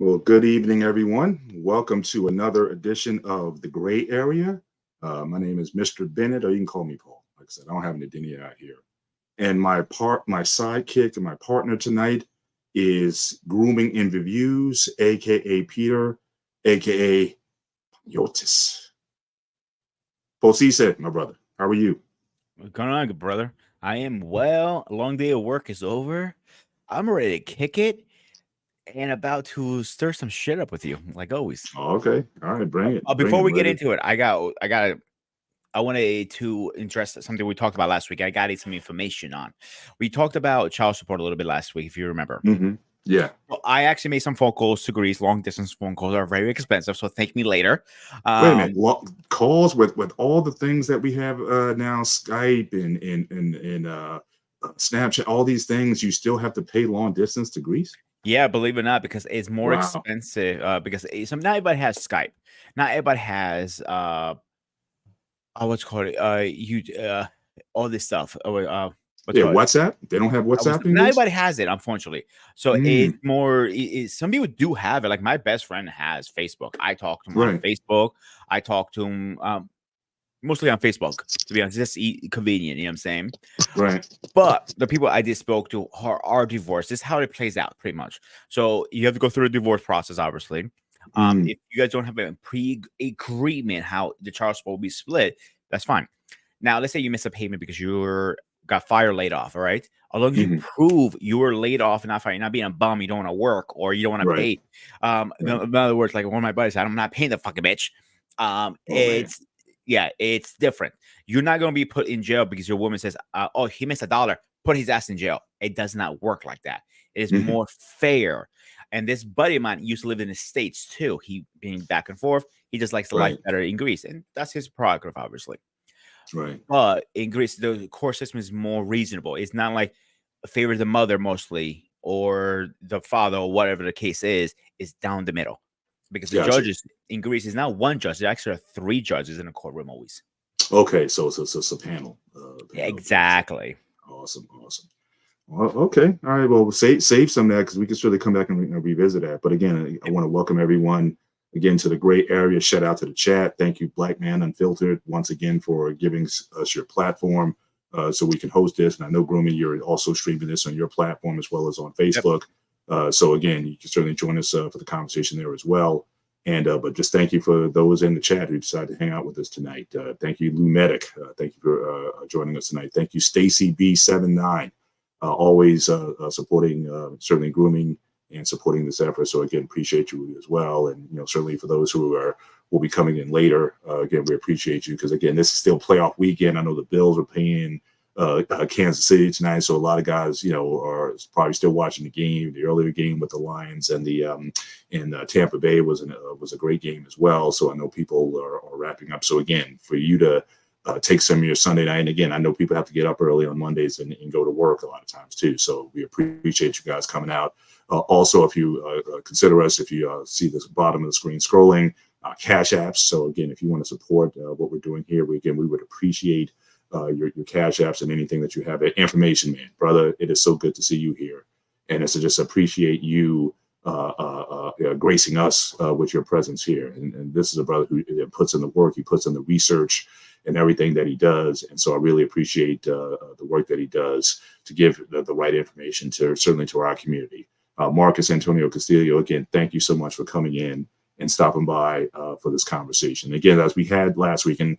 Well, good evening, everyone. Welcome to another edition of The Gray Area. My name is Mr. Bennett, or you can call me Paul. Like I said, I don't have an identity out here. And my sidekick, and my partner tonight is Grooming in Reviews, aka Peter, aka Yotis. Posise, my brother. How are you? What's going on, good brother? I am well. A long day of work is over. I'm ready to kick it and about to stir some shit up with you, like always. Oh, okay. All right, bring it. Bring it. Before I'm we get ready. into it, I wanted to address something we talked about last week. I got some information on. We talked about child support a little bit last week, if you remember. Yeah. Well, I actually made some phone calls to Greece. Long distance phone calls are very expensive, so thank me later. Wait a minute. Um, Calls with all the things that we have now, Skype and Snapchat, all these things, you still have to pay long distance to Greece. yeah, believe it or not, because it's more Wow. expensive. Not everybody has Skype. Not everybody has what's called you all this stuff. What's Yeah, called WhatsApp. They don't have WhatsApp in not Greece. everybody has it, unfortunately. So it's Mm, more. Some people do have it. Like my best friend has Facebook. I talk to him on right. Facebook. I talk to him mostly on Facebook. To be honest, it's just convenient. You know what I'm saying? Right. But the people I did spoke to are divorced. This is how it plays out, pretty much. So you have to go through the divorce process, obviously. Mm, If you guys don't have a pre-agreement how the child support will be split, that's fine. Now, let's say you miss a payment because you got fired, laid off. All right, as long as you mhm. prove you were laid off and not fired, you're not being a bum, you don't want to work or you don't want to Right. pay. Right. In other words, like one of my buddies said, I'm not paying the fucking bitch. Oh man. It's yeah, it's different. You're not going to be put in jail because your woman says, "Oh, he missed $1. Put his ass in jail." It does not work like that. It is Hmm. more fair. And this buddy of mine used to live in the States too. He being back and forth. He just likes the life Right. better in Greece, and that's his prerogative, obviously. Right. But in Greece, the court system is more reasonable. It's not like favor the mother mostly or the father or whatever the case is. It's down the middle because the Gotcha. judges in Greece is not one judge. There actually are three judges in a courtroom always. Okay. So it's a panel. Panel of judges. Exactly. Awesome. Awesome. Well, okay. All right. Well, save some of that because we can surely come back and revisit that. But again, I want to welcome everyone again to the great area. Shout out to the chat. Thank you, Black Man Unfiltered, once again for giving us your platform so we can host this. And I know, Grooming, you're also streaming this on your platform as well as on Yep. Facebook. So again, you can certainly join us for the conversation there as well. And but just thank you for those in the chat who decided to hang out with us tonight. Thank you, Lou Medic. Thank you for joining us tonight. Thank you, Stacy B79 always supporting certainly grooming and supporting this effort. So again, appreciate you as well. And certainly for those who are will be coming in later, again, we appreciate you because again, this is still playoff weekend. I know the Bills are playing Kansas City tonight, so a lot of guys, are probably still watching the game. The earlier game with the Lions and the in Tampa Bay was a great game as well. So I know people are wrapping up. So again, for you to take some of your Sunday night. And again, I know people have to get up early on Mondays and go to work a lot of times too. So we appreciate you guys coming out. Also, if you consider us, if you see this bottom of the screen scrolling, cash apps. So again, if you want to support what we're doing here, we would appreciate your cash apps and anything that you have. Information, man, brother, it is so good to see you here. And it's to just appreciate you gracing us with your presence here. And this is a brother who puts in the work, he puts in the research and everything that he does. And so I really appreciate the work that he does to give the right information to certainly to our community. Marcus Antonio Castillo, again, thank you so much for coming in and stopping by for this conversation. Again, as we had last week, and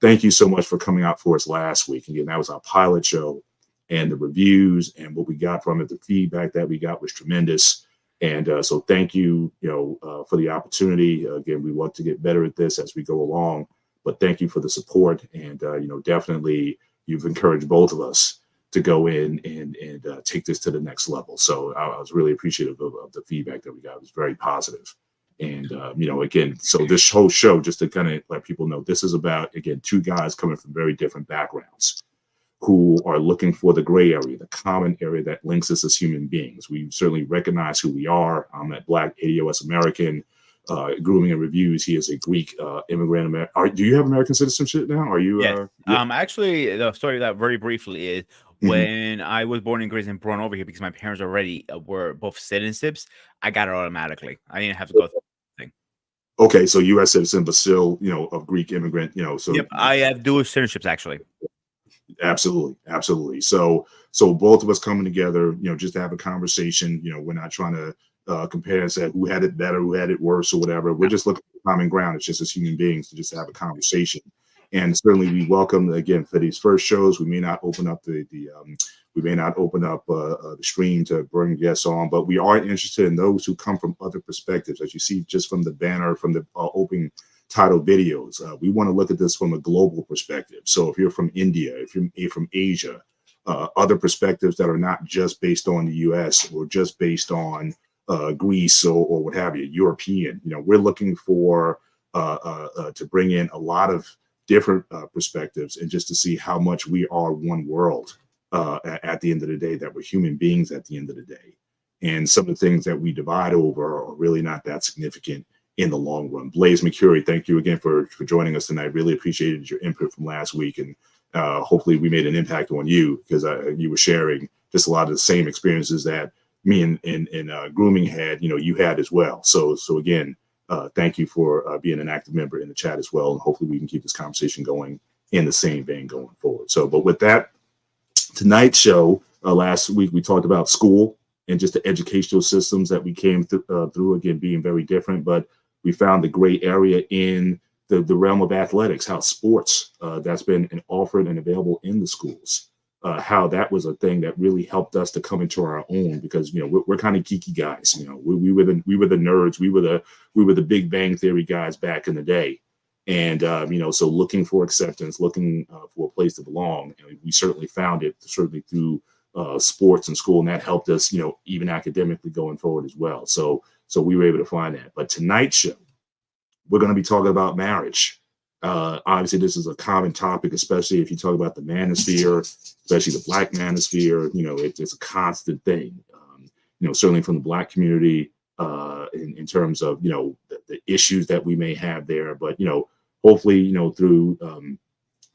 thank you so much for coming out for us last week. Again, that was our pilot show, and the reviews and what we got from it, the feedback that we got was tremendous. And so thank you, for the opportunity. Again, we want to get better at this as we go along, but thank you for the support. And, definitely you've encouraged both of us to go in and take this to the next level. So I was really appreciative of the feedback that we got. It was very positive. And, again, so this whole show, just to kind of let people know, this is about, again, two guys coming from very different backgrounds who are looking for the gray area, the common area that links us as human beings. We certainly recognize who we are. I'm that Black ADOS American. Grooming and Reviews. He is a Greek immigrant. Do you have American citizenship now? Are you? Yes. Yeah. Actually, the story of that very briefly is Mhm. when I was born and raised and born over here because my parents already were both citizens. I got it automatically. I didn't have to go through the thing. Okay, so U.S. citizen, but still, of Greek immigrant. So Yep, I have dual citizenships actually. absolutely, absolutely. So both of us coming together, just to have a conversation. We're not trying to compare and say who had it better, who had it worse, or whatever. We're just looking for common ground. It's just as human beings to just have a conversation. And certainly, we welcome again for these first shows. We may not open up the stream to bring guests on, but we are interested in those who come from other perspectives, as you see just from the banner from the opening title videos. We want to look at this from a global perspective. So if you're from India, if you're from Asia, other perspectives that are not just based on the U.S. or just based on Greece or what have you, European. We're looking for to bring in a lot of different perspectives and just to see how much we are one world at the end of the day, that we're human beings at the end of the day. And some of the things that we divide over are really not that significant in the long run. Blaze McCurry, thank you again for joining us tonight. Really appreciated your input from last week. And hopefully we made an impact on you because you were sharing just a lot of the same experiences that me and grooming had, you had as well. So again, thank you for being an active member in the chat as well. And hopefully we can keep this conversation going in the same vein going forward. So, but with that, tonight's show, last week we talked about school and just the educational systems that we came through, again, being very different, but we found the gray area in the realm of athletics, how sports that's been offered and available in the schools, how that was a thing that really helped us to come into our own because, we're kind of geeky guys. We were the nerds. We were the Big Bang Theory guys back in the day. And, so looking for acceptance, looking for a place to belong. And we certainly found it certainly through sports and school. And that helped us, even academically going forward as well. So we were able to find that. But tonight's show, we're going to be talking about marriage. Obviously, this is a common topic, especially if you talk about the manosphere, especially the Black manosphere. It's a constant thing, certainly from the Black community in terms of, the issues that we may have there. But, hopefully, through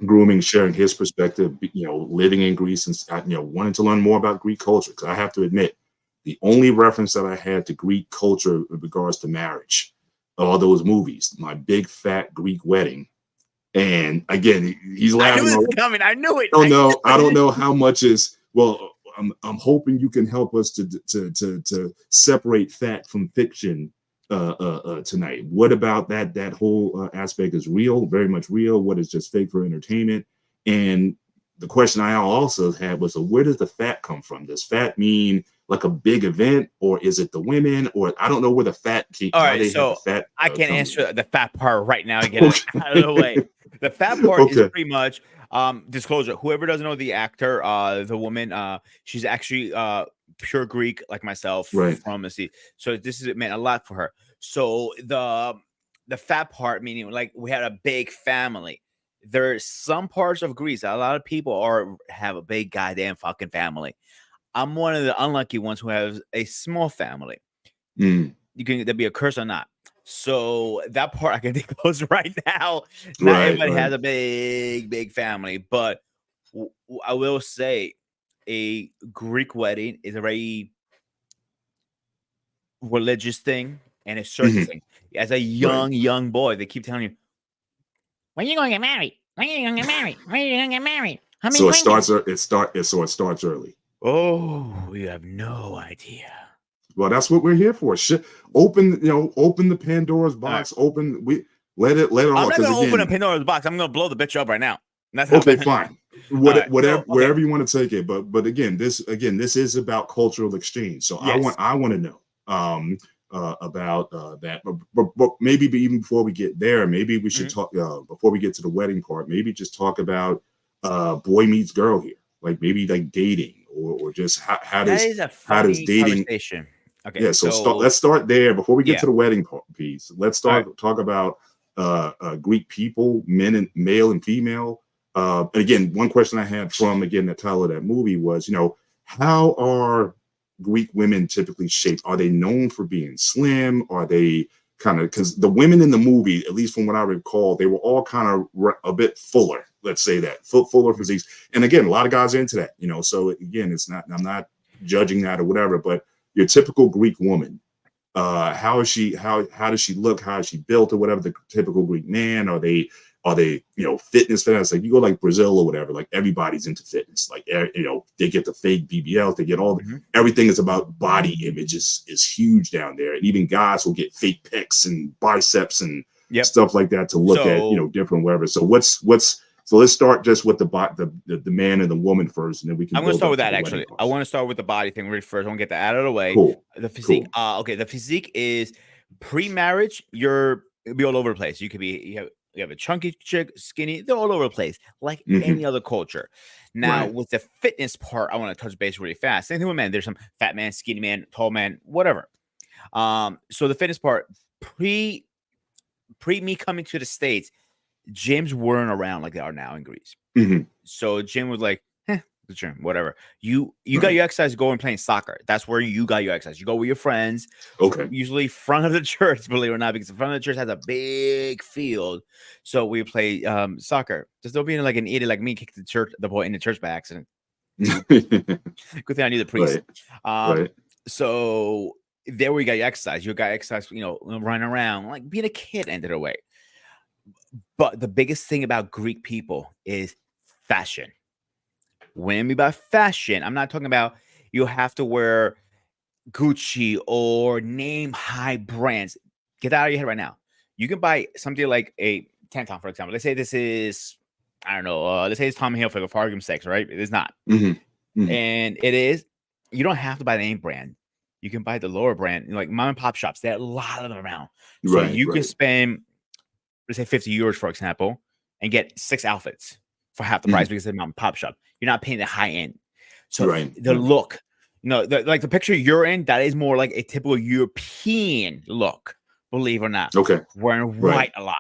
grooming, sharing his perspective, living in Greece and, wanting to learn more about Greek culture. Because I have to admit, the only reference that I had to Greek culture with regards to marriage, all those movies, My Big Fat Greek Wedding. And again, he's laughing. I knew it was coming. I knew it. I don't know how much is, well, I'm hoping you can help us to separate fact from fiction tonight. What about that whole aspect is real, very much real? What is just fake for entertainment? And the question I also had was, so where does the fat come from? Does fat mean like a big event, or is it the women? Or I don't know where the fat came. All right, so fat, I can answer the fat part right now and get it out of the way. The fat part is pretty much disclosure. Whoever doesn't know the actor, the woman, she's actually pure Greek like myself, right, from the sea. So this is meant a lot for her. So the fat part, meaning like we had a big family. There's some parts of Greece, a lot of people have a big goddamn fucking family. I'm one of the unlucky ones who has a small family. You can be a curse or not. So that part I can disclose right now. Not everybody has a big family, but I will say a Greek wedding is a very religious thing and a certain thing. As a young boy, they keep telling you, when are you going to get married? When are you going to get married? When are you going to get married? How many it starts early. Oh, you have no idea. Well, that's what we're here for. Open the Pandora's box. Right. Let it all. I'm not going to open a Pandora's box. I'm going to blow the bitch up right now. That's okay, fine. Whatever you want to take it. But again, this is about cultural exchange. So yes. I want to know about that. But maybe even before we get there, maybe we should talk before we get to the wedding part. Maybe just talk about boy meets girl here, like maybe like dating or just how does dating. Okay, yeah, so let's start there before we get to the wedding piece. Let's talk about Greek people, male and female. And again, one question I had from the title of that movie was, how are Greek women typically shaped? Are they known for being slim? Are they kind of, because the women in the movie, at least from what I recall, they were all kind of a bit fuller. Let's say that fuller physiques. And again, a lot of guys are into that, So again, it's not. I'm not judging that or whatever, but your typical Greek woman, how is she? How does she look? How is she built or whatever? The typical Greek man, are they fitness fans? Like you go like Brazil or whatever, like everybody's into fitness. Like they get the fake BBLs, they get all everything is about body image is huge down there, and even guys will get fake pecs and biceps and stuff like that to look at different whatever. So so let's start just with the man and the woman first, and then we can. I'm going to start with that actually. I want to start with the body thing really first. I want to get that out of the way. Cool. The physique. Cool. Okay, the physique is pre-marriage. You'll be all over the place. You could be you have a chunky chick, skinny. They're all over the place, like any other culture. Now, with the fitness part, I want to touch base really fast. Same thing with men. There's some fat man, skinny man, tall man, whatever. So the fitness part, pre me coming to the States, gyms weren't around like they are now in Greece. So gym was like, the gym, whatever. You got your exercise going playing soccer. That's where you got your exercise. You go with your friends. Okay. Usually front of the church, believe it or not, because the front of the church has a big field. So we play soccer. Just don't be like an idiot like me, kick the ball in the church by accident. Good thing I knew the priest. Right. So there we got your exercise. You got exercise, running around, like being a kid ended away. But the biggest thing about Greek people is fashion. When we buy fashion, I'm not talking about you have to wear Gucci or name high brands. Get that out of your head right now. You can buy something like a Tanton, for example. Let's say this is, I don't know, let's say it's Tommy Hilfiger for argument's sake, right? It is not. And it is, you don't have to buy the name brand. You can buy the lower brand, like mom and pop shops. There are a lot of them around. So you can spend, let's say 50 euros, for example, and get 6 outfits for half the price because it's a mom and pop shop. You're not paying the high end. So the look, like the picture you're in, that is more like a typical European look, believe it or not. Okay. Wearing white a lot.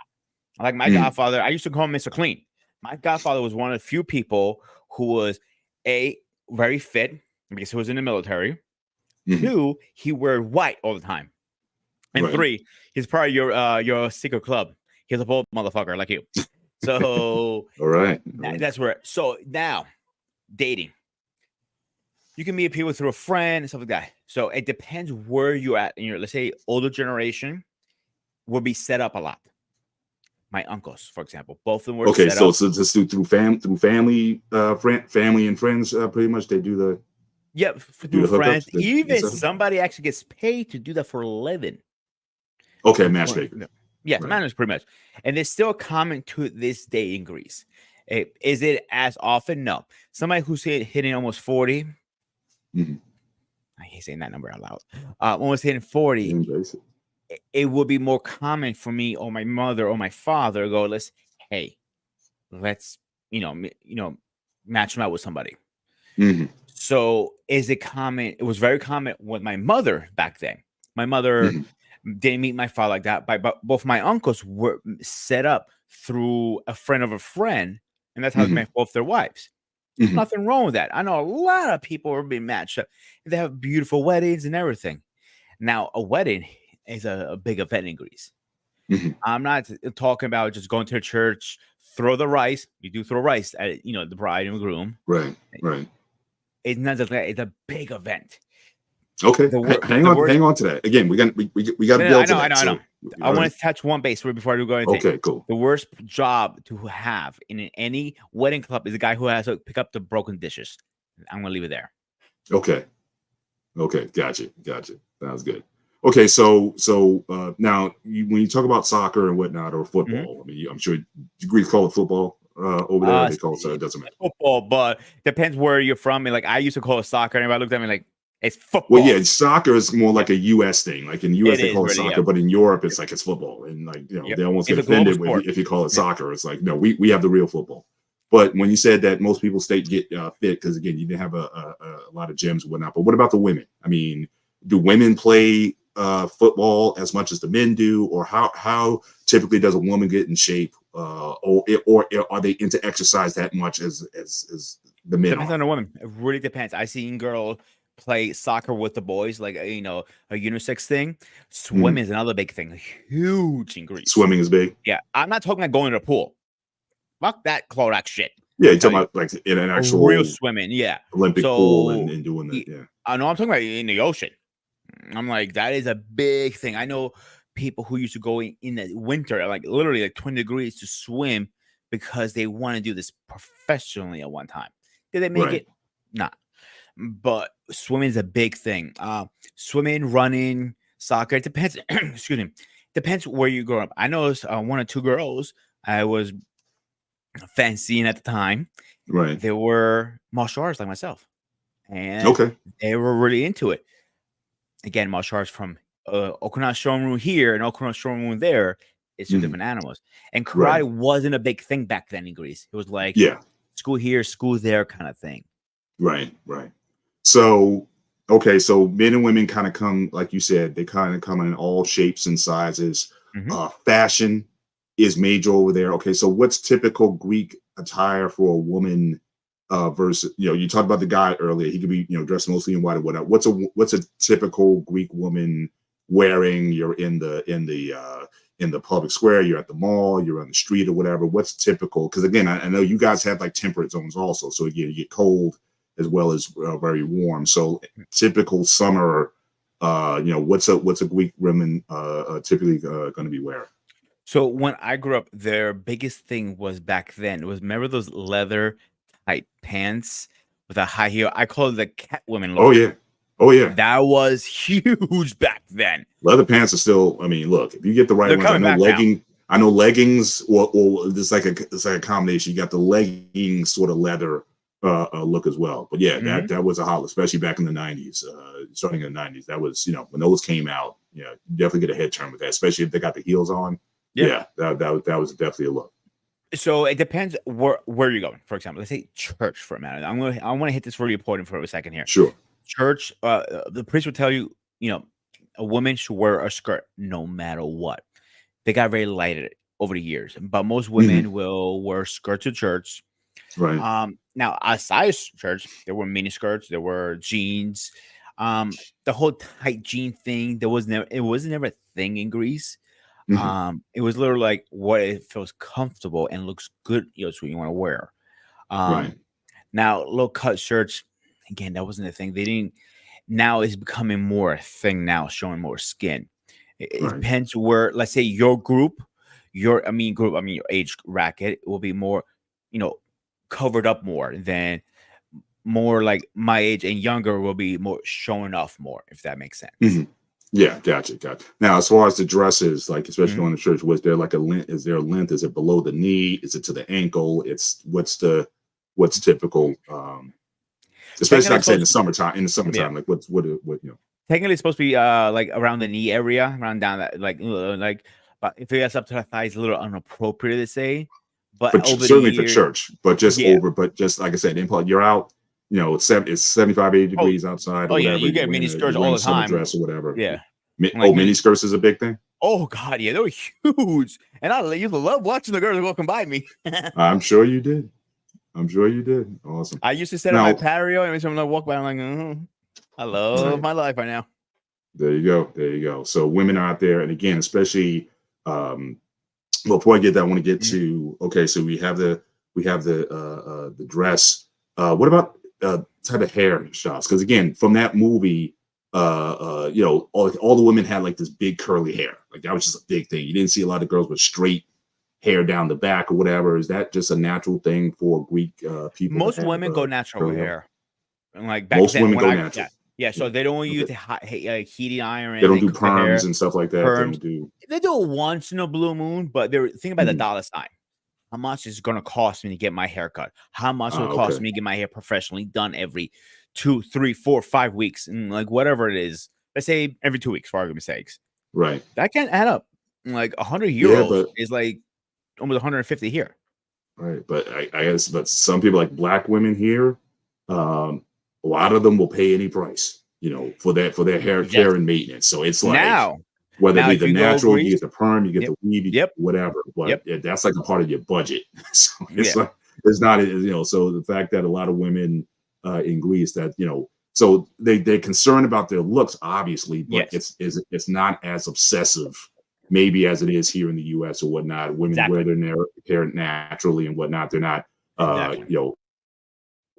Like my godfather, I used to call him Mr. Clean. My godfather was one of the few people who was very fit because he was in the military. 2, he wore white all the time. And 3, he's probably your secret club. He's a bold motherfucker like you. So all right. That's where. So now dating. You can meet people through a friend and stuff like that. So it depends where you're at in your, let's say, older generation will be set up a lot. My uncles, for example, both of them were set up. So just through family, family and friends, pretty much they do the through friends. Even somebody actually gets paid to do that for a living. Okay, matchmaker. Yeah, matchmaker pretty much, and it's still common to this day in Greece. Is it as often? No. Somebody who's hitting almost 40. I hate saying that number out loud. Almost hitting 40. It would be more common for me or my mother or my father to go, let's match them out with somebody. So is it common? It was very common with my mother back then. My mother didn't meet my father like that, but both my uncles were set up through a friend of a friend, and that's how they met both their wives. Nothing wrong with that. I know a lot of people are being matched up. They have beautiful weddings and everything. Now, a wedding is a big event in Greece. I'm not talking about just going to a church, throw the rice. You do throw rice at the bride and the groom. Right. It's not just that. It's a big event. Okay, hang on to that. Again, we got to build to that. I know. I want to touch one base before I go anything. Okay, cool. The worst job to have in any wedding club is the guy who has to pick up the broken dishes. I'm gonna leave it there. Okay, gotcha. Sounds good. Okay, so now when you talk about soccer and whatnot or football, I mean, I'm sure Greeks call it football over there. They call it, so it doesn't matter. Football, but depends where you're from. And like I used to call it soccer, and everybody looked at me like, it's football. Well, yeah, soccer is more like a U.S. thing. Like in the U.S., they call it soccer, but in Europe, it's like it's football. And like they almost get offended if you call it soccer. It's like, no, we have the real football. But when you said that most people get fit, because again, you didn't have a lot of gyms and whatnot. But what about the women? I mean, do women play football as much as the men do, or how typically does a woman get in shape, or are they into exercise that much as the men? Depends on the woman. It really depends. I seen girls play soccer with the boys, like a unisex thing. Mhm. Swimming is another big thing, huge in Greece. Swimming is big. Yeah, I'm not talking about going to the pool. Fuck that Clorox shit. Yeah, you're Tell talking you, about like in an a real actual swimming, yeah. Olympic pool So and doing that. y- Yeah. I know I'm talking about in the ocean. I'm like, that is a big thing. I know people who used to go in the winter, like literally like 20 degrees to swim because they want to do this professionally at one time. Did they make Right. it? Nah. But swimming is a big thing. Swimming, running, soccer. It depends. Excuse me. Depends where you grow up. I know one or two girls I was fancying at the time. Right. They were martial arts like myself, and Okay. they were really into it. Again, martial arts from Okinawa Shorin here and Okinawa Shorin there. It's two Mhm. different animals. And Right. karate wasn't a big thing back then in Greece. It was like Yeah. school here, school there kind of thing. Right. Right. So, okay. So men and women kind of come, like you said, they kind of come in all shapes and sizes. Mhm. Fashion is major over there. Okay. So what's typical Greek attire for a woman versus, you talked about the guy earlier. He could be, dressed mostly in white or whatever. What's a typical Greek woman wearing? You're in the public square, you're at the mall, you're on the street or whatever. What's typical? Because again, I know you guys have like temperate zones also. So you get cold as well as very warm. So typical summer, what's a Greek woman typically going to be wearing? So when I grew up, their biggest thing was back then was remember those leather type pants with a high heel. I call it the Catwoman Oh look. yeah, oh yeah. That was huge back then. Leather pants are still. I mean, look, if you get the right They're ones, coming back now. I know leggings, or it's like a combination. You got the leggings sort of leather look as well. But yeah, Mhm. that was a holler, especially back in the '90s. Starting in the '90s, that was when those came out. Yeah, you definitely get a head turn with that, especially if they got the heels on. Yeah. Yeah, that was definitely a look. So it depends where you're going. For example, let's say church for a minute. I want to hit this really important for a second here. Sure. Church, the priest will tell you, a woman should wear a skirt no matter what. They got very light at it over the years, but most women will wear skirts to church. Right. Now outside of church, there were mini skirts, there were jeans. The whole tight jean thing, it was never a thing in Greece. Mhm. It was literally like what it feels comfortable and looks good, it's what you want to wear. Right. Now low cut shirts, again, that wasn't a thing. They didn't. Now it's becoming more a thing now, showing more skin. It Right. depends where, let's say your group, your age bracket will be more, covered up more than more like my age and younger will be more showing off more, if that makes sense. Mhm. Yeah, gotcha. Now, as far as the dresses, like especially Mhm. going to church, was there like a length? Is there a length? Is it below the knee? Is it to the ankle? What's typical? Especially Technically, like it's I say in the supposed summertime. In the yeah. summertime, like what? Technically, it's supposed to be like around the knee area, around down that like. But if it gets up to the thigh, it's a little inappropriate to say. But over the Certainly for year, church, but yeah. just like I said, in public, you're out. It's 75, 80 Oh, degrees outside or oh yeah, whatever. you get mini skirts You're all wearing a the summer time. dress or whatever. Yeah, like Oh, mini. mini skirts is a big thing. Oh god, yeah, they were huge, and I used to love watching the girls walking by me. I'm sure you did. I'm sure you did. Awesome. I used to sit on my Now, patio, and every time I walk by, I'm like, I love right. my life right now. There you go. There you go. So women are out there, and again, especially well, before I get that, I want to get Mhm. to okay. So we have the the dress. What about type of hair shots? Because again, from that movie, all the women had like this big curly hair. Like that was just a big thing. You didn't see a lot of girls with straight hair down the back or whatever. Is that just a natural thing for Greek people to Most have women go natural with curly hair? hair, and like back Most then women when go yeah, natural. yeah. Yeah. So they don't use Okay. the heating iron They and don't they do cook the hair, perms and stuff like that. They perms. don't do. They do it once in a blue moon, but they're thinking about the Mhm. dollar sign. How much is it going to cost me to get my hair cut? How much will it cost Okay. me to get my hair professionally done every 2, 3, 4, 5 weeks? And like whatever it is, let's say every 2 weeks for argument's sakes. Right. That can add up. Like 100 Yeah, euros but is like almost 150 here. right, but I guess, but some people like black women here, a lot of them will pay any price, for their hair Yes. care and maintenance. So it's like Now, whether it be if the you go natural, you Greece, get the perm, you get yep, the weave, you get yep, whatever. But yep, that's like a part of your budget. So yeah. it's like it's not. So the fact that a lot of women in Greece that So they're concerned about their looks, obviously, but Yes, it's not as obsessive maybe as it is here in the U.S. or whatnot. Women wear exactly, their hair naturally and whatnot. They're not, exactly.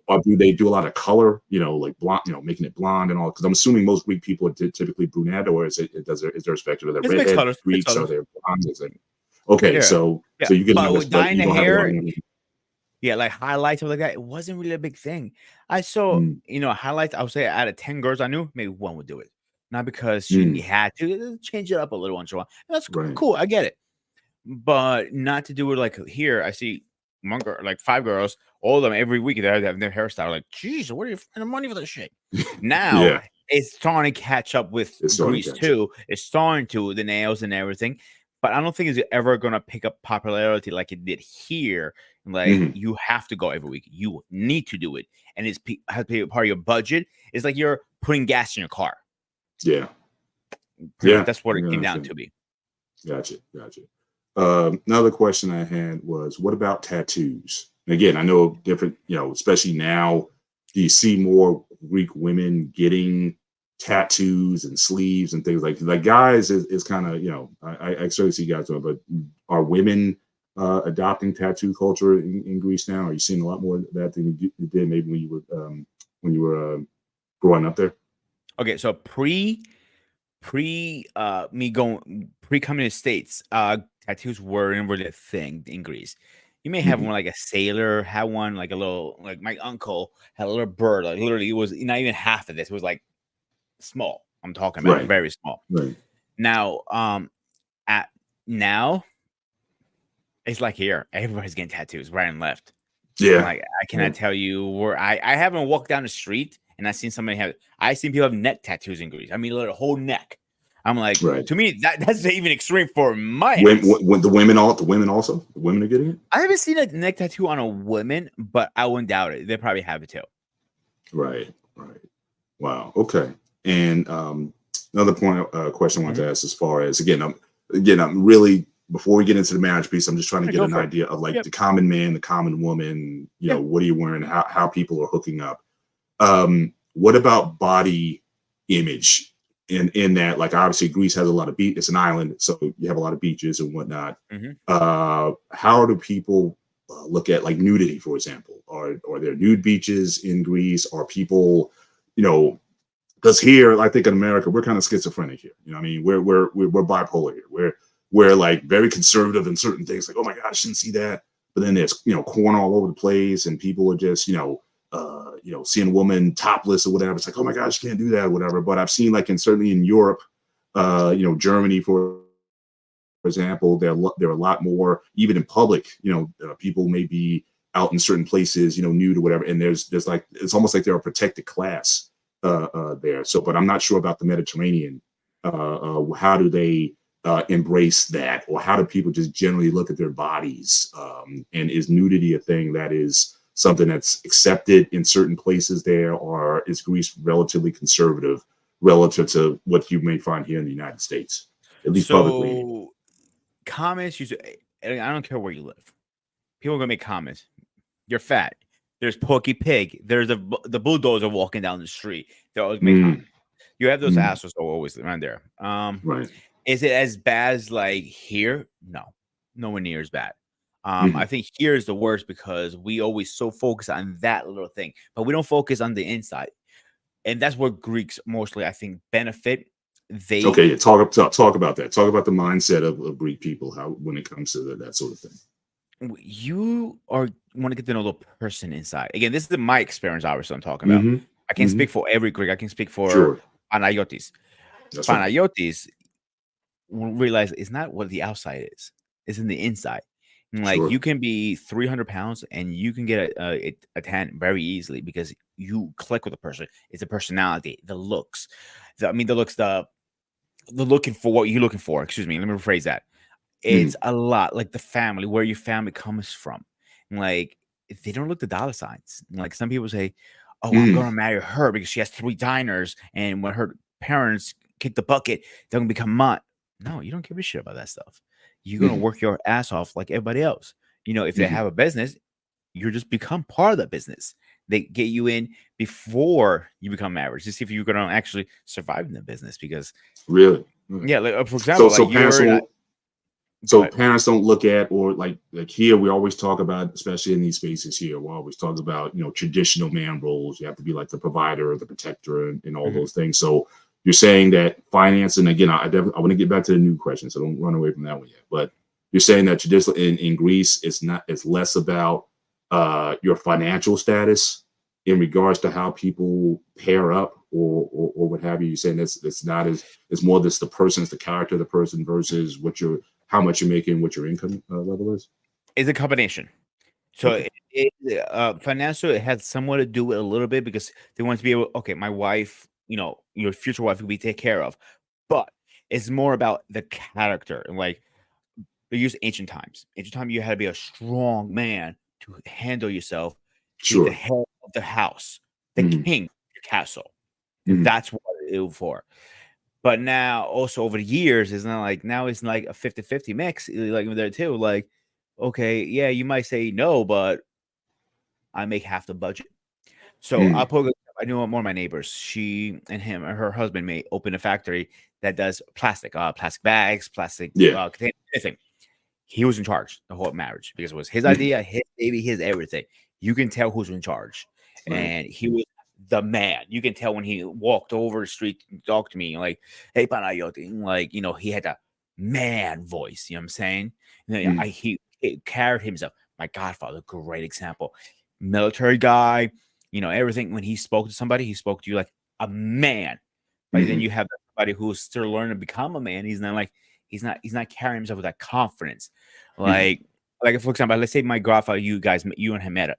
or do they do a lot of color? Like blonde, making it blonde and all? Because I'm assuming most Greek people are typically brunette, or is there a spectrum? Are there It's mixed redhead colors, mixed Greeks? Are colors. there blondes? Okay, Yeah, so yeah. you can But have this, with but dyeing you the don't have a lot hair, of women. yeah, like highlights or like that, it wasn't really a big thing. I saw, Mm, highlights. I would say out of 10 girls I knew, maybe one would do it, not because she mm, had to change it up a little once in a while. And that's right. cool. I get it, but not to do it like here. I see one girl, like 5 girls, all of them every week. They have their hairstyle. Like, geez, where are you finding money for this shit? Now Yeah, it's starting to catch up with it's starting to Greece catch up. too. It's starting to the nails and everything, but I don't think it's ever gonna pick up popularity like it did here. Like Mhm. you have to go every week. You need to do it, and has to be a part of your budget. It's like you're putting gas in your car. Yeah, Pretty much, yeah, that's what I it can came down understand. to be. Gotcha, gotcha. Another question I had was, what about tattoos? And again, I know different, especially now, do you see more Greek women getting tattoos and sleeves and things like guys is kind of, I certainly see guys doing, but are women adopting tattoo culture in Greece now? Are you seeing a lot more of that than you did maybe when you were growing up there? Okay, so pre me going pre coming to states, tattoos weren't really a thing in Greece. You may have Hmm. one like a sailor had one, like a little, like my uncle had a little bird, like literally it was not even half of this. It was like small. I'm talking about Right, very small. right. Now, at now it's like here, everybody's getting tattoos right and left. Yeah, Like I yeah, cannot tell you where I haven't walked down the street and I seen somebody have I seen people have neck tattoos in Greece. I mean, literally whole neck. I'm like, right. to me, that's even extreme for my ass. When the women also, the women are getting it. I haven't seen a neck tattoo on a woman, but I wouldn't doubt it. They probably have it too. Right, right. Wow. Okay. And another point, question I want Mhm. to ask, as far as I'm really, before we get into the marriage piece, I'm just trying to Yeah, get go an for it. idea of like Yep. the common man, the common woman. Yeah. What are you wearing? How people are hooking up. What about body image? In that, like obviously Greece has a lot of beach. It's an island, so you have a lot of beaches and whatnot. Mhm. How do people look at like nudity, for example? Are there nude beaches in Greece? Are people, you know, because here I think in America we're kind of schizophrenic here. I mean, we're bipolar here. We're like very conservative in certain things. Like, oh my God, I shouldn't see that. But then there's corn all over the place, and people are just seeing a woman topless or whatever. It's like, oh my gosh, you can't do that or whatever. But I've seen like certainly in Europe, Germany for example, there are a lot more even in public. People may be out in certain places, nude or whatever, and there's like it's almost like they're a protected class there. So, but I'm not sure about the Mediterranean. How do they embrace that, or how do people just generally look at their bodies? And is nudity a thing that is something that's accepted in certain places there, or is Greece relatively conservative relative to what you may find here in the United States, at least publicly anyway? So comments usually, I don't care where you live. People are gonna make comments. You're fat. There's Porky Pig. There's the bulldozer walking down the street. They always make Mm, comments. You have those mm, assholes always around there. right. Is it as bad as like here? No, nowhere near as bad. I Mhm. think here is the worst because we always so focus on that little thing, but we don't focus on the inside, and that's where Greeks mostly, I think, benefit. They Okay, yeah, talk about that. Talk about the mindset of Greek people, how when it comes to that sort of thing. You are want to get to know the person inside. Again, this is my experience. Obviously, I'm talking about. Mhm, I can't mhm. speak for every Greek. I can speak for Sure, Panayotis. that's right. Panayotis realize it's not what the outside is; it's in the inside. And like Sure. you can be 300 pounds and you can get a tan very easily because you click with the person. It's the personality, the looks. The looks, the looking for what you're looking for. Excuse me. Let me rephrase that. It's Mhm, a lot like the family, where your family comes from. Like, if they don't look the dollar signs. Like some people say, "Oh, I'm mhm, gonna marry her because she has 3 diners, and when her parents kick the bucket, they're gonna become mine." No, you don't give a shit about that stuff. You're gonna mhm, work your ass off like everybody else. If they mhm. have a business, you just become part of that business. they get you in before you become average to see if you're going to actually survive in the business. Because Really? yeah, like for So example, like parents you're not, don't go so ahead. parents don't look at, or like here we always talk about, especially in these spaces here, we always talk about, traditional man roles. You have to be like the provider, the protector, and all Mhm. those things. So you're saying that finance, and again, I want to get back to the new question, so don't run away from that one yet. But you're saying that traditionally in Greece, it's less about your financial status in regards to how people pair up, or what have you. You're saying it's not as, it's more this the person's the character of the person versus how much you're making, what your income level is. It's a combination. So Okay. financial, it has somewhat to do with a little bit because they want to be able. Okay, my wife, your future wife will be taken care of, but it's more about the character and like they use ancient times. Ancient time, you had to be a strong man to handle yourself, to be the Sure. head of the house, the Hmm. king of your castle. Hmm. That's what it was for. But now, also over the years, it's not like now it's like a 50-50 mix. Like there too. Like, okay, yeah, you might say no, but I make half the budget. So Hmm. I knew one of my neighbors. She and him or her husband may open a factory that does plastic bags, plastic Yeah. containers, anything. He was in charge the whole marriage because it was his Hmm. idea, his baby, his everything. You can tell who's in charge, Right. and he was the man. You can tell when he walked over the street and talked to me, like, "Hey, Panayoti," like he had a man voice. You know what I'm saying? And then Hmm. he carried himself. My godfather, great example, military guy. Everything. When he spoke to somebody, he spoke to you like a man. But then Hmm. you have somebody who's still learning to become a man. He's not carrying himself with that confidence. Hmm. Like for example, let's say my godfather, you and him met.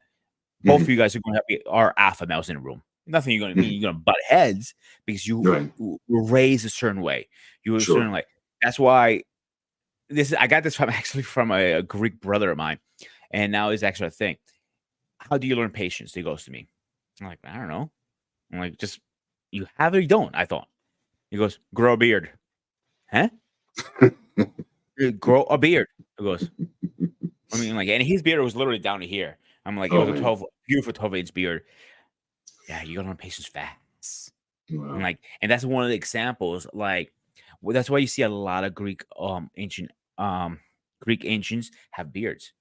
Both of Hmm. you guys are going to are alpha males in a room. Nothing you're going to mean. Hmm. You're going to butt heads because you Right. were raised a certain way. You were a Sure. certain way. That's why I got this from actually from a Greek brother of mine, and now it's actually a thing. How do you learn patience? He goes to me. I'm like, I don't know. I'm like, just you have it or you don't. I thought. He goes, grow a beard. Huh? Grow a beard. He goes, I mean, like, and his beard was literally down to here. I'm like, it Oh was a man. beautiful 12-inch beard. Yeah, you gotta learn patience fast. And Wow. like, and that's one of the examples. Like, that's why you see a lot of Greek ancients have beards.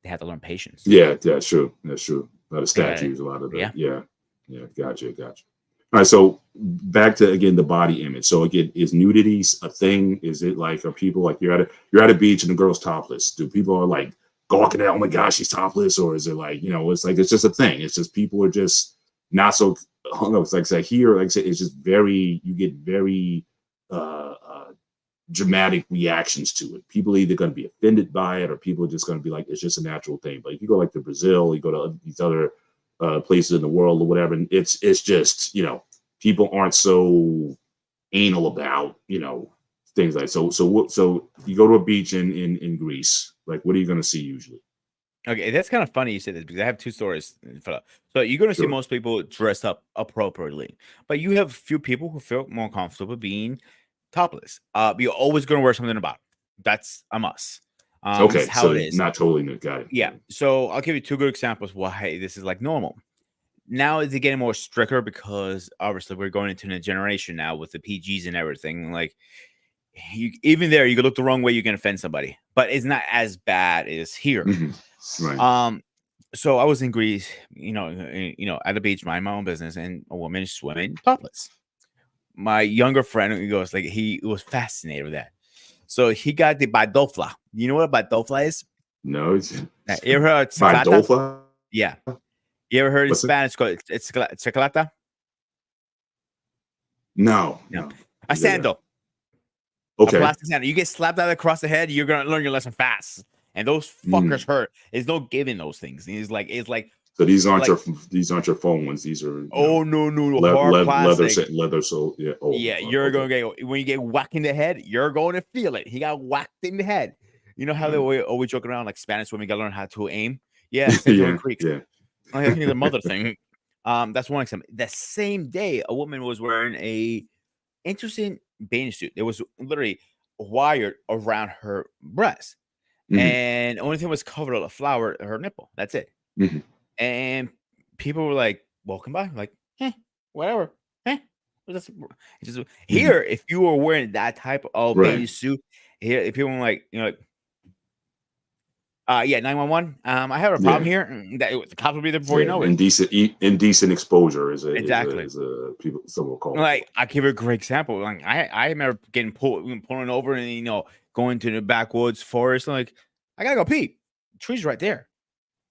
They have to learn patience. Yeah. That's true. That's true. A lot of They gotta, statues. A lot of the yeah. yeah. Yeah. Gotcha. Gotcha. All right. So back to again the body image. So again, is nudity a thing? Is it like, are people like you're at a beach and the girl's topless? Do people are like gawking at, oh my gosh, she's topless, or is it like, it's like it's just a thing? It's just people are just not so hung up. It's like I said here, like I said, it's just very, you get very dramatic reactions to it. People are either going to be offended by it, or people are just going to be like, it's just a natural thing. But if you go like to Brazil, you go to these other places in the world or whatever, and it's just, people aren't so anal about, things like so you go to a beach in Greece, like what are you going to see usually? Okay, that's kind of funny you said this because I have two stories for that. So you're gonna see Sure. most people dressed up appropriately, but you have few people who feel more comfortable being topless. You're always gonna wear something about. That's a must. This is Okay, how it so is. not totally new. Got it. Yeah. Got it. So I'll give you two good examples why this is like normal. Now it's getting more stricter because obviously we're going into a new generation now with the PGs and everything. Like even there, you can look the wrong way, you can offend somebody, but it's not as bad as here. Mhm. Right. Um, so I was in Greece, at the beach, minding my own business, and a woman is swimming topless. My younger friend, he goes like he was fascinated with that. So he got the badofla. You know what a badofla is? No, it's You ever heard of by chiclata? Dolpha. Yeah. You ever heard in What's it? Spanish called it's chiclata? No, No. no. A Is that a sandal, a okay? plastic sandal. You get slapped out across the head, you're gonna learn your lesson fast. And those Mm. fuckers hurt. There's no giving those things. It's like So like these aren't your phone ones. These are, oh no, hard leather plastic. leather. So yeah. Oh, Yeah, fuck. you're Okay. gonna get when you get whacked in the head, you're going to feel it. He got whacked in the head. You know how they Right. always joke around like Spanish women gotta learn how to aim? Yeah, same thing with Yeah. Greeks. Yeah. I think it's a mother thing. That's one example. The same day, a woman was wearing a interesting bathing suit. It was literally wired around her breast, Hmm. and the only thing was covered with a flower, her nipple. That's it. Hmm. And people were like walking by, like, whatever. It's just Mhm. here, if you were wearing that type of Right. bathing suit, here, if people were like, like, yeah, 911. I have a problem Yeah. here. The cops will be there before you Yeah. know it. Indecent exposure Exactly. is a people some will call it for. Like, I give a great example. Like, I remember getting pulling over and going to the backwoods forest. Like, I gotta go pee. Tree's right there.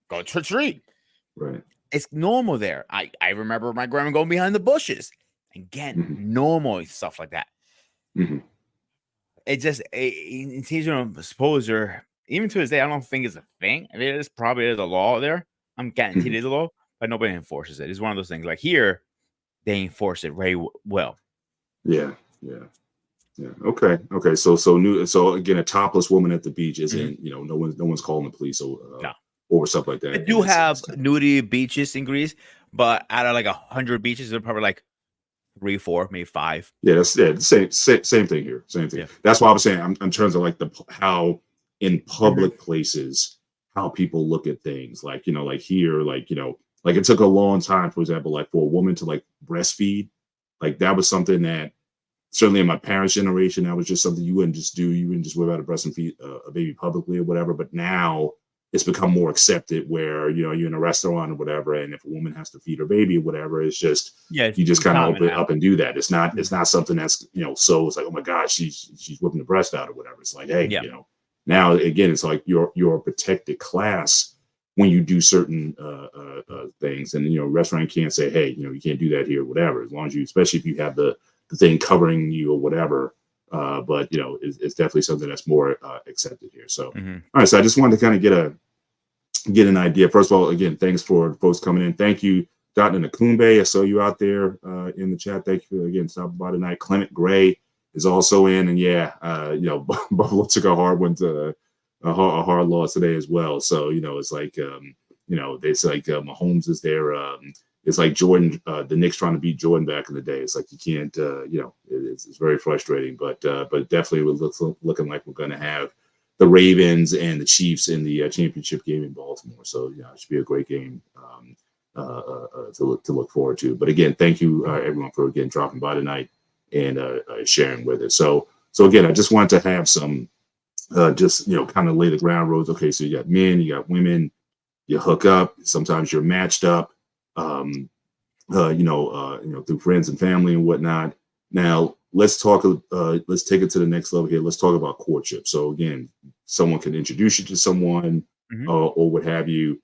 Go to the tree. Right. It's normal there. I remember my grandma going behind the bushes. Again, Hmm. normal stuff like that. Hmm. It just intentional exposure. Even to this day, I don't think it's a thing. I mean, it's probably is a law there. I'm guaranteed Hmm. it's a law, but nobody enforces it. It's one of those things. Like here, they enforce it very well. Yeah. Yeah. Yeah. Okay. Okay. So again, a topless woman at the beach Mhm. isn't, no one's calling the police No. over stuff like They that. And do have it's kind nudity beaches in Greece, but out of like 100 beaches, they're probably like 3, 4, maybe 5. yeah, that's yeah, same thing here. Same thing. Yeah. That's why I was saying in terms of like how in Mhm. public places how people look at things. Like, like here, like it took a long time, for example, like for a woman to like breastfeed. Like that was something that certainly in my parents' generation, that was just something you wouldn't just do. You wouldn't just whip out a breast and feed a baby publicly or whatever. But now it's become more accepted where, you're in a restaurant or whatever. And if a woman has to feed her baby or whatever, it's just, Yeah, it's you just kind of common open now. up and do that. It's not, Mhm. something that's, so it's like, oh my God, she's whipping the breast out or whatever. It's like, hey, Yeah. now again, it's like you're a protected class when you do certain things. And, restaurant can't say, hey, you can't do that here, whatever, as long as especially if you have the thing covering you or whatever. But it's definitely something that's more accepted here. So, Mhm. all right. So I just wanted to kind of get an idea. First of all, again, thanks for folks coming in. Thank you, Dr. Nakumbe. I saw you out there in the chat. Thank you again. Stopping by tonight. Clement Gray is also in, and yeah, Buffalo took a hard one to a hard loss today as well. So it's like it's like Mahomes is there. It's like Jordan, the Knicks trying to beat Jordan back in the day. It's like you can't, it's very frustrating. But definitely we're looking like we're going to have the Ravens and the Chiefs in the championship game in Baltimore. So yeah, it should be a great game to look forward to. But again, thank you everyone for again dropping by tonight and sharing with us. So again, I just wanted to have some just kind of lay the ground rules. Okay, so you got men, you got women, you hook up. Sometimes you're matched up, through friends and family and whatnot. Now let's talk. Let's take it to the next level here. Let's talk about courtship. So again, someone can introduce you to someone Mhm. or what have you.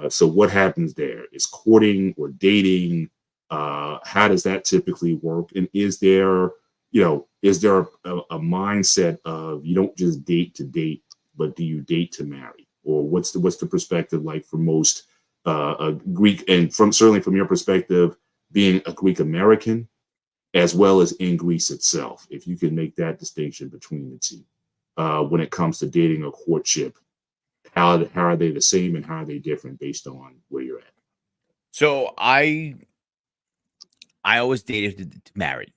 So what happens there? Is courting or dating? How does that typically work? And is there a mindset of you don't just date to date, but do you date to marry? Or what's the perspective like for most a Greek, and certainly from your perspective, being a Greek American as well as in Greece itself, if you can make that distinction between the two, when it comes to dating or courtship, how are they the same and how are they different based on where you're at? So I always dated to marry.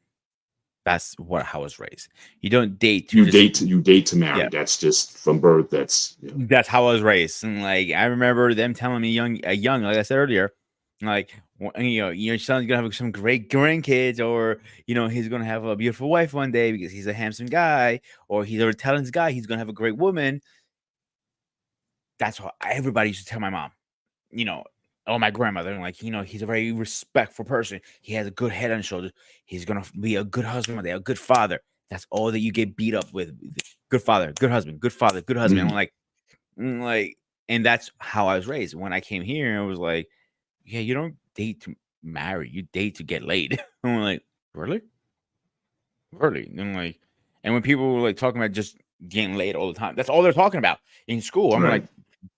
That's how I was raised. You don't date to just You date to marry. yeah. That's just from birth. That's That's how I was raised, and like I remember them telling me young, like I said earlier, like your son's gonna have some great grandkids, or he's gonna have a beautiful wife one day because he's a handsome guy, or he's a talented guy. He's gonna have a great woman. That's what everybody used to tell my mom. You know, or my grandmother, and like he's a very respectful person. He has a good head on his shoulders. He's gonna be a good husband one day, a good father. That's all that you get beat up with. Good father, good husband, good father, good husband. I'm Mhm. like. Like, and that's how I was raised. When I came here, I was like, yeah, you don't date to marry, you date to get laid. I'm like, really? Really? And I'm like, and when people were like talking about just getting laid all the time, that's all they're talking about in school. I'm Right. like,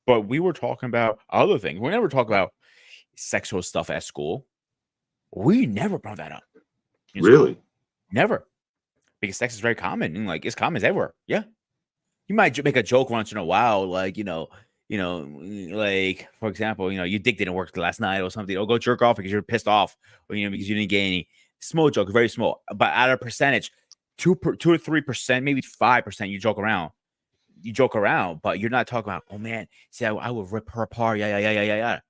but we were talking about other things. We never talk about sexual stuff at school. We never brought that up in school. Really? Never. Because sex is very common and like it's common as ever. Yeah. You might make a joke once in a while, like, like, for example, your dick didn't work last night or something. Or go jerk off because you're pissed off, or, because you didn't get any. Small joke, very small. But at a percentage, 2 to 3%, maybe 5%, you joke around. You joke around, but you're not talking about, oh man, see, I would rip her apart. Yeah, yeah, yeah, yeah, yeah, yeah.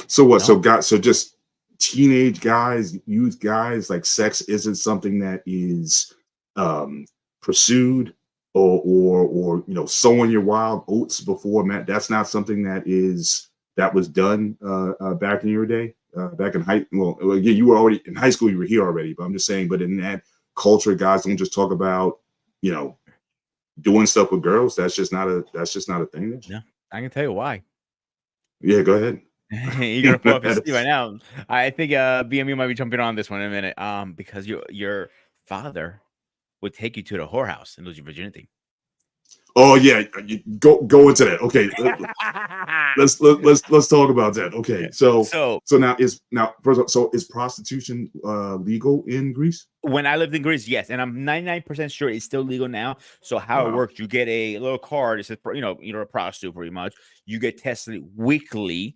So what? So No. guys, so just teenage guys, youth guys, like sex isn't something that is um pursued or sowing your wild oats before, Matt. That's not something that was done back in your day, back in well, again, you were already in high school, you were here already, but I'm just saying, but in that culture, guys don't just talk about, you know, doing stuff with girls. That's just not a thing there. No, I can tell you why. Yeah, go ahead. You're gonna pull up your sleeve right now. I think BMU might be jumping on this one in a minute. Because your father would take you to the whorehouse and lose your virginity. Oh yeah, you go into that. Okay, let's talk about that. Okay, so So first of all, so is prostitution legal in Greece? when I lived in Greece, yes, and I'm 99% sure it's still legal now. So how it Wow. works, you get a little card. It says, you're a prostitute pretty much. You get tested weekly,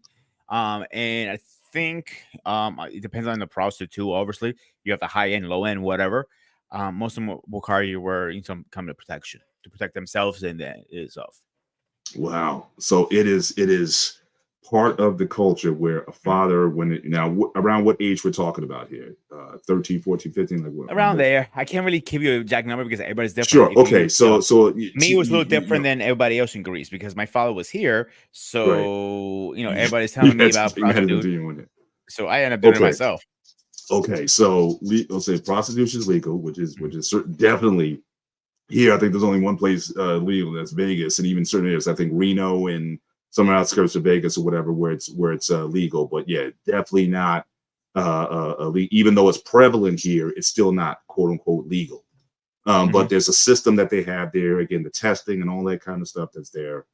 and I think it depends on the prostitute too. Obviously, you have the high end, low end, whatever. Most of them will carry you wear some kind of protection to protect themselves and then itself. Wow. So it is part of the culture where a father, around what age we're talking about here? 13, 14, 15, like what? Around there, I can't really give you an exact number because everybody's different. Sure. Okay. Me, it was a little different than everybody else in Greece because my father was here. Right. So, everybody's You telling me had about you had to prostitute. do it. So I ended up doing it Okay. myself. Okay. So let's say prostitution is legal, which is definitely here. I think there's only one place legal, that's Vegas, and even certain areas, I think Reno and some outskirts of Vegas or whatever, where it's legal. But yeah, definitely not even though it's prevalent here, it's still not quote unquote legal. But there's a system that they have there, again, the testing and all that kind of stuff that's there.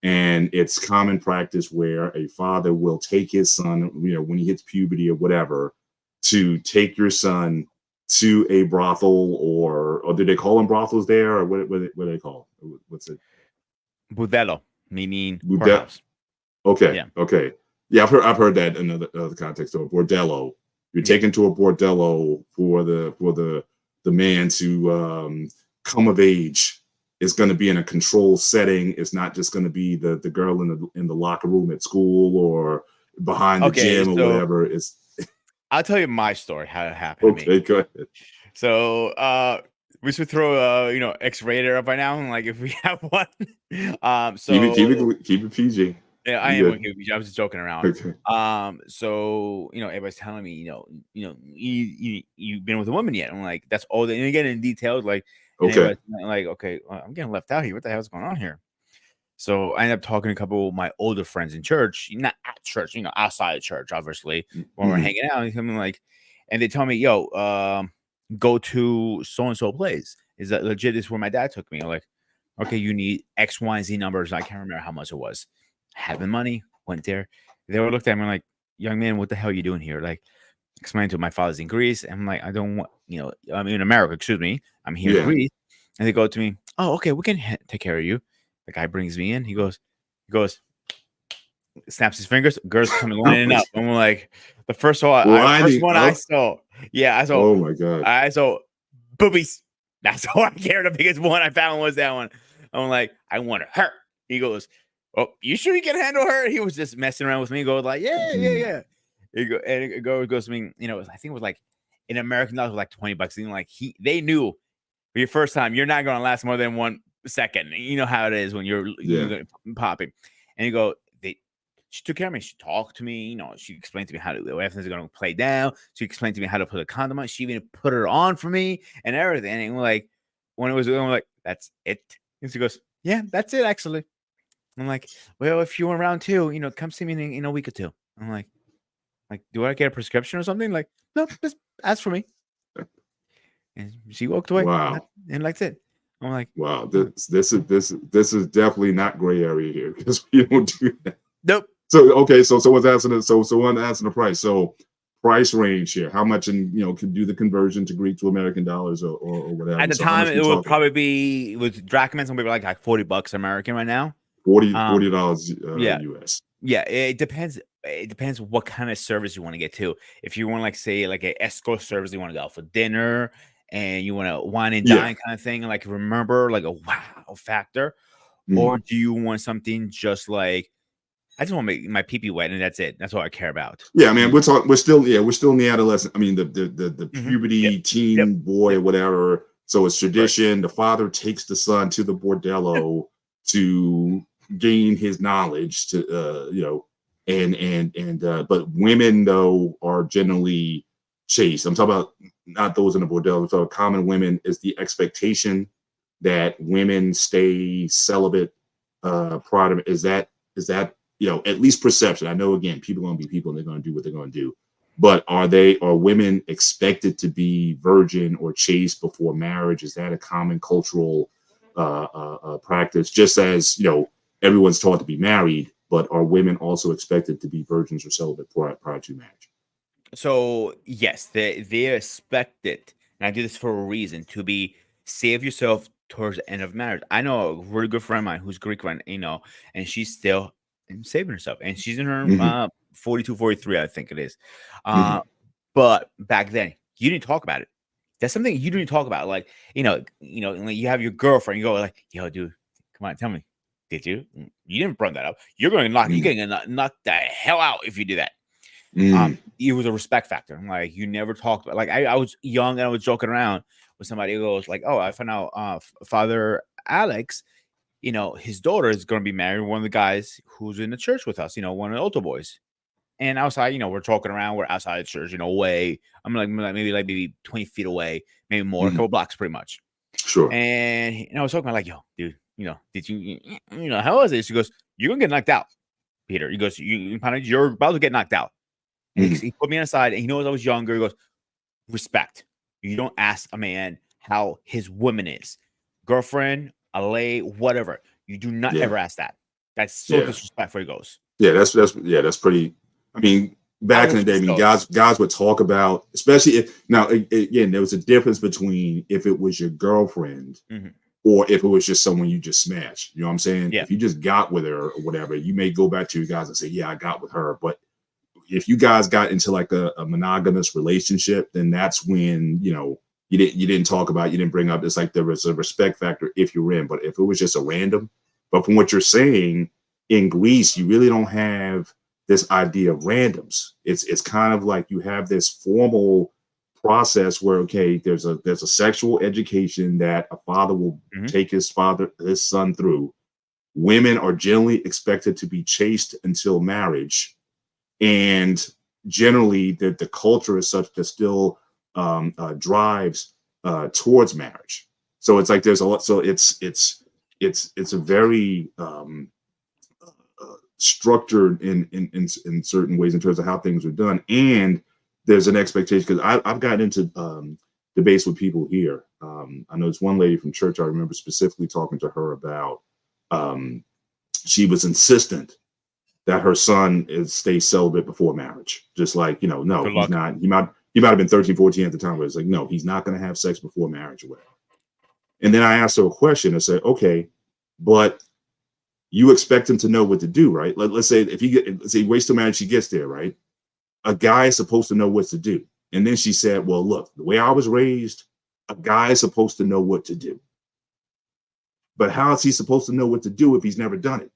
And it's common practice where a father will take his son, when he hits puberty or whatever, to take your son to a brothel, or do they call them brothels there, or what do they call it? What's it? Budello, meaning Bude- whorehouse. Okay, Yeah. okay, yeah, I've heard that in other context. So a bordello, you're taken to a bordello for the man to come of age. It's going to be in a controlled setting. It's not just going to be the girl in the locker room at school or behind the Okay, gym or so whatever. It's I'll tell you my story, how it happened to me. okay. Go ahead. So we should throw X-rated up by now, like if we have one. Keep So it PG. yeah, I You am good? okay. I was just joking around. Okay. So everybody's telling me, you've been with a woman yet? I'm like, that's all. And you get in details, like, and Okay. everybody's like, okay, I'm getting left out here. What the hell's going on here? So I ended up talking to a couple of my older friends in church, not at church, outside of church, obviously, when we're Mhm. hanging out and something like, and they tell me, yo, go to so and so place. Is that legit? This is where my dad took me. I'm like, okay, you need X, Y, and Z numbers. I can't remember how much it was. Had the money, went there. They were looked at me like, young man, what the hell are you doing here? Like, explain to my father's in Greece. I'm like, I don't want, I'm in America, excuse me. I'm here in Yeah. Greece. And they go to me, oh, okay, we can take care of you. The guy brings me in. He goes, snaps his fingers. Girls coming lining up. I'm like, the first one, Lining I up. saw. Yeah, Oh my god. I saw boobies. That's all I care. The biggest one I found was that one. I'm like, I want her. He goes, oh, you sure you can handle her? He was just messing around with me. Goes like, yeah. It goes to me. I think it was like in American dollars, like $20. And like they knew for your first time, you're not going to last more than 1 second. You know how it is when you're popping. And you go, she took care of me. She talked to me. She explained to me how everything's going to play down. She explained to me how to put a condom on. She even put it on for me and everything. And like, when it was, I'm like, that's it. And she goes, yeah, that's it, actually. I'm like, well, if you're around too, come see me in a week or two. I'm like, do I get a prescription or something? Like, no, just ask for me. And she walked away. Wow. And that's it. I'm like, wow. This is definitely not gray area here, because we don't do that. nope. So okay, so someone's asking, someone asking the price. So price range here, how much can do the conversion to Greek to American dollars or whatever. At the time, it would probably be with drachmas, maybe like $40 American right now. $40 yeah. US. Yeah, it depends. It depends what kind of service you want to get to. If you want, say, like an escort service, you want to go out for dinner and you want to wine and dine kind of thing, like remember, like a wow factor, or do you want something just like I just want to make my pee wet, and that's it. That's all I care about. Yeah, I mean, we're still in the adolescent. I mean, the puberty, Yep. teen boy, Yep. whatever. So it's Right. tradition. The father takes the son to the bordello to gain his knowledge. But women though are generally chaste. I'm talking about not those in the bordello. So common women is the expectation that women stay celibate prior to. Is that at least perception? I know again, people are going to be people and they're going to do what they're going to do. But are women expected to be virgin or chaste before marriage? Is that a common cultural practice? Just as everyone's taught to be married, but are women also expected to be virgins or celibate prior to marriage? So yes, they expect it, and I do this for a reason to be save yourself towards the end of marriage. I know a really good friend of mine who's Greek, right, and she's still saving herself, and she's in her Mm-hmm. 42, 43, I think it is. Mm-hmm. But back then, you didn't talk about it. That's something you didn't talk about. Like when you have your girlfriend, you go like, "Yo, dude, come on, tell me, did you? You didn't bring that up. You're going to you're going to knock the hell out if you do that." It was a respect factor. I'm like, you never talked about, like, I was young and I was joking around with somebody who goes like, "Oh, I found out Father Alex, his daughter is going to be married to one of the guys who's in the church with us, one of the Alto boys." And outside, we're talking around, we're outside the church, away. I'm like maybe 20 feet away, maybe more, a couple blocks pretty much. Sure. And I was talking about like, "Yo, dude, did you, how was it?" She goes, "You're going to get knocked out, Peter." He goes, "You're about to get knocked out." And he put me on the side, and he knows I was younger. He goes, "Respect. You don't ask a man how his woman is, girlfriend, a lay, whatever. You do not ever ask that. That's so disrespectful." He goes, "Yeah, that's pretty." I mean, back in the day, I mean, guys would talk about, especially if now again, there was a difference between if it was your girlfriend or if it was just someone you just smashed. You know what I'm saying? Yeah. If you just got with her or whatever, you may go back to your guys and say, "Yeah, I got with her," but if you guys got into like a monogamous relationship, then that's when you didn't talk about, you didn't bring up. It's like there was a respect factor if you're in, but if it was just a random. But from what you're saying, in Greece, you really don't have this idea of randoms. It's kind of like you have this formal process where there's a sexual education that a father will take his son through. Women are generally expected to be chaste until marriage. And generally, the culture is such that still drives towards marriage. So it's like there's a lot. So it's a very structured in certain ways in terms of how things are done. And there's an expectation, because I've gotten into debates with people here. I know it's one lady from church. I remember specifically talking to her about. She was insistent that her son stay celibate before marriage. Just like, no, he's not. He might have been 13, 14 at the time, but it's like, no, he's not going to have sex before marriage or whatever. And then I asked her a question. I said, okay, but you expect him to know what to do, right? Let's say he waits till marriage, he gets there, right? A guy is supposed to know what to do. And then she said, well, look, the way I was raised, a guy is supposed to know what to do. But how is he supposed to know what to do if he's never done it?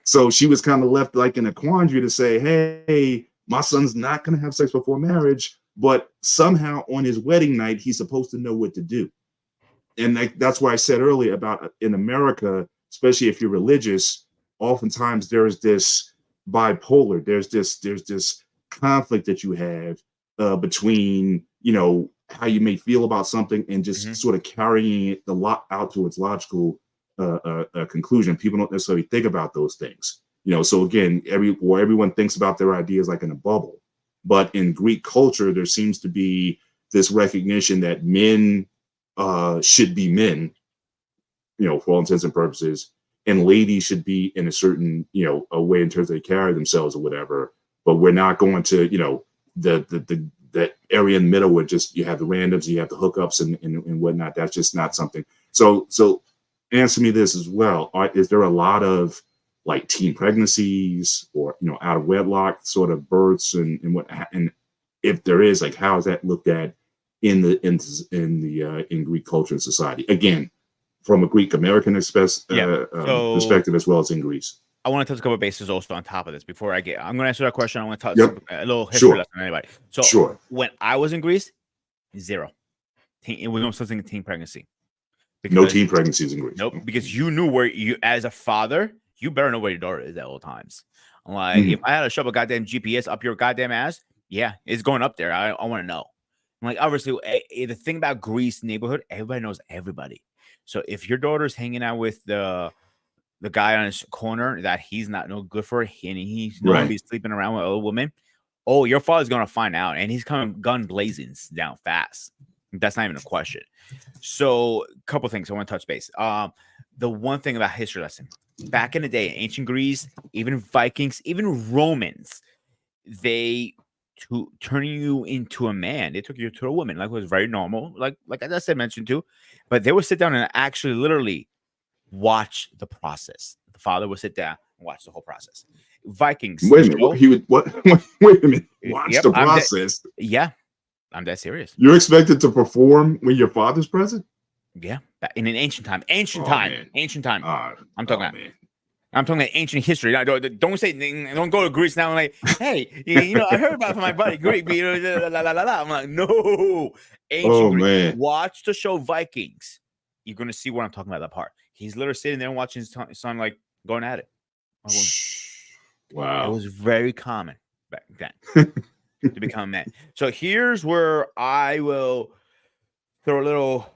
So she was kind of left like in a quandary to say, hey, my son's not going to have sex before marriage, but somehow on his wedding night, he's supposed to know what to do. And that's why I said earlier about in America, especially if you're religious, oftentimes there's this bipolar. There's this conflict that you have between, how you may feel about something and just sort of carrying it out to its logical conclusion. People don't necessarily think about those things, so again, everyone thinks about their ideas like in a bubble. But in Greek culture, there seems to be this recognition that men should be men, for all intents and purposes, and ladies should be in a certain, a way in terms of they carry themselves or whatever. But we're not going to, the area in the middle where just you have the randoms, you have the hookups and whatnot. That's just not something. So answer me this as well. Is there a lot of like teen pregnancies or, out of wedlock sort of births and if there is, like, how is that looked at in Greek culture and society? Again, from a Greek American perspective as well as in Greece. I want to touch a couple of bases also on top of this before I'm going to answer that question. I want to touch Yep. a little history Sure. lesson on anybody. So Sure. when I was in Greece, 0. It was no such thing as teen pregnancy. No teen pregnancies in Greece. Nope. Because you knew where you, as a father, you better know where your daughter is at all times. Like if I had to shove a goddamn GPS up your goddamn ass, yeah, it's going up there. I want to know. Like obviously, the thing about Greece neighborhood, everybody knows everybody. So if your daughter's hanging out with the guy on his corner that he's not no good for, and he's going to be sleeping around with other women, oh, your father's gonna find out, and he's coming gun blazing down fast. That's not even a question. So, a couple things I want to touch base. The one thing about history lesson back in the day, ancient Greece, even Vikings, even Romans, they to turning you into a man, they took you to a woman, like it was very normal, like I said mentioned too. But they would sit down and actually literally watch the process. The father would sit down and watch the whole process. Vikings. Wait a minute. What, he would what? Wait a minute. Watch the process. I'm that serious. You're expected to perform when your father's present? Yeah, in an ancient time. Ancient time. I'm talking about. Man. I'm talking about ancient history. Don't say. Don't go to Greece now. And like, hey, I heard about it from my buddy Greek. I'm like, no. Ancient Greece. Man. Watch the show Vikings. You're gonna see what I'm talking about. That part. He's literally sitting there and watching his son like going at it. Wow. It was very common back then to become a man. So here's where I will throw a little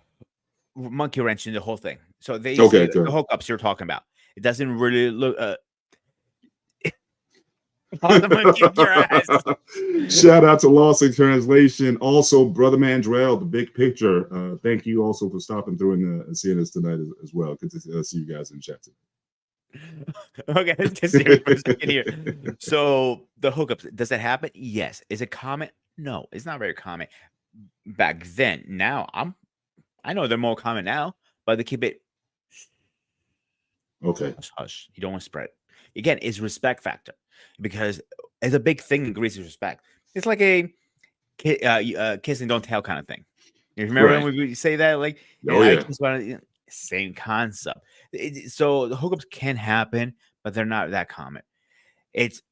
monkey wrench in the whole thing. So the hookups you're talking about. It doesn't really look Shout out to Lost in Translation. Also, Brother Mandrell, the big picture. Thank you also for stopping through and seeing us tonight as well. Good to see you guys in chat today. Okay, let's get serious for a second here. So the hookups, does that happen? Yes. Is it common? No, it's not very common back then. Now I know they're more common now, but they keep it hush. You don't want to spread it. Again, it's respect factor because it's a big thing in Greece is respect. It's like a kiss and don't tell kind of thing. You remember when we say that? Like, same concept. So the hookups can happen, but they're not that common. It's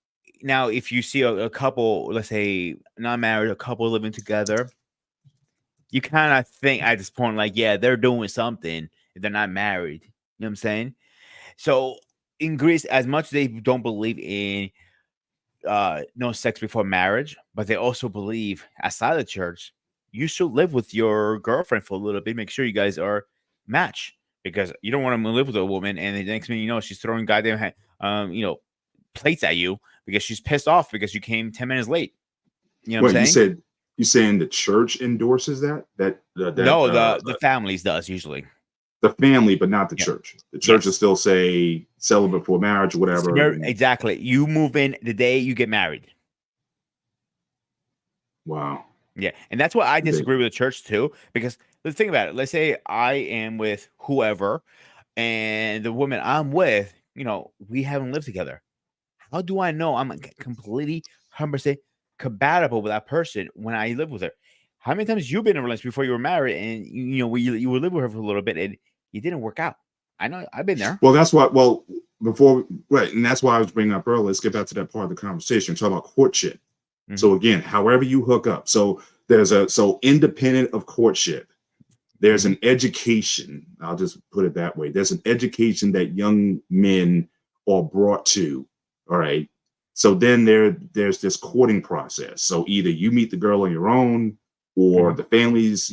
now if you see a couple, let's say not married, a couple living together, you kind of think at this point, like, yeah, they're doing something if they're not married. You know what I'm saying? So in Greece, as much as they don't believe in no sex before marriage, but they also believe outside the church, you should live with your girlfriend for a little bit. Make sure you guys are matched. Because you don't want to live with a woman, and the next minute you know she's throwing goddamn plates at you because she's pissed off because you came 10 minutes late. You know what I'm saying? You saying the church endorses that? No, the families does usually. The family, but not the church. The church will still say celibate before marriage or whatever. Exactly. You move in the day you get married. Wow. Yeah, and that's why I disagree with the church too. Because let's think about it. Let's say I am with whoever, and the woman I'm with, we haven't lived together. How do I know I'm completely 100% compatible with that person when I live with her? How many times you've been in a relationship before you were married, and you would live with her for a little bit, and it didn't work out? I know, I've been there. Well, that's why. Well, and that's why I was bringing up earlier. Let's get back to that part of the conversation. Talk about courtship. Mm-hmm. So again, however you hook up. So independent of courtship, there's an education. I'll just put it that way. There's an education that young men are brought to. All right. So then there's this courting process. So either you meet the girl on your own, or the families,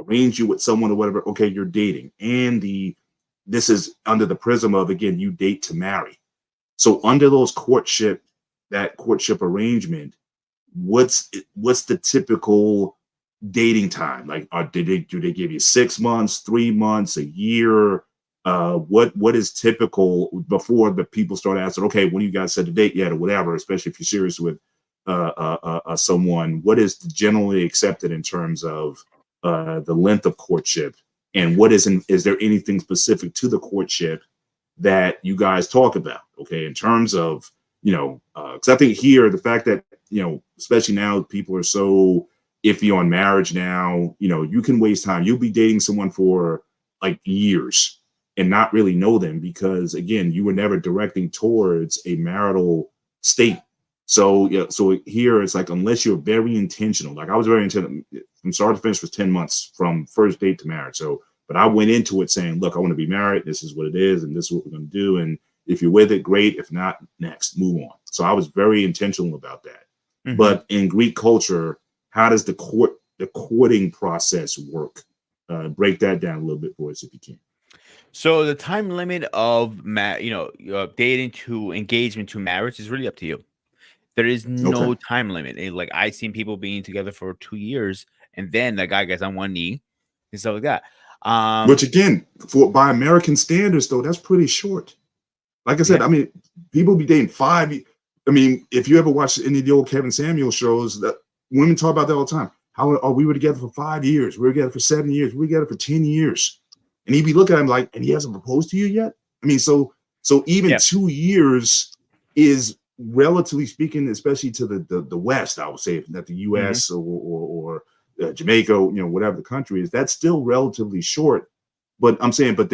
arrange you with someone or whatever. Okay, you're dating, and this is under the prism of, again, you date to marry. So under those courtship arrangement, what's the typical dating time? Like, do they give you 6 months, 3 months, a year? What is typical before the people start asking, okay, when you guys set a date yet or whatever, especially if you're serious with someone, what is generally accepted in terms of the length of courtship, and is there anything specific to the courtship that you guys talk about? Okay, in terms of, because I think here, the fact that, especially now, people are so iffy on marriage now, you can waste time. You'll be dating someone for like years, and not really know them because again, you were never directing towards a marital state. So yeah, so here it's like unless you're very intentional, like I was very intentional from start to finish was 10 months from first date to marriage. So, but I went into it saying, look, I want to be married. This is what it is, and this is what we're going to do. And if you're with it, great. If not, next, move on. So I was very intentional about that. Mhm. But in Greek culture, how does the courting process work? Break that down a little bit for us if you can. So the time limit of dating to engagement to marriage is really up to you. There is no Okay. time limit. Like I've seen people being together for 2 years, and then the guy gets on one knee and stuff like that. Which again, for by American standards, though, that's pretty short. Like I said, Yeah. I mean, people be dating 5. I mean, if you ever watch any of the old Kevin Samuel shows, that women talk about that all the time. How we were together for 5 years, we were together for 7 years, we were together for 10 years. And he'd be looking at him like, and he hasn't proposed to you yet? I mean, so even Yeah. 2 years is relatively speaking, especially to the West, I would say, if not the US or Jamaica, whatever the country is, that's still relatively short. But I'm saying, but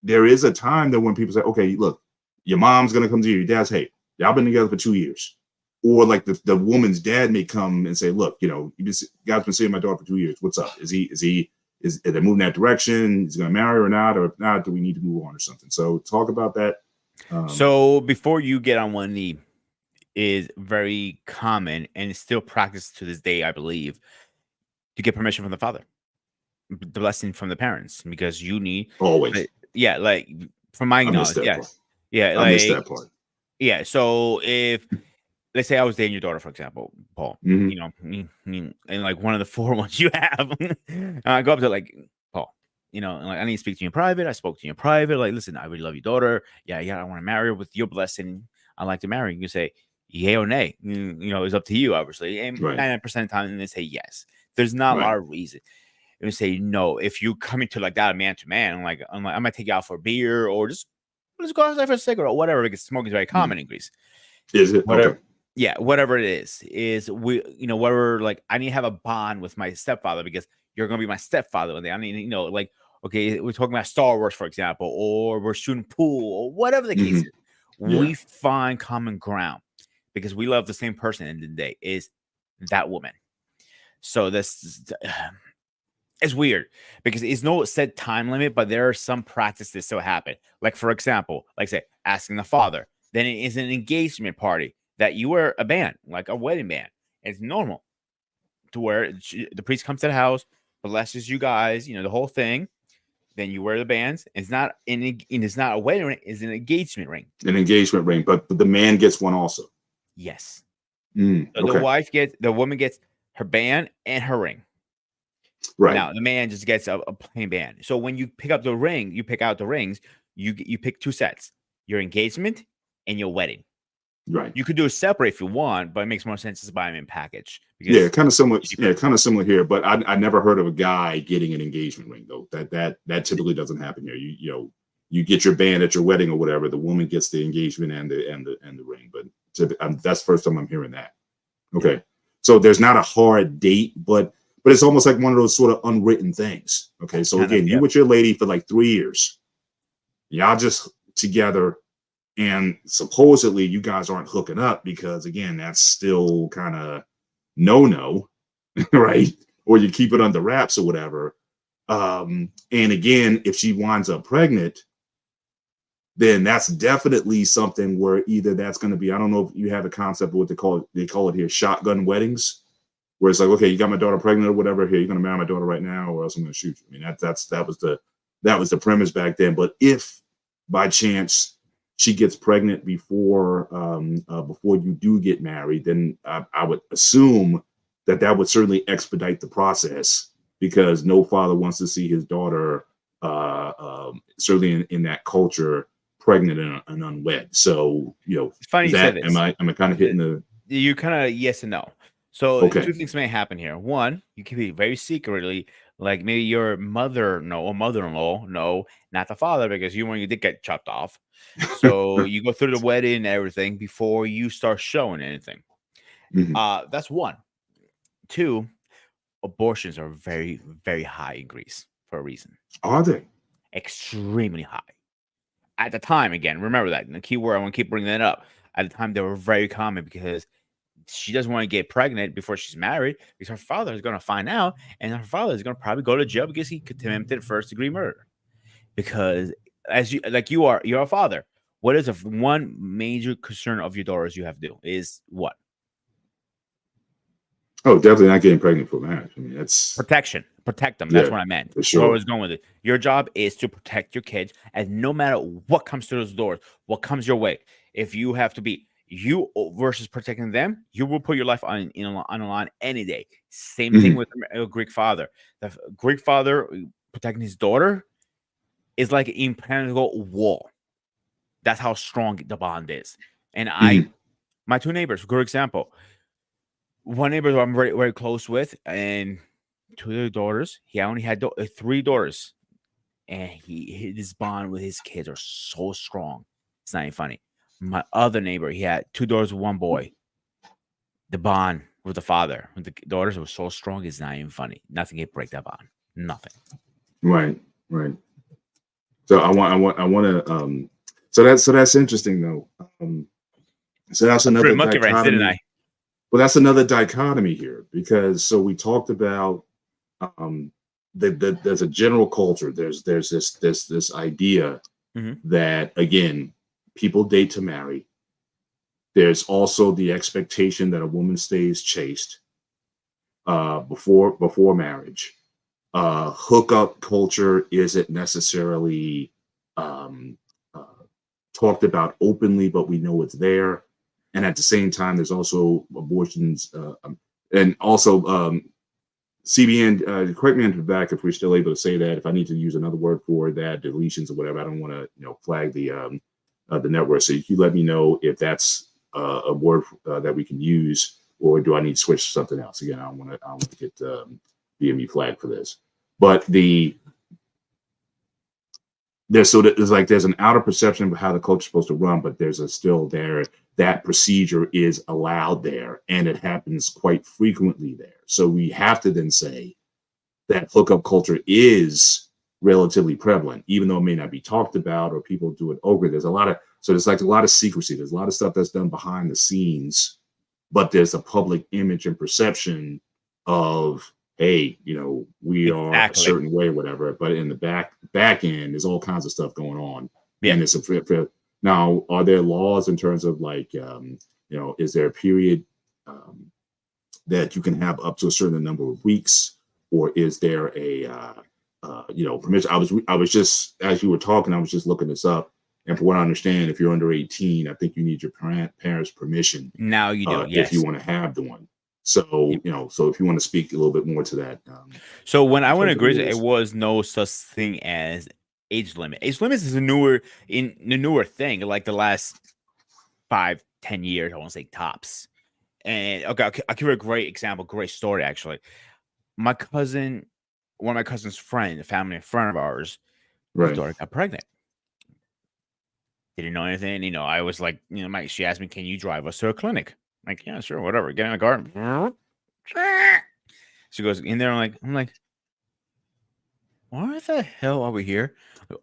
there is a time that when people say, okay, look, your mom's gonna come to you, your dad's, hey, y'all been together for 2 years. Or like the woman's dad may come and say, look, you guys been seeing my daughter for 2 years. What's up? Is they moving that direction? Is he gonna marry her or not? Or if not, do we need to move on or something? So talk about that. So before you get on one knee is very common and it's still practiced to this day, I believe, to get permission from the father, the blessing from the parents, because you need, Always. yeah, like from my I missed knowledge, that part. yes, yeah, I missed like that part. yeah. So if let's say I was dating your daughter, for example, Paul, Mhm. and like one of the 4 ones you have, and I go up to like Paul, and like I need to speak to you in private. I spoke to you in private. Like, listen, I really love your daughter. Yeah, I want to marry her with your blessing. I'd like to marry you. You say yay or nay. It's up to you, obviously. And Right. 99% of the time, they say yes. There's not a Right. lot of reason. And say no. If you come into like that man to man, I'm like, I might take you out for a beer or just let's go outside for a cigarette or whatever, because smoking is very common in Greece. Is it? Whatever. Okay. Yeah, whatever it is we, whatever, like I need to have a bond with my stepfather because you're gonna be my stepfather one day. I mean, like, okay, we're talking about Star Wars, for example, or we're shooting pool or whatever the case Mhm. is. Yeah. We find common ground because we love the same person at the end of the day, is that woman. So this it's weird because it's no set time limit, but there are some practices that still happen. Like, for example, like say, asking the father. Then it is an engagement party that you wear a band, like a wedding band. It's normal to where the priest comes to the house, blesses you guys, the whole thing. Then you wear the bands. It's not a wedding ring, it's an engagement ring. An engagement ring, but the man gets one also. Yes. So Okay. the woman gets her band and her ring. Right. Now the man just gets a plain band. So when you pick up the ring, you pick out the rings. You pick 2 sets: your engagement and your wedding. Right. You could do it separate if you want, but it makes more sense to buy them in package Yeah, because kind of similar. cheaper. Yeah, kind of similar here. But I never heard of a guy getting an engagement ring though. That typically doesn't happen here. You get your band at your wedding or whatever. The woman gets the engagement and the ring. But that's the first time I'm hearing that. Okay, so there's not a hard date, but it's almost like one of those sort of unwritten things. Okay, so Kind of, again, you yeah. with your lady for like 3 years, y'all just together, and supposedly you guys aren't hooking up because again, that's still kind of no, right? Or you keep it under wraps or whatever. And again, if she winds up pregnant, then that's definitely something where either that's going to be, I don't know if you have a concept of what they call it here, shotgun weddings, where it's like, okay, you got my daughter pregnant or whatever, here, you're going to marry my daughter right now, or else I'm going to shoot you. I mean, that was the premise back then. But if by chance she gets pregnant before you do get married, then I would assume that would certainly expedite the process because no father wants to see his daughter, certainly in that culture, pregnant and unwed. So It's funny is you said that this. am I kind of hitting the You kind of yes and no. So okay? 2 things may happen here. One, you can be very secretly, like maybe your mother no or mother-in-law no, not the father, because you want your dick get chopped off. So you go through the wedding and everything before you start showing anything. Mhm. That's one. Two, abortions are very, very high in Greece for a reason. Are they? extremely high. At the time, again, remember that. And the key word, I want to keep bringing that up. At the time, they were very common because she doesn't want to get pregnant before she's married because her father is going to find out, and her father is going to probably go to jail because he attempted first-degree murder. Because as you're a father. What is one major concern of your daughters you have to do is what? Oh, definitely not getting pregnant for marriage. I mean, that's Protection. Protect them. That's what I meant. for Where I sure. was going with it. Your job is to protect your kids, and no matter what comes to those doors, what comes your way, if you have to be you versus protecting them, you will put your life on the line any day. Same thing with a Greek father. The Greek father protecting his daughter is like an impenetrable wall. That's how strong the bond is. And my two neighbors, good example. One neighbor who I'm very, very close with, and two of their daughters. He only had 3 daughters, and his bond with his kids are so strong. It's not even funny. My other neighbor, he had 2 daughters, 1 boy. The bond with the father, with the daughters, was so strong. It's not even funny. Nothing can break that bond. Nothing. Right. So I want to. So that's interesting though. So that's another Monkey wrench, didn't I? Well, that's another dichotomy here because so we talked about there's a general culture. There's this idea that again people date to marry. There's also the expectation that a woman stays chaste before marriage. Hookup culture isn't necessarily talked about openly, but we know it's there. And at the same time, there's also abortions, and also CBN. Correct me on the back if we're still able to say that. If I need to use another word for that, deletions or whatever, I don't want to flag the network. So you let me know if that's a word that we can use, or do I need to switch to something else? Again, I don't want to get BME flagged for this. But there's an outer perception of how the culture is supposed to run, but there's still there that procedure is allowed there, and it happens quite frequently there. So we have to then say that hookup culture is relatively prevalent, even though it may not be talked about or people do it over. There's a lot of secrecy. There's a lot of stuff that's done behind the scenes, but there's a public image and perception of, hey, we are a certain way, whatever. But in the back end, there's all kinds of stuff going on. Yeah. And it's now, are there laws in terms of is there a period that you can have up to a certain number of weeks, or is there a permission? I was just, as you were talking, I was just looking this up. And from what I understand, if you're under 18, I think you need your parents' permission. Now you do, yes. If you want to have the one. So, so if you want to speak a little bit more to that. So when I went to Grizzly, it was no such thing as age limit. Age limit is a newer thing, like the last 5-10 years, I want to say tops. And okay, I'll give you a great example, great story, actually. My cousin, one of my cousin's friend, a family friend of ours, his daughter got pregnant. Didn't know anything. I was like, she asked me, can you drive us to a clinic? I'm like, yeah, sure, whatever. Get in the car. She goes in there. I'm like, why the hell are we here?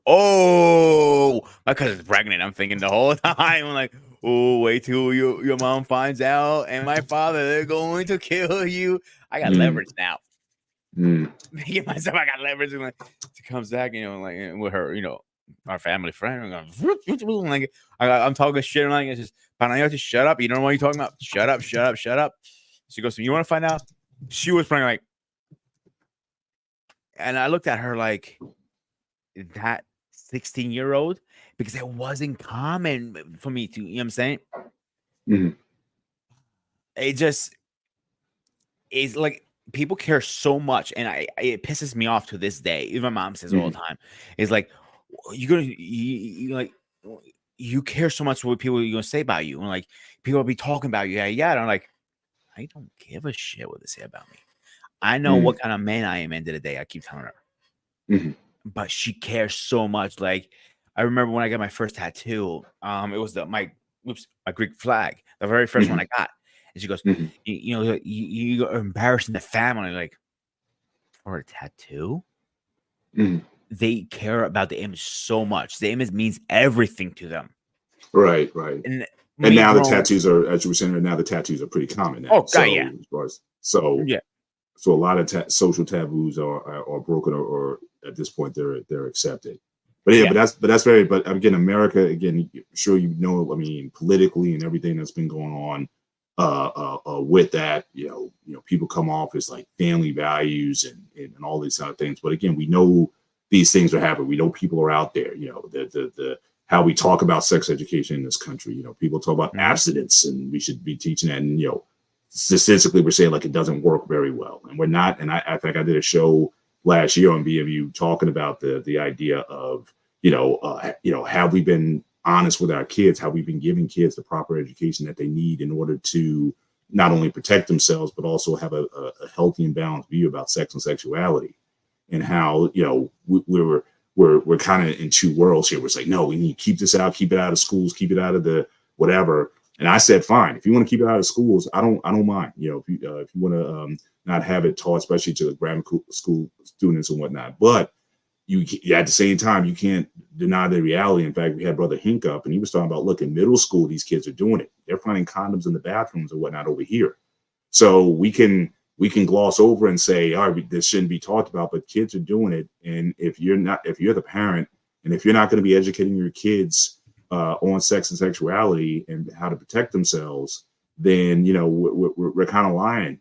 Oh, my cousin's pregnant. I'm thinking the whole time. I'm like, oh, wait till your mom finds out, and my father, they're going to kill you. I got leverage now. Making myself, I got leverage. And she comes back, with her, our family friend. I'm talking shit. And it's just, Panayotis, shut up. You don't know what you're talking about. Shut up, shut up, shut up. She goes, you want to find out? She was pregnant, and I looked at her like that 16-year-old, because it wasn't common for me to, you know what I'm saying? It just is like people care so much, and it pisses me off to this day. Even my mom says all the time, it's like you care so much what people are gonna say about you, and like people will be talking about you. Yeah. And I'm like, I don't give a shit what they say about me. I know what kind of man I am. End of the day, I keep telling her. But she cares so much. Like, I remember when I got my first tattoo. It was my Greek flag, the very first one I got. And she goes, you're embarrassing the family, like, for a tattoo. they care about the image so much. The image means everything to them. Right, right. And And me now the growing, tattoos are, as you were saying, now the tattoos are pretty common now. oh god, So yeah, as far as so yeah, so a lot of social taboos are broken, or at this point they're accepted. But yeah, yeah, but that's very. But again, America, again, I'm sure you know. I mean, politically and everything that's been going on with that, people come off as like family values and all these kind of things. But again, we know these things are happening. We know people are out there. The how we talk about sex education in this country. People talk about mhm, abstinence, and we should be teaching that. And statistically, we're saying like it doesn't work very well, and we're not. And I think I did a show last year on BMU talking about the idea of have we been honest with our kids? Have we been giving kids the proper education that they need in order to not only protect themselves but also have a healthy and balanced view about sex and sexuality? And how we're kind of in two worlds here. We're like, no, we need to keep this out, keep it out of schools, keep it out of the whatever. And I said, fine, if you want to keep it out of schools, I don't mind. If you want to not have it taught, especially to the grammar school students and whatnot. But you at the same time, you can't deny the reality. In fact, we had Brother Hink up, and he was talking about, look, in middle school, these kids are doing it. They're finding condoms in the bathrooms and whatnot over here. So we can gloss over and say, all right, this shouldn't be talked about, but kids are doing it. And if you're the parent, and if you're not going to be educating your kids on sex and sexuality and how to protect themselves, then we're kind of lying.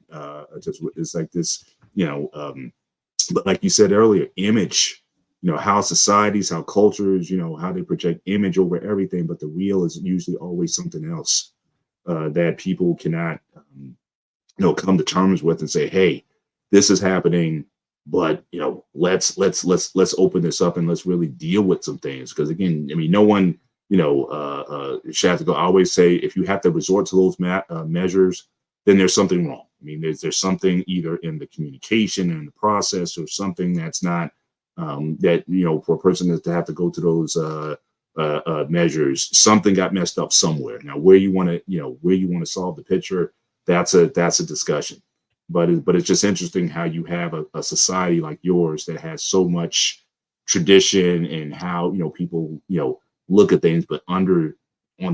It's like this, but like you said earlier, image. How societies, how cultures, how they project image over everything, but the real is usually always something else that people cannot come to terms with and say, hey, this is happening, but let's open this up and let's really deal with some things. Because again, I mean, no one should have to go. I always say, if you have to resort to those measures, then there's something wrong. I mean, there's something either in the communication and the process, or something that's not that for a person to have to go to those measures, something got messed up somewhere. Now, where you want to solve the picture, that's a discussion. But it's just interesting how you have a society like yours that has so much tradition, and how people look at things, but on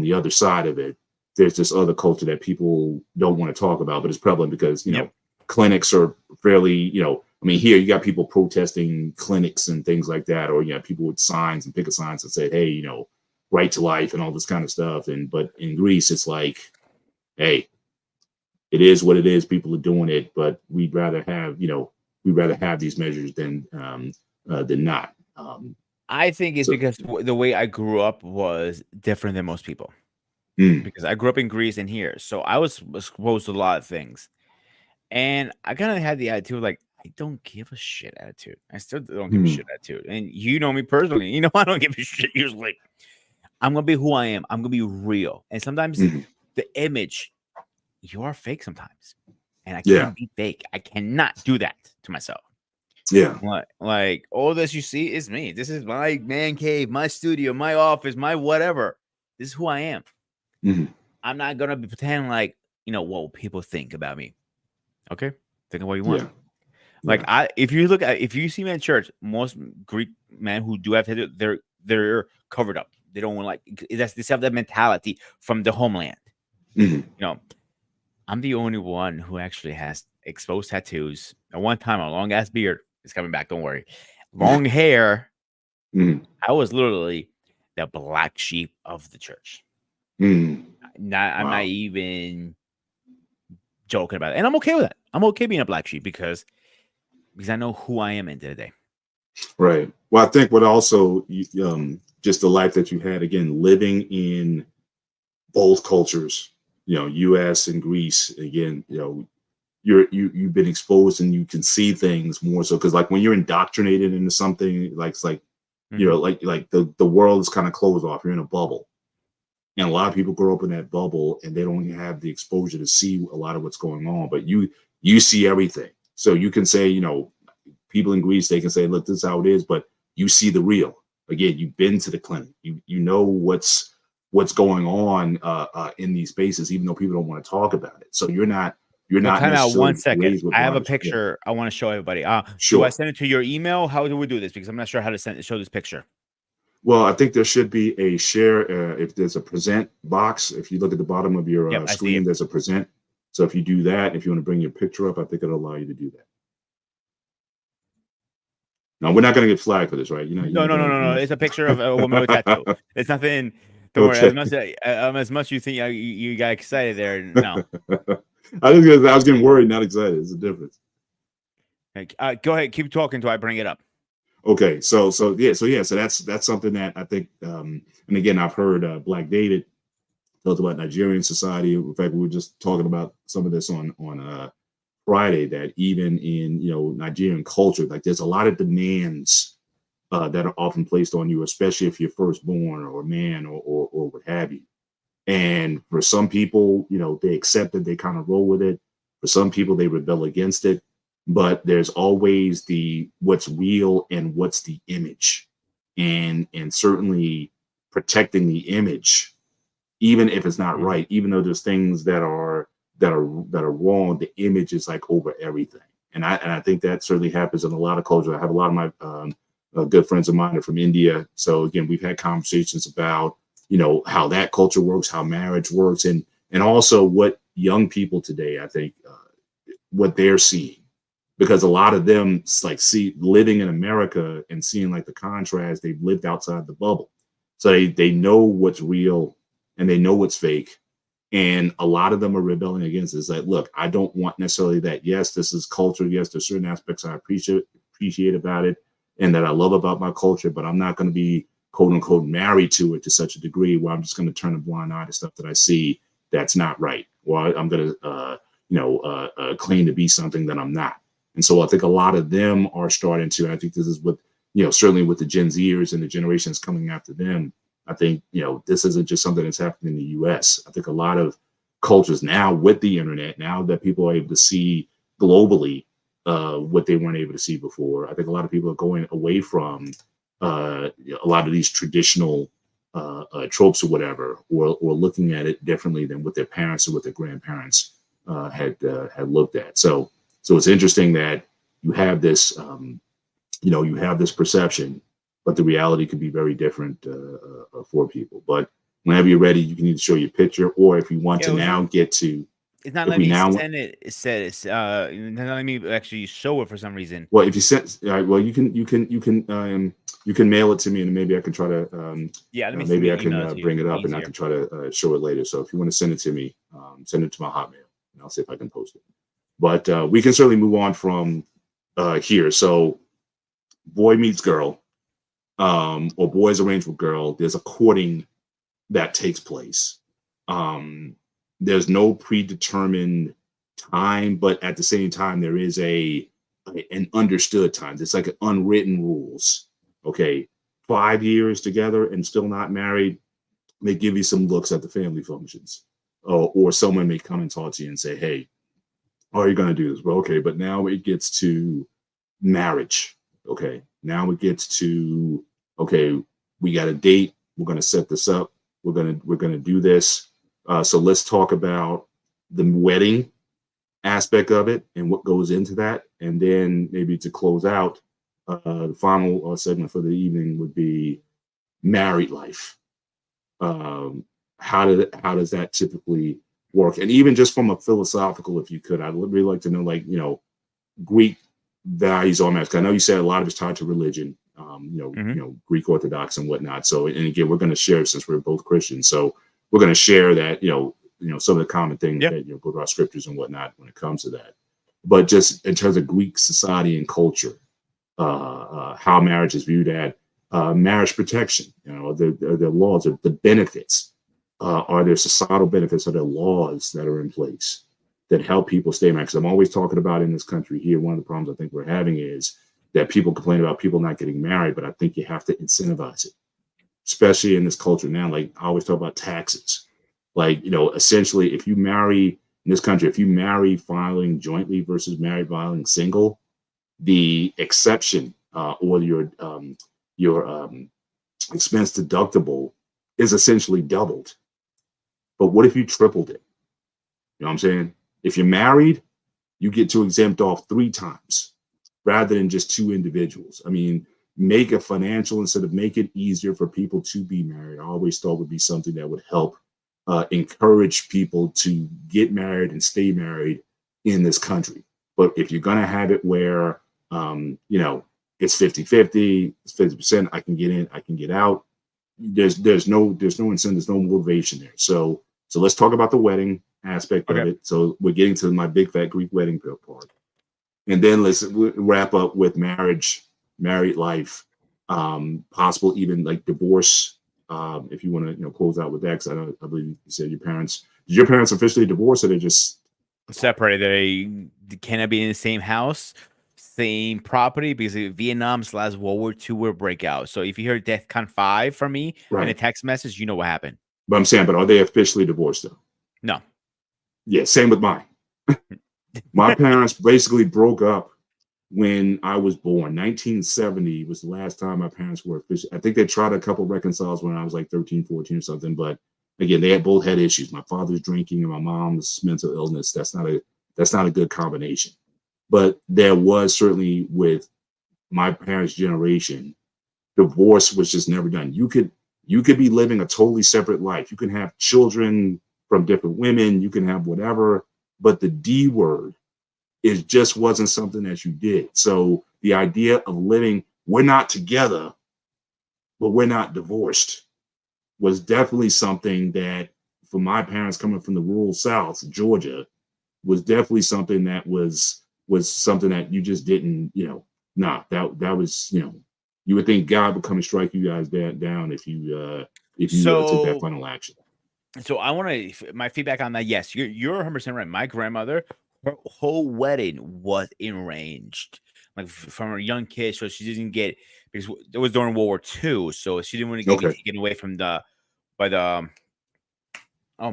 the other side of it, there's this other culture that people don't want to talk about, but it's prevalent because yep, clinics are fairly I mean, here you got people protesting clinics and things like that, or people with signs and picket signs that say, hey, right to life and all this kind of stuff. But in Greece, it's like, hey, it is what it is. People are doing it, but we'd rather have these measures than not. I think it's So because the way I grew up was different than most people. mm, Because I grew up in Greece and here, so I was exposed to a lot of things, and I kind of had the attitude like, I don't give a shit attitude. I still don't give a mm, shit attitude. And you know me personally, I don't give a shit usually. I'm gonna be who I am. I'm gonna be real. And sometimes mm, the image, you are fake sometimes, and I yeah, can't be fake. I cannot do that to myself. yeah, Like all this you see is me. This is my man cave, my studio, my office, my whatever. This is who I am. mm, I'm not gonna be pretending like what will people think about me. Okay, think of what you want. yeah, Like yeah, if you see me at church, most Greek men who do have to, they're covered up. They don't want they have that mentality from the homeland. mm, You know, I'm the only one who actually has exposed tattoos. At one time, a long ass beard is coming back. Don't worry, long hair. mm, I was literally the black sheep of the church. mm. I'm not Wow. even joking about it, and I'm okay with that. I'm okay being a black sheep because I know who I am end of the day. Right. Well, I think what also just the life that you had, again, living in both cultures, U.S. and Greece. Again, you've been exposed and you can see things more so, because like when you're indoctrinated into something, like it's like Mhm. like the world is kind of closed off. You're in a bubble, and a lot of people grow up in that bubble and they don't have the exposure to see a lot of what's going on. But you see everything, so you can say, people in Greece, they can say, look, this is how it is, but you see the real. Again, you've been to the clinic. You know what's going on in these spaces, even though people don't want to talk about it. So you're not you're Well, not time out 1 necessarily second. raised with I have a bondage. Yeah, picture I want to show everybody. Do I sure. send it to your email? How do we do this? Because I'm not sure how to show this picture. Well, I think there should be a share. If there's a present box, if you look at the bottom of your Yep, I see screen, it. there's a present. So if you do that, if you want to bring your picture up, I think it'll allow you to do that. No, we're not going to get flagged for this, right? You're No, not no, no, going no, no. It's a picture of a woman with tattoo. to. It's nothing. Don't worry. Okay. As much you think you got excited there. No. I was getting worried, not excited. It's a difference. Go ahead. Keep talking till I bring it up. Okay, so that's something that I think, and again, I've heard Black David talked about Nigerian society. In fact, we were just talking about some of this on Friday, that even in Nigerian culture, like there's a lot of demands that are often placed on you, especially if you're firstborn or a man or what have you. And for some people, they accept it, they kind of roll with it. For some people, they rebel against it. But there's always the what's real and what's the image, and certainly protecting the image, even if it's not right, even though there's things that are wrong, the image is like over everything. And I think that certainly happens in a lot of cultures. I have a lot of my good friends of mine are from India. So again, we've had conversations about how that culture works, how marriage works, and also what young people today, I think, what they're seeing, because a lot of them like see living in America and seeing like the contrast. They've lived outside the bubble, so they know what's real and they know what's fake. And a lot of them are rebelling against it. It's like, look, I don't want necessarily that. Yes, this is culture. Yes, there's certain aspects I appreciate about it and that I love about my culture, but I'm not going to be quote unquote married to it to such a degree where I'm just going to turn a blind eye to stuff that I see that's not right. Or I'm going to claim to be something that I'm not. And so I think a lot of them are starting to, and I think this is what, certainly with the Gen Zers and the generations coming after them, I think, this isn't just something that's happening in the US. I think a lot of cultures now with the internet, now that people are able to see globally what they weren't able to see before, I think a lot of people are going away from a lot of these traditional tropes or whatever, or looking at it differently than what their parents or what their grandparents had looked at. So it's interesting that you have this, you have this perception, but the reality could be very different for people. But whenever you're ready, you can either show your picture, or if you want to now get to, it's not if letting we me now, send it. It said it's not letting me actually show it for some reason. well, if you send, well, you can mail it to me, and maybe I can try to, Yeah, let me maybe I email it can to you. bring it up, and I Easier. can try to show it later. So if you want to send it to me, send it to my Hotmail, and I'll see if I can post it. But we can certainly move on from here. So boy meets girl, or boys arranged with girl. There's a courting that takes place. There's no predetermined time, but at the same time, there is an understood time. There's like an unwritten rules. Okay, 5 years together and still not married. They give you some looks at the family functions, or someone may come and talk to you and say, "Hey, are you going to do this?" Well, okay, but now it gets to marriage. Okay, now it gets to, okay, we got a date. We're going to set this up. We're gonna do this. So let's talk about the wedding aspect of it and what goes into that, and then maybe to close out, the final segment for the evening would be married life. How does that typically work? And even just from a philosophical, if you could, I'd really like to know, like, Greek values on marriage. I know you said a lot of it's tied to religion, Greek Orthodox and whatnot. So, and again, we're going to share, since we're both Christians, so we're going to share that, some of the common things that, go to our scriptures and whatnot when it comes to that. But just in terms of Greek society and culture, how marriage is viewed at, marriage protection, the laws, the benefits, are there societal benefits, are there laws that are in place that help people stay married? Because I'm always talking about in this country here, one of the problems I think we're having is that people complain about people not getting married, but I think you have to incentivize it, especially in this culture now. Like I always talk about taxes. Like, essentially, if you marry in this country, if you marry filing jointly versus married filing single, the exception or your expense deductible is essentially doubled. But what if you tripled it? You know what I'm saying? If you're married, you get to exempt off 3 times rather than just 2 individuals. I mean, make a financial instead of make it easier for people to be married. I always thought would be something that would help encourage people to get married and stay married in this country. But if you're going to have it where, it's 50-50, it's 50%, I can get in, I can get out. There's no incentive, there's no motivation there. So let's talk about the wedding aspect of it. So we're getting to my big fat Greek wedding part. And then let's wrap up with marriage, married life, possible even like divorce. If you want to, close out with that, because I believe you said did your parents officially divorce, or they just separated? They cannot be in the same house, same property, because Vietnam's last World War II will break out. So if you hear DEFCON 5 from me in a text message, you know what happened. But I'm saying, but are they officially divorced though? No. Yeah, same with mine. My parents basically broke up when I was born. 1970 was the last time my parents were official. I think they tried a couple reconciles when I was like 13, 14 or something. But again, they both had issues. My father's drinking and my mom's mental illness. That's not a good combination. But there was certainly, with my parents' generation, divorce was just never done. You could be living a totally separate life. You can have children from different women. You can have whatever. But the D word, it just wasn't something that you did. So the idea of living, we're not together, but we're not divorced, was definitely something that, for my parents coming from the rural South, Georgia, was definitely something that was something that you just didn't, that was, you would think God would come and strike you guys down if you took that final action. So I want to, my feedback on that. Yes, you're 100% right. My grandmother, her whole wedding was arranged, like from her young kid, so she didn't get, because it was during World War II, so she didn't want to get taken away from the from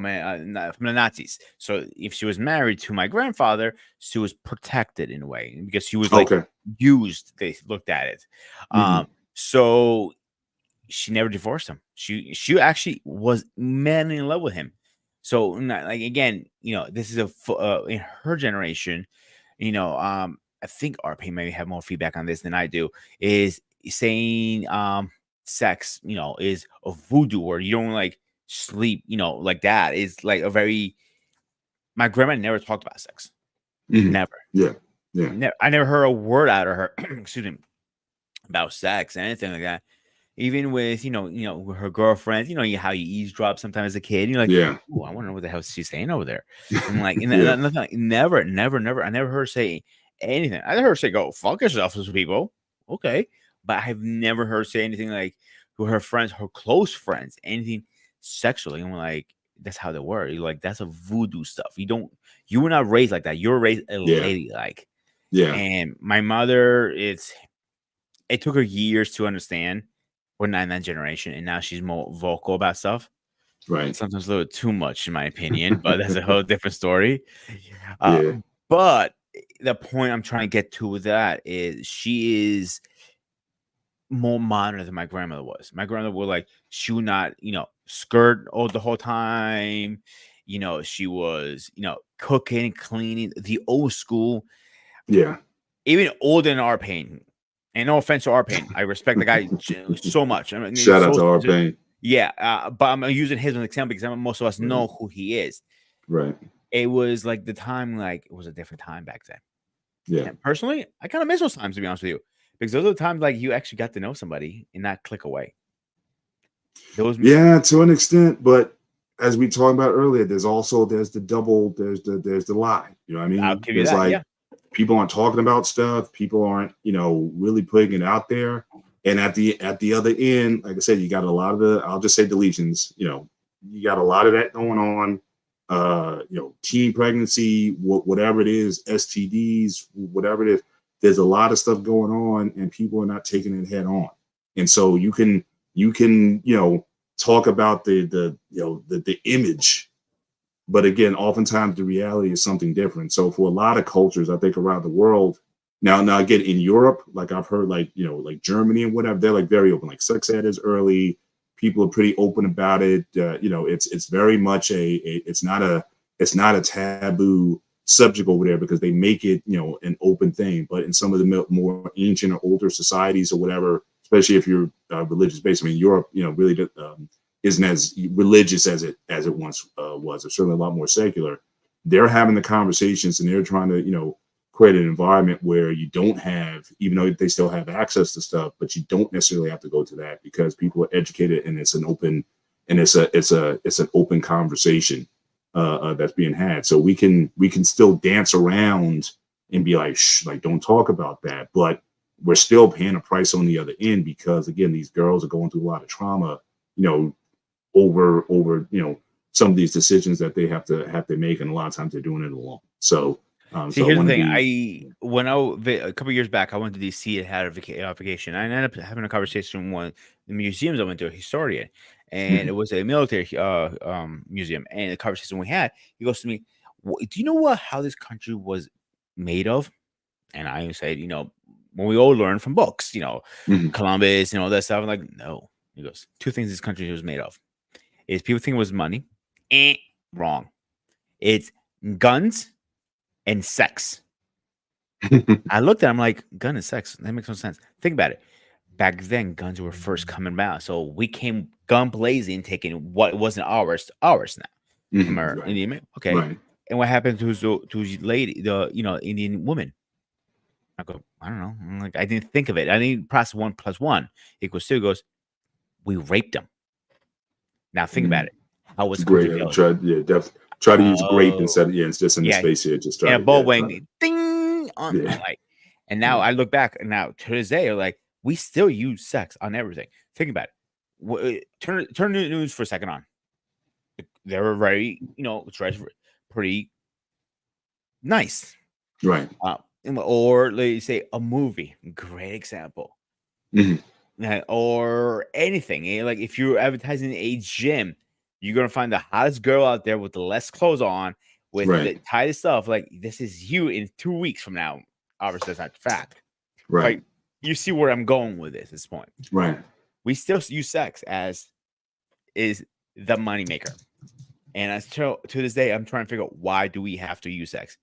the Nazis. So if she was married to my grandfather, she was protected in a way, because she was like used. They looked at it, so she never divorced him. She actually was madly in love with him. So, like, again, this is in her generation, I think RP maybe have more feedback on this than I do, is saying sex, is a voodoo, or you don't like sleep, like that is like a very, my grandma never talked about sex. Never. Yeah. I never heard a word out of her, excuse me, about sex, anything like that. Even with, with her girlfriends, how you eavesdrop sometimes as a kid, you're like, oh, I want to know what the hell she's saying over there. And like, never. I never heard her say anything. I heard her say, go fuck yourself to people. Okay. But I have never heard her say anything like to her friends, her close friends, anything sexually. I'm like, that's how they were. You're like, that's a voodoo stuff. You were not raised like that. You were raised a lady like. Yeah. And my mother, it took her years to understand. We're not in that generation, and now she's more vocal about stuff. Right. Sometimes a little too much, in my opinion, but that's a whole different story. But the point I'm trying to get to with that is she is more modern than my grandmother was. My grandmother was like, she would not, skirt all the whole time. She was, cooking, cleaning, the old school. Yeah. Even older than our pain. And no offense to R-Pain, I respect the guy so much. I mean, shout out to R-Pain. Yeah, but I'm using his as an example because most of us know who he is. Right. It was like the time, like it was a different time back then. Yeah. And personally, I kind of miss those times, to be honest with you, because those are the times like you actually got to know somebody and not click away. To an extent, but as we talked about earlier, there's the lie. You know what I mean? I'll give you that, people aren't talking about stuff. People aren't, really putting it out there. And at the other end, like I said, you got a lot of I'll just say deletions. You got a lot of that going on. Teen pregnancy, whatever it is, STDs, whatever it is. There's a lot of stuff going on, and people are not taking it head on. And so you can talk about the image. But again, oftentimes the reality is something different. So for a lot of cultures, I think around the world, now again in Europe, like I've heard, like Germany and whatever, they're like very open. Like sex ed is early. People are pretty open about it. It's very much it's not a taboo subject over there because they make it, an open thing. But in some of the more ancient or older societies or whatever, especially if you're religious based, I mean, Europe, really isn't as religious as it once was. It's certainly a lot more secular. They're having the conversations and they're trying to, create an environment where you don't have, even though they still have access to stuff, but you don't necessarily have to go to that because people are educated and it's an open conversation that's being had. So we can still dance around and be like, shh, like don't talk about that, but we're still paying a price on the other end because again, these girls are going through a lot of trauma, over some of these decisions that they have to make, and a lot of times they're doing it alone. So See, so here's the wanna thing. be A couple years back, I went to DC and had a vacation. I ended up having a conversation with one of the museums I went to, a historian, and it Mhm. was a military museum. And the conversation we had, he goes to me, "Do you know how this country was made of?" And I said, when we all learn from books, Mhm. Columbus and all that stuff. I'm like, no. He goes, two things this country was made of is people think it was money. Wrong. It's guns and sex. I looked at him like, gun and sex. That makes no sense. Think about it. Back then, guns were first coming about. So we came gun blazing, taking what wasn't ours to ours now from our Right. Indian man. Okay. Right. And what happened to his lady, the Indian woman? I go, I don't know. I'm like, I didn't think of it. I didn't process 1+1 = 2. He goes, we raped them. Now think about Mhm. it. How was the Great. country built? Try to use grape Oh, instead. Yeah, it's just in the yeah. space here. Just And try a to, ball try to, went ding on yeah. like, and now Yeah. I look back and now to this day, like we still use sex on everything. Think about it. Turn the news for a second on. They were very, pretty nice. Right. Or let's say a movie, great example. Mhm. Or anything. Like if you're advertising a gym, you're gonna find the hottest girl out there with the less clothes on, with Right. the tightest stuff. Like this is you in 2 weeks from now. Obviously, that's not the fact. Right. But you see where I'm going with this at this point. Right. We still use sex as is the moneymaker. And as to this day, I'm trying to figure out why do we have to use sex?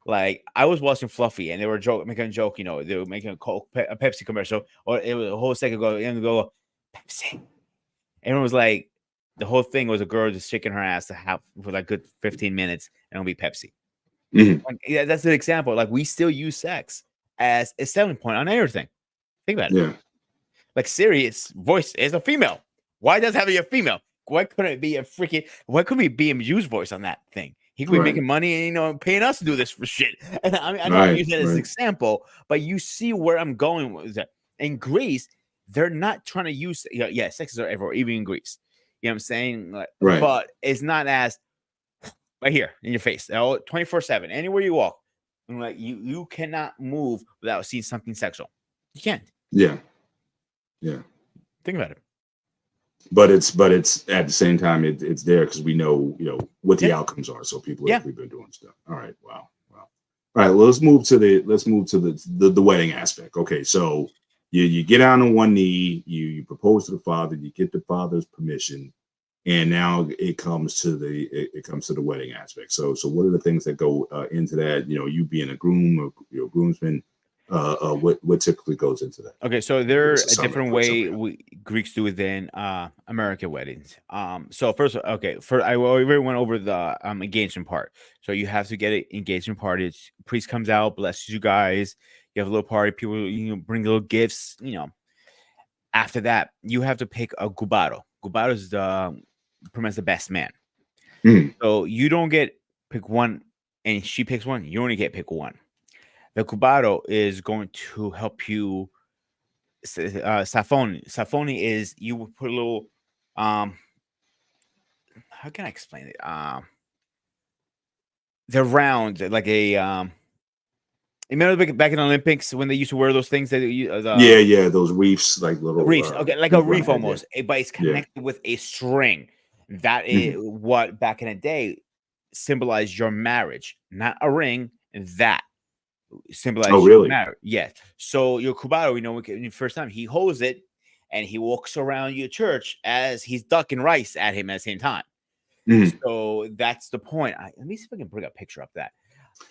Like I was watching Fluffy, and they were making a joke. They were making a Pepsi commercial, or it was a whole second ago, and go Pepsi. Everyone was like, the whole thing was a girl just shaking her ass to have for like good 15 minutes, and it'll be Pepsi. Mhm. Yeah, that's an example. Like we still use sex as a selling point on everything. Think about it. Yeah. Like Siri's voice is a female. Why does it have to be a female? Why couldn't it be why couldn't it be BMU's voice on that thing? He could be Right. making money and paying us to do this for shit. And I mean, I know I'm Right. using that as an Right. example, but you see where I'm going with that. In Greece, they're not trying to use sexes are everywhere, even in Greece. You know what I'm saying? Like, Right. but it's not as right here in your face, 24/7, anywhere you walk. And like you cannot move without seeing something sexual. You can't. Yeah. Yeah. Think about it. But it's at the same time it's there because we know what the Yeah. outcomes are. So people Yeah. have been doing stuff. All right. Wow. All right. Well, let's move to the wedding aspect. Okay. So you get down on one knee, you propose to the father, you get the father's permission, and now it comes to the wedding aspect. So what are the things that go into that? You being a groom or groomsman, what typically goes into that? Okay, so Give there us a different quick way summary of we Greeks do it than American weddings. So first, okay, I already went over the engagement part. So you have to get an engagement party. Priest comes out, blesses you guys. You have a little party. People, bring little gifts. After that, you have to pick a gubaro. Gubaro is pretty much the best man. it. So you don't get pick one, and she picks one. You only get pick one. The gubaro is going to help you. Safoni is you would put a little how can I explain it? They're round like a remember back in the Olympics when they used to wear those things that the Yeah, those reefs, like little reefs, okay, like a reef on the reef head. Yeah, almost, but it's yeah, connected with a string. That is mhm. what back in the day symbolized your marriage, not a ring. That Oh, symbolize your really? marriage. Yes. So your kubaro, when the first time he holds it and he walks around your church as he's ducking rice at him at the same time. Mhm. So that's the point. Let me see if I can bring a picture up that.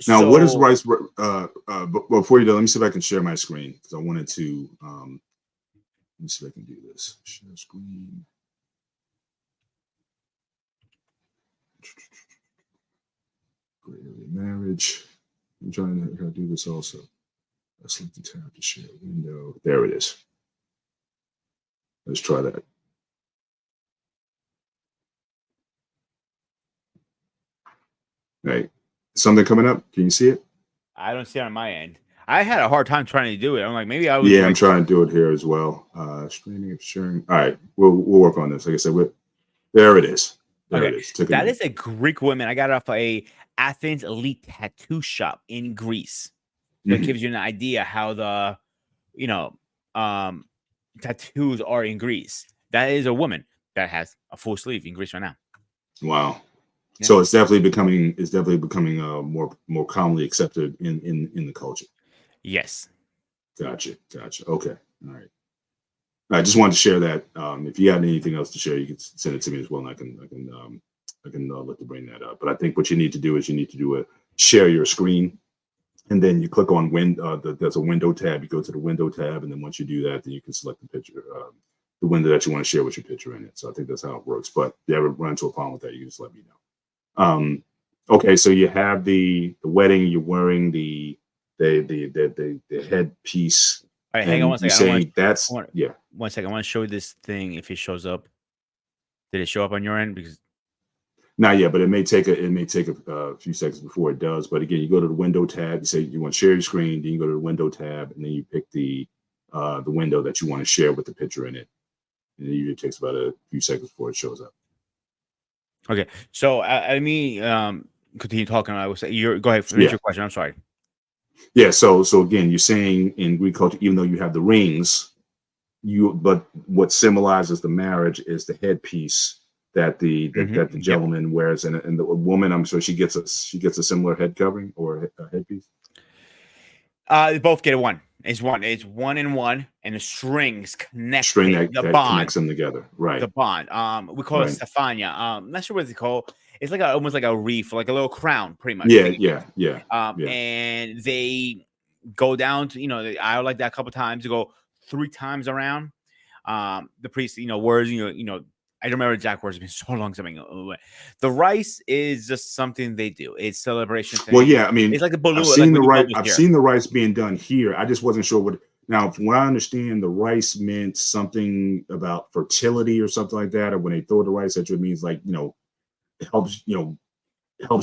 Now, what is So rice? Before you do, let me see if I can share my screen because I wanted to. Let me see if I can do this. Share screen. Great early marriage. I'm trying to do this also. I select the tab to share window. There it is. Let's try that. Right. Something coming up? Can you see it? I don't see it on my end. I had a hard time trying to do it. I'm like, maybe I was. Yeah, I'm trying to do it here as well. Streaming and sharing. All right, we'll work on this. Like I said, there it is. There it is. That is a Greek woman. I got it off a Athens Elite Tattoo Shop in Greece. That gives you an idea how the, you know, tattoos are in Greece. That is a woman that has a full sleeve in Greece right now. Wow. Yeah. So it's definitely becoming more commonly accepted in the culture. Yes. Gotcha. Okay. All right. I just wanted to share that. If you had anything else to share, you can send it to me as well, and I can look to bring that up. But I think what you need to do is share your screen, and then you click on there's a window tab. You go to the window tab, and then once you do that, then you can select the picture, the window that you want to share with your picture in it. So I think that's how it works. But if you ever run into a problem with that, you can just let me know. Okay, so you have the wedding. You're wearing the headpiece. All right, hang on one second. Yeah. 1 second. I want to show you this thing if it shows up. Did it show up on your end? Because not yet, but it may take a few seconds before it does. But again, you go to the window tab. You say you want to share your screen. Then you go to the window tab, and then you pick the window that you want to share with the picture in it. And it usually takes about a few seconds before it shows up. Okay, so let me continue talking. I will say, go ahead, finish your question. I'm sorry. Yeah. So again, you're saying in Greek culture, even though you have the rings, but what symbolizes the marriage is the headpiece that the gentleman wears, and the woman, I'm sure she gets a similar head covering or a headpiece. They both get one. It's one in one, and the strings connect that bond connects them together. Right. The bond. We call it Stefania. I'm not sure what it's called. It's like almost like a wreath, like a little crown, pretty much. Yeah. And they go down to the aisle like that a couple times. They go 3 times around. The priest, words, I don't remember exact words. It's been so long. The rice is just something they do. It's celebration thing. Well, yeah, I mean, it's like a balloon. I've seen the rice being done here. I just wasn't sure what. Now, from what I understand, the rice meant something about fertility or something like that. Or when they throw the rice at you, it means like it helps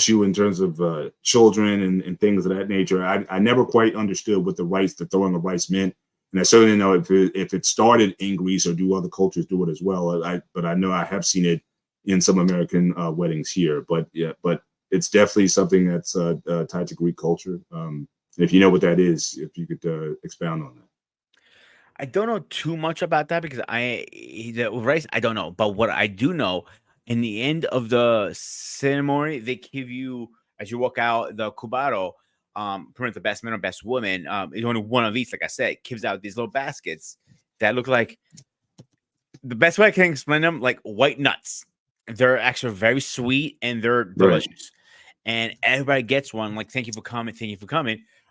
you in terms of children and things of that nature. I never quite understood what the throwing of rice meant. And I certainly know if it started in Greece or do other cultures do it as well. But I know I have seen it in some American weddings here. But it's definitely something that's tied to Greek culture. If you know what that is, if you could expound on that. I don't know too much about that because the rice I don't know. But what I do know, in the end of the ceremony, they give you, as you walk out, the cubaro. Pretty the best man or best woman, is only one of each, like I said, gives out these little baskets that look like, the best way I can explain them, like white nuts. They're actually very sweet and they're delicious. Right. And everybody gets one, like, thank you for coming.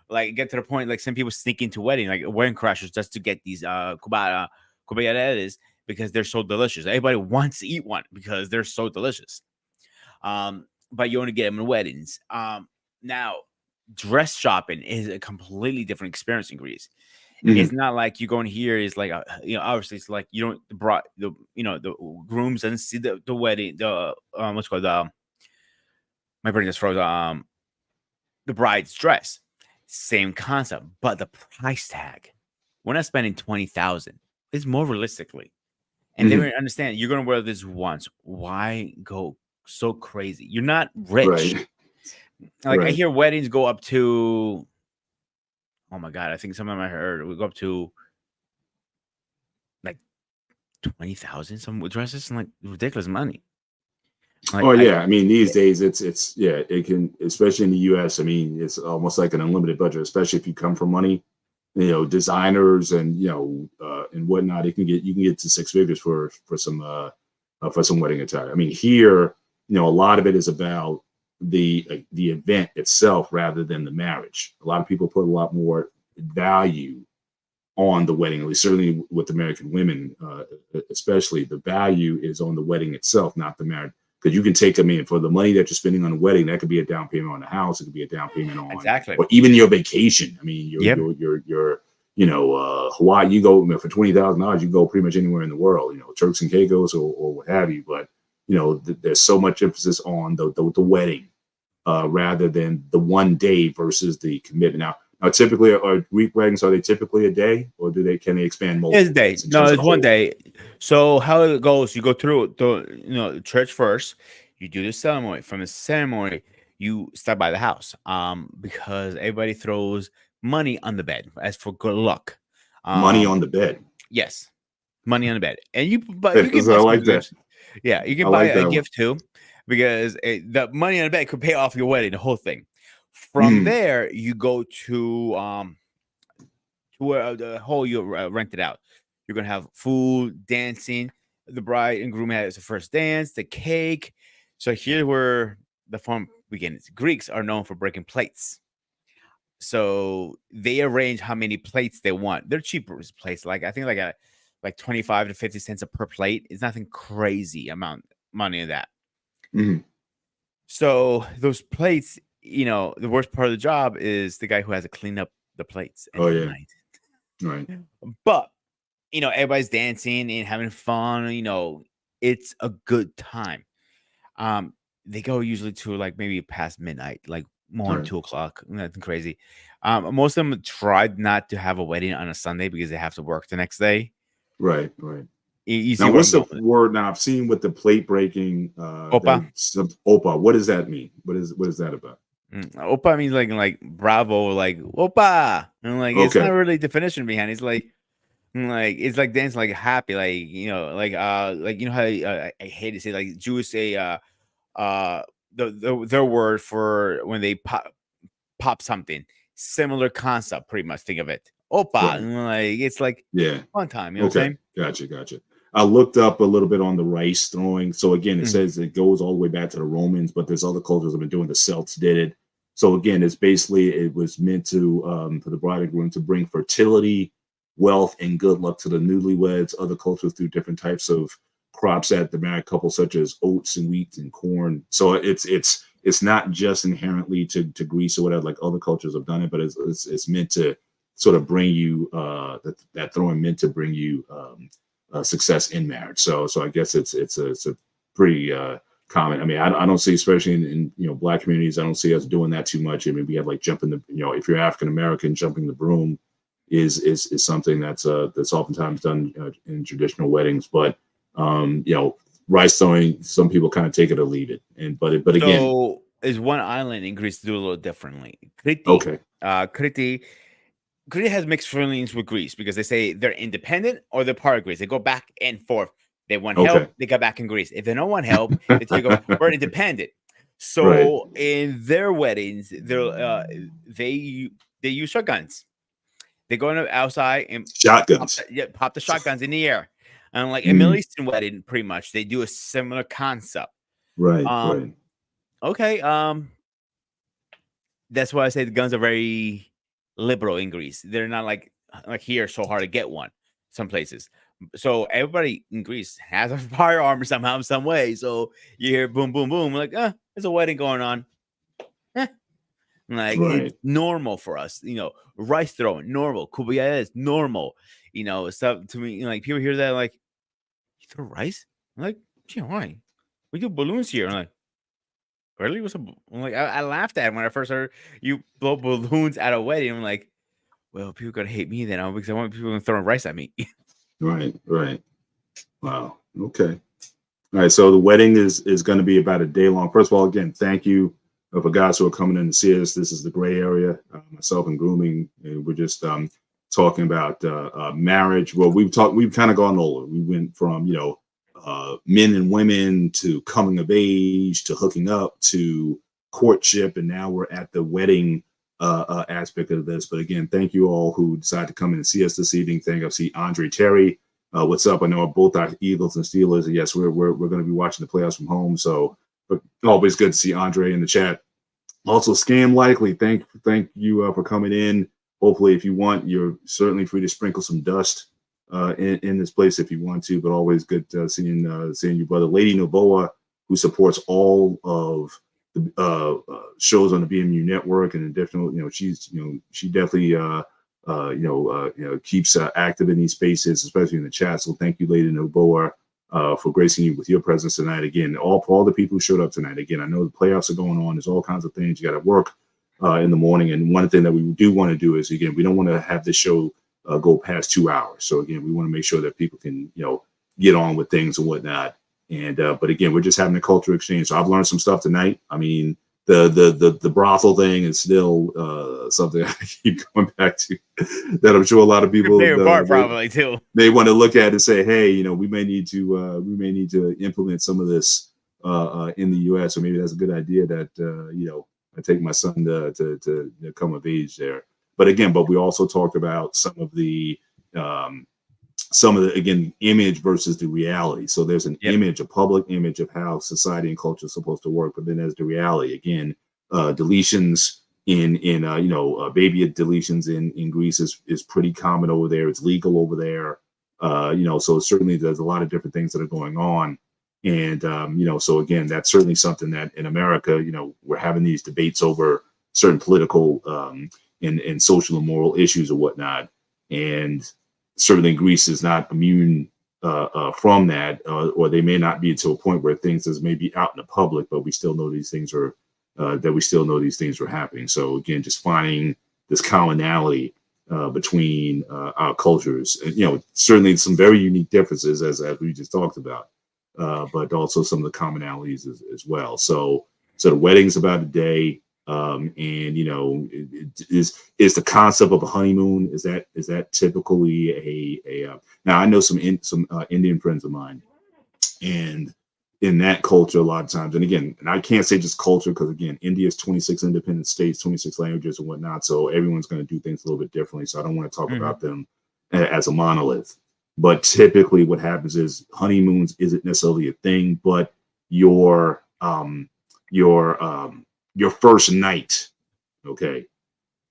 Like, get to the point, like, some people sneak into wedding crashers just to get these cubaredes because they're so delicious. Everybody wants to eat one because they're so delicious. But you only get them in weddings. Now, dress shopping is a completely different experience in Greece. Mm-hmm. It's not like you go in here is like obviously it's like you don't the grooms doesn't see the wedding, the what's called my brain just froze, the bride's dress, same concept, but the price tag, we're not spending 20,000. It's more realistically, and they don't understand you're gonna wear this once. Why go so crazy? You're not rich. Right. Like, I hear weddings go up to, oh my God, I think some of them I heard would go up to like 20,000. Some dresses and like ridiculous money. Like, I mean, these days it's it can, especially in the US. I mean, it's almost like an unlimited budget, especially if you come from money, designers and and whatnot. You can get to 6 figures for some wedding attire. I mean, here, a lot of it is about the event itself rather than the marriage. A lot of people put a lot more value on the wedding, at least certainly with American women, especially the value is on the wedding itself, not the marriage. Because you can take them in for the money that you're spending on a wedding. That could be a down payment on the house. It could be a down payment on, Exactly. or even your vacation. I mean, your Hawaii. You go for $20,000. You go pretty much anywhere in the world. Turks and Caicos or what have you. But there's so much emphasis on the wedding rather than the one day versus the commitment. Now, typically, are Greek weddings, are they typically a day, or can they expand multiple? It's a day. No, it's one day. So how it goes, you go through the church first, you do the ceremony. From the ceremony, you stop by the house because everybody throws money on the bed as for good luck. Money on the bed. Yes, money on the bed. And you can buy like that. Yeah, you can buy a gift too, because the money on the bed could pay off your wedding, the whole thing. From there, you go to where the whole you rented out. You're gonna have food, dancing. The bride and groom has the first dance, the cake. So here's where the fun begins. Greeks are known for breaking plates, so they arrange how many plates they want. They're cheaper plates, like I think like 25 to 50 cents per plate. It's nothing crazy amount money of that. So those plates. The worst part of the job is the guy who has to clean up the plates. Right. But everybody's dancing and having fun. It's a good time. They go usually to like maybe past midnight, like 1 or 2 o'clock. Nothing crazy. Most of them tried not to have a wedding on a Sunday because they have to work the next day. Right. You see now, what's the word? Now, I've seen with the plate breaking. Opa. Opa. What does that mean? What is that about? Opa means like bravo, like opa, and it's not really definition behind it. It's like it's like dancing like happy, like how I hate to say like Jews say their word for when they pop something, similar concept, pretty much. Think of it, opa, and it's like fun time. You know what I'm saying? Gotcha. I looked up a little bit on the rice throwing. So again, it says it goes all the way back to the Romans, but there's other cultures that have been doing. The Celts did it. So again, it was meant to for the bride and groom to bring fertility, wealth, and good luck to the newlyweds. Other cultures do different types of crops at the married couple, such as oats and wheat and corn. So it's not just inherently to Greece or whatever, like other cultures have done it, but it's meant to sort of bring you that throwing meant to bring you success in marriage. So I guess it's a pretty common. I mean, I don't see, especially in Black communities, I don't see us doing that too much. I mean, we have like jumping if you're African American, jumping the broom is something that's oftentimes done in traditional weddings. But rice throwing, some people kind of take it or leave it. But again, so is one island in Greece do a little differently. Crete has mixed feelings with Greece because they say they're independent or they're part of Greece. They go back and forth. They want help, they got back in Greece. If they don't want help, they go, we're independent. So in their weddings, they use shotguns. They go outside and shotguns. Pop the shotguns in the air. And like a Middle Eastern wedding, pretty much, they do a similar concept. Right. Okay. That's why I say the guns are very liberal in Greece. They're not like here so hard to get one some places. So everybody in Greece has a firearm somehow, some way. So you hear boom, boom, boom. Like, there's a wedding going on. It's normal for us. Rice throwing, normal. Kumbaya is normal. Stuff to me, like people hear that, like, you throw rice? I'm like, gee, why? We do balloons here. I'm like, really? I laughed at it when I first heard you blow balloons at a wedding. I'm like, well, people gonna hate me then because I want people throwing rice at me. Right. Wow. Okay. All right. So the wedding is going to be about a day long. First of all, again, thank you for guys who are coming in to see us. This is the gray area, myself and grooming. And we're just talking about marriage. Well, we've kind of gone over. We went from, men and women to coming of age to hooking up to courtship. And now we're at the wedding aspect of this. But again, thank you all who decided to come in and see us this evening. I see Andre Terry. What's up? I know both our Eagles and Steelers. And yes, we're going to be watching the playoffs from home. So but always good to see Andre in the chat. Also, Scam Likely, thank you for coming in. Hopefully, if you want, you're certainly free to sprinkle some dust in this place if you want to. But always good seeing you, brother. Lady Novoa, who supports all of the shows on the BMU network, and definitely, she definitely keeps active in these spaces, especially in the chat. So thank you, Lady Novoa, for gracing you with your presence tonight. Again, for all the people who showed up tonight. Again, I know the playoffs are going on. There's all kinds of things. You got to work in the morning. And one thing that we do want to do is, again, we don't want to have this show go past 2 hours. So again, we want to make sure that people can, get on with things and whatnot. And but again, we're just having a culture exchange. So I've learned some stuff tonight. I mean, the brothel thing is still something I keep going back to, that I'm sure a lot of people probably too. They want to look at and say, hey, we may need to implement some of this in the U.S. or maybe that's a good idea that I take my son to come of age there. But again, we also talked about some of the again, image versus the reality. So there's an image, a public image of how society and culture is supposed to work, but then there's the reality. Again, deletions in baby deletions in Greece is pretty common over there. It's legal over there. So certainly there's a lot of different things that are going on. And so again, that's certainly something that in America, we're having these debates over certain political and social and moral issues or whatnot. And certainly Greece is not immune from that, or they may not be to a point where things is maybe out in the public, but we still know these things are happening. So again, just finding this commonality between our cultures, and certainly some very unique differences as we just talked about, but also some of the commonalities as well. So the wedding's about a day. And is the concept of a honeymoon, is that typically a now I know some Indian friends of mine, and in that culture a lot of times, and again, and I can't say just culture, because again, India's 26 independent states, 26 languages and whatnot, so everyone's going to do things a little bit differently, so I don't want to talk about them as a monolith. But typically what happens is honeymoons isn't necessarily a thing, but your first night, okay,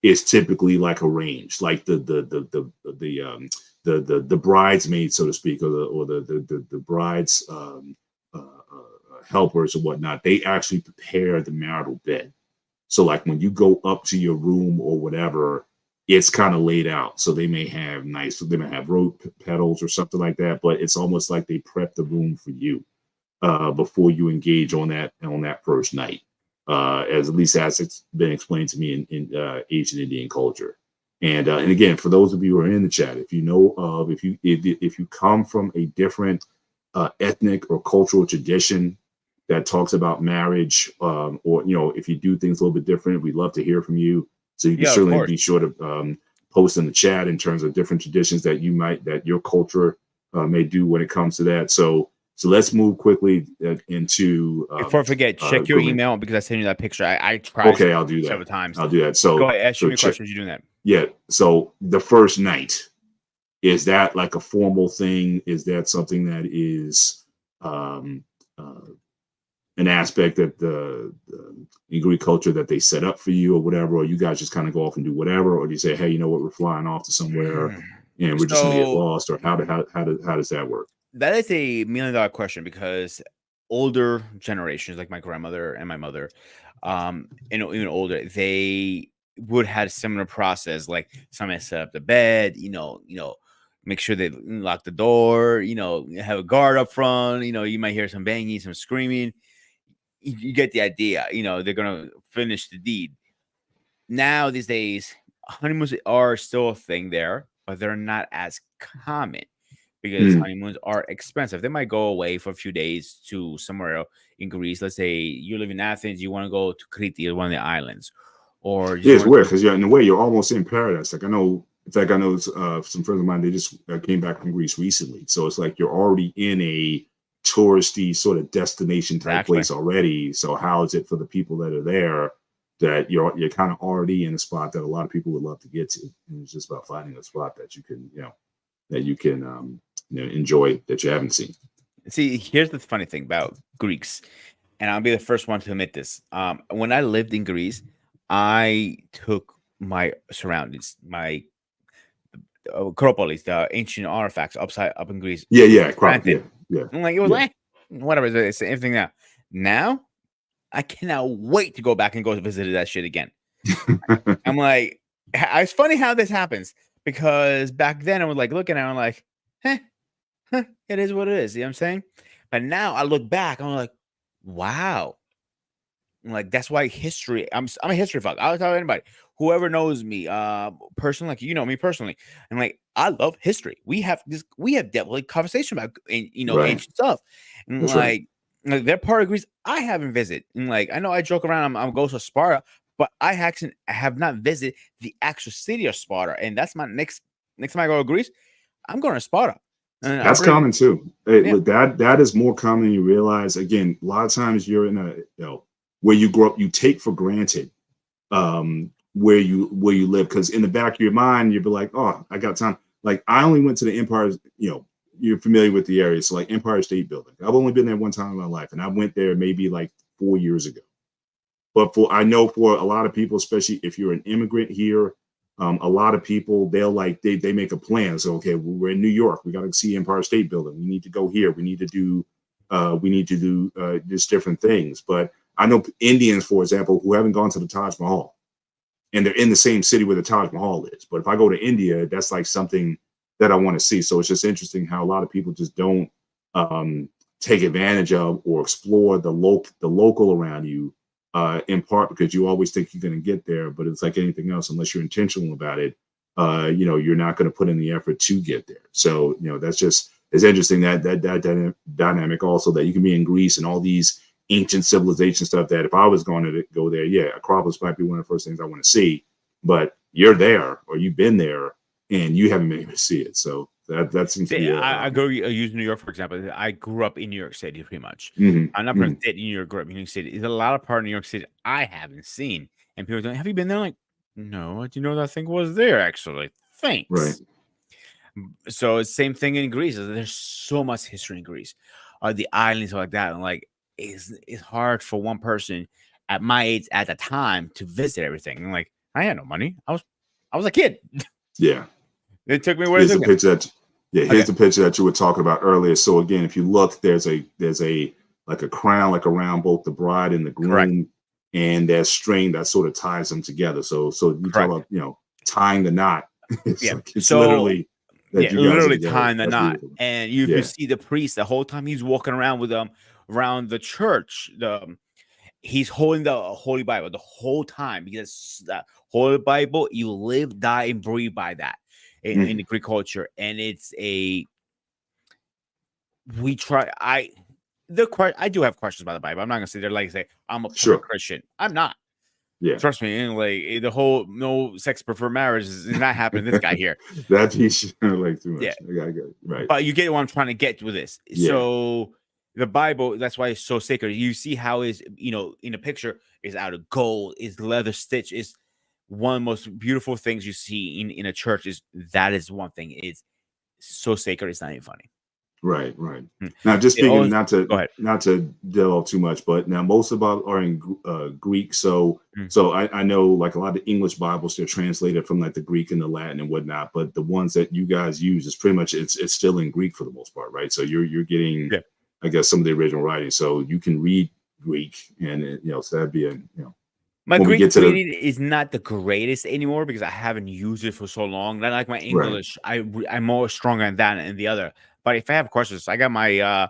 is typically like arranged, like the bridesmaid, so to speak, or the bride's helpers or whatnot. They actually prepare the marital bed. So like when you go up to your room or whatever, it's kind of laid out. So they may have rose petals or something like that, but it's almost like they prep the room for you before you engage on that first night. As at least as it's been explained to me in Asian Indian culture. And again, for those of you who are in the chat, if you know of, if you come from a different ethnic or cultural tradition that talks about marriage, or if you do things a little bit different, we'd love to hear from you. So you can certainly be sure to post in the chat in terms of different traditions that your culture may do when it comes to that. So let's move quickly into. Before I forget, check your email, because I sent you that picture. I tried. Okay, I'll do that several times. I'll do that. So go ahead, ask me questions. You're doing that. Yeah. So the first night, is that like a formal thing? Is that something that is an aspect that the Greek culture that they set up for you or whatever, or you guys just kind of go off and do whatever, or do you say, hey, you know what, we're flying off to somewhere and we're just gonna get lost, or how does that work? That is a $1 million question, because older generations, like my grandmother and my mother, even older, they would have a similar process. Like somebody set up the bed, make sure they lock the door, have a guard up front, you might hear some banging, some screaming. You get the idea. They're gonna finish the deed. Now these days, honeymoons are still a thing there, but they're not as common, because honeymoons are expensive. They might go away for a few days to somewhere in Greece. Let's say you live in Athens, you want to go to Crete, one of the islands, or it's weird because in a way you're almost in paradise. Like I know some friends of mine, they just came back from Greece recently, so it's like you're already in a touristy sort of destination type place already. So how is it for the people that are there that you're kind of already in a spot that a lot of people would love to get to? And it's just about finding a spot that you can enjoy that you haven't seen. See, here's the funny thing about Greeks. and I'll be the first one to admit this. When I lived in Greece, I took my surroundings, my Acropolis, the ancient artifacts up in Greece. Yeah. Granted, Yeah. I'm like, it was Yeah. whatever. It's everything now. Now, I cannot wait to go back and go visit that shit again. I'm like, it's funny how this happens because back then I was like looking at it, I'm like, it is what it is. You know what I'm saying? But now I look back, I'm like, wow. Like that's why history. I'm a history fuck. I'll tell anybody, whoever knows me, personally, like you know me personally, and like I love history. We have definitely conversation about Right. ancient stuff, and That's right. like that part of Greece I haven't visited. And like I know I joke around, I'm going to Sparta, but I actually have not visited the actual city of Sparta, and that's my next time I go to Greece, I'm going to Sparta, and I'll That's bring common too. Hey, yeah look, that is more common than you realize. Again, a lot of times you're in where you grow up, you take for granted where you live, because in the back of your mind you'll be like, oh, I got time. Like I only went to the Empire. You're familiar with the area, so like Empire State Building. I've only been there one time in my life, and I went there maybe like 4 years ago. But I know for a lot of people, especially if you're an immigrant here, a lot of people they make a plan. So okay, we're in New York, we got to see Empire State Building. We need to go here. We need to do just different things. But I know Indians, for example, who haven't gone to the Taj Mahal, and they're in the same city where the Taj Mahal is. But if I go to India, that's like something that I want to see. So it's just interesting how a lot of people just don't take advantage of or explore the local around you, in part because you always think you're going to get there, but it's like anything else, unless you're intentional about it, you're not going to put in the effort to get there. So that's just, it's interesting that dynamic also, that you can be in Greece and all these ancient civilization stuff, that if I was going to go there, yeah, Acropolis might be one of the first things I want to see, but you're there or you've been there and you haven't been able to see it. So that seems to be I go use New York for example. I grew up in New York City pretty much. mhm, I'm not mhm. from New York, grew up in New York City. There's a lot of part of New York City I haven't seen, and people don't. Have you been there? Like, no. Do you know that thing was there actually? Right. Thanks. So it's same thing in Greece. There's so much history in Greece, the islands like that, and like it's hard for one person at my age at the time to visit everything. And like I had no money. I was a kid. Yeah. They took me where Here's they the took me. picture here's the picture that you were talking about earlier. So again, if you look, there's a like a crown like around both the bride and the Correct. groom, and there's string that sort of ties them together. So you talk Correct. about tying the knot. It's Yeah. like it's So literally that yeah, you guys are literally together. tying the That's knot, beautiful. and you Yeah. see the priest the whole time he's walking around with them around the church. He's holding the Holy Bible the whole time because the Holy Bible, you live, die, and breathe by that in the Mhm. Greek culture, and it's a we try. I do have questions about the Bible. I'm not gonna sit there like say I'm a perfect Sure. Christian. I'm not. Yeah. Trust me, and like the whole no sex before marriage is not happening. This guy here, That piece like too yeah. much. I got it. Right. But you get what I'm trying to get with this. Yeah. So the Bible, that's why it's so sacred. You see how is in the picture is out of gold, is leather stitch, is one of the most beautiful things you see in a church. Is one thing is so sacred. It's not even funny. Right, right. Mm. Now, just It speaking, always go ahead. not to delve too much, but now most of our are in Greek. So Mm. I know like a lot of English Bibles, they're translated from like the Greek and the Latin and whatnot. But the ones that you guys use is pretty much it's still in Greek for the most part, right? So you're getting, Yeah. I guess, some of the original writing, so you can read Greek, and so that'd be My when we Greek get to the reading is not the greatest anymore because I haven't used it for so long. Not like my right. English. I'm more stronger in that and the other. But if I have questions, I got my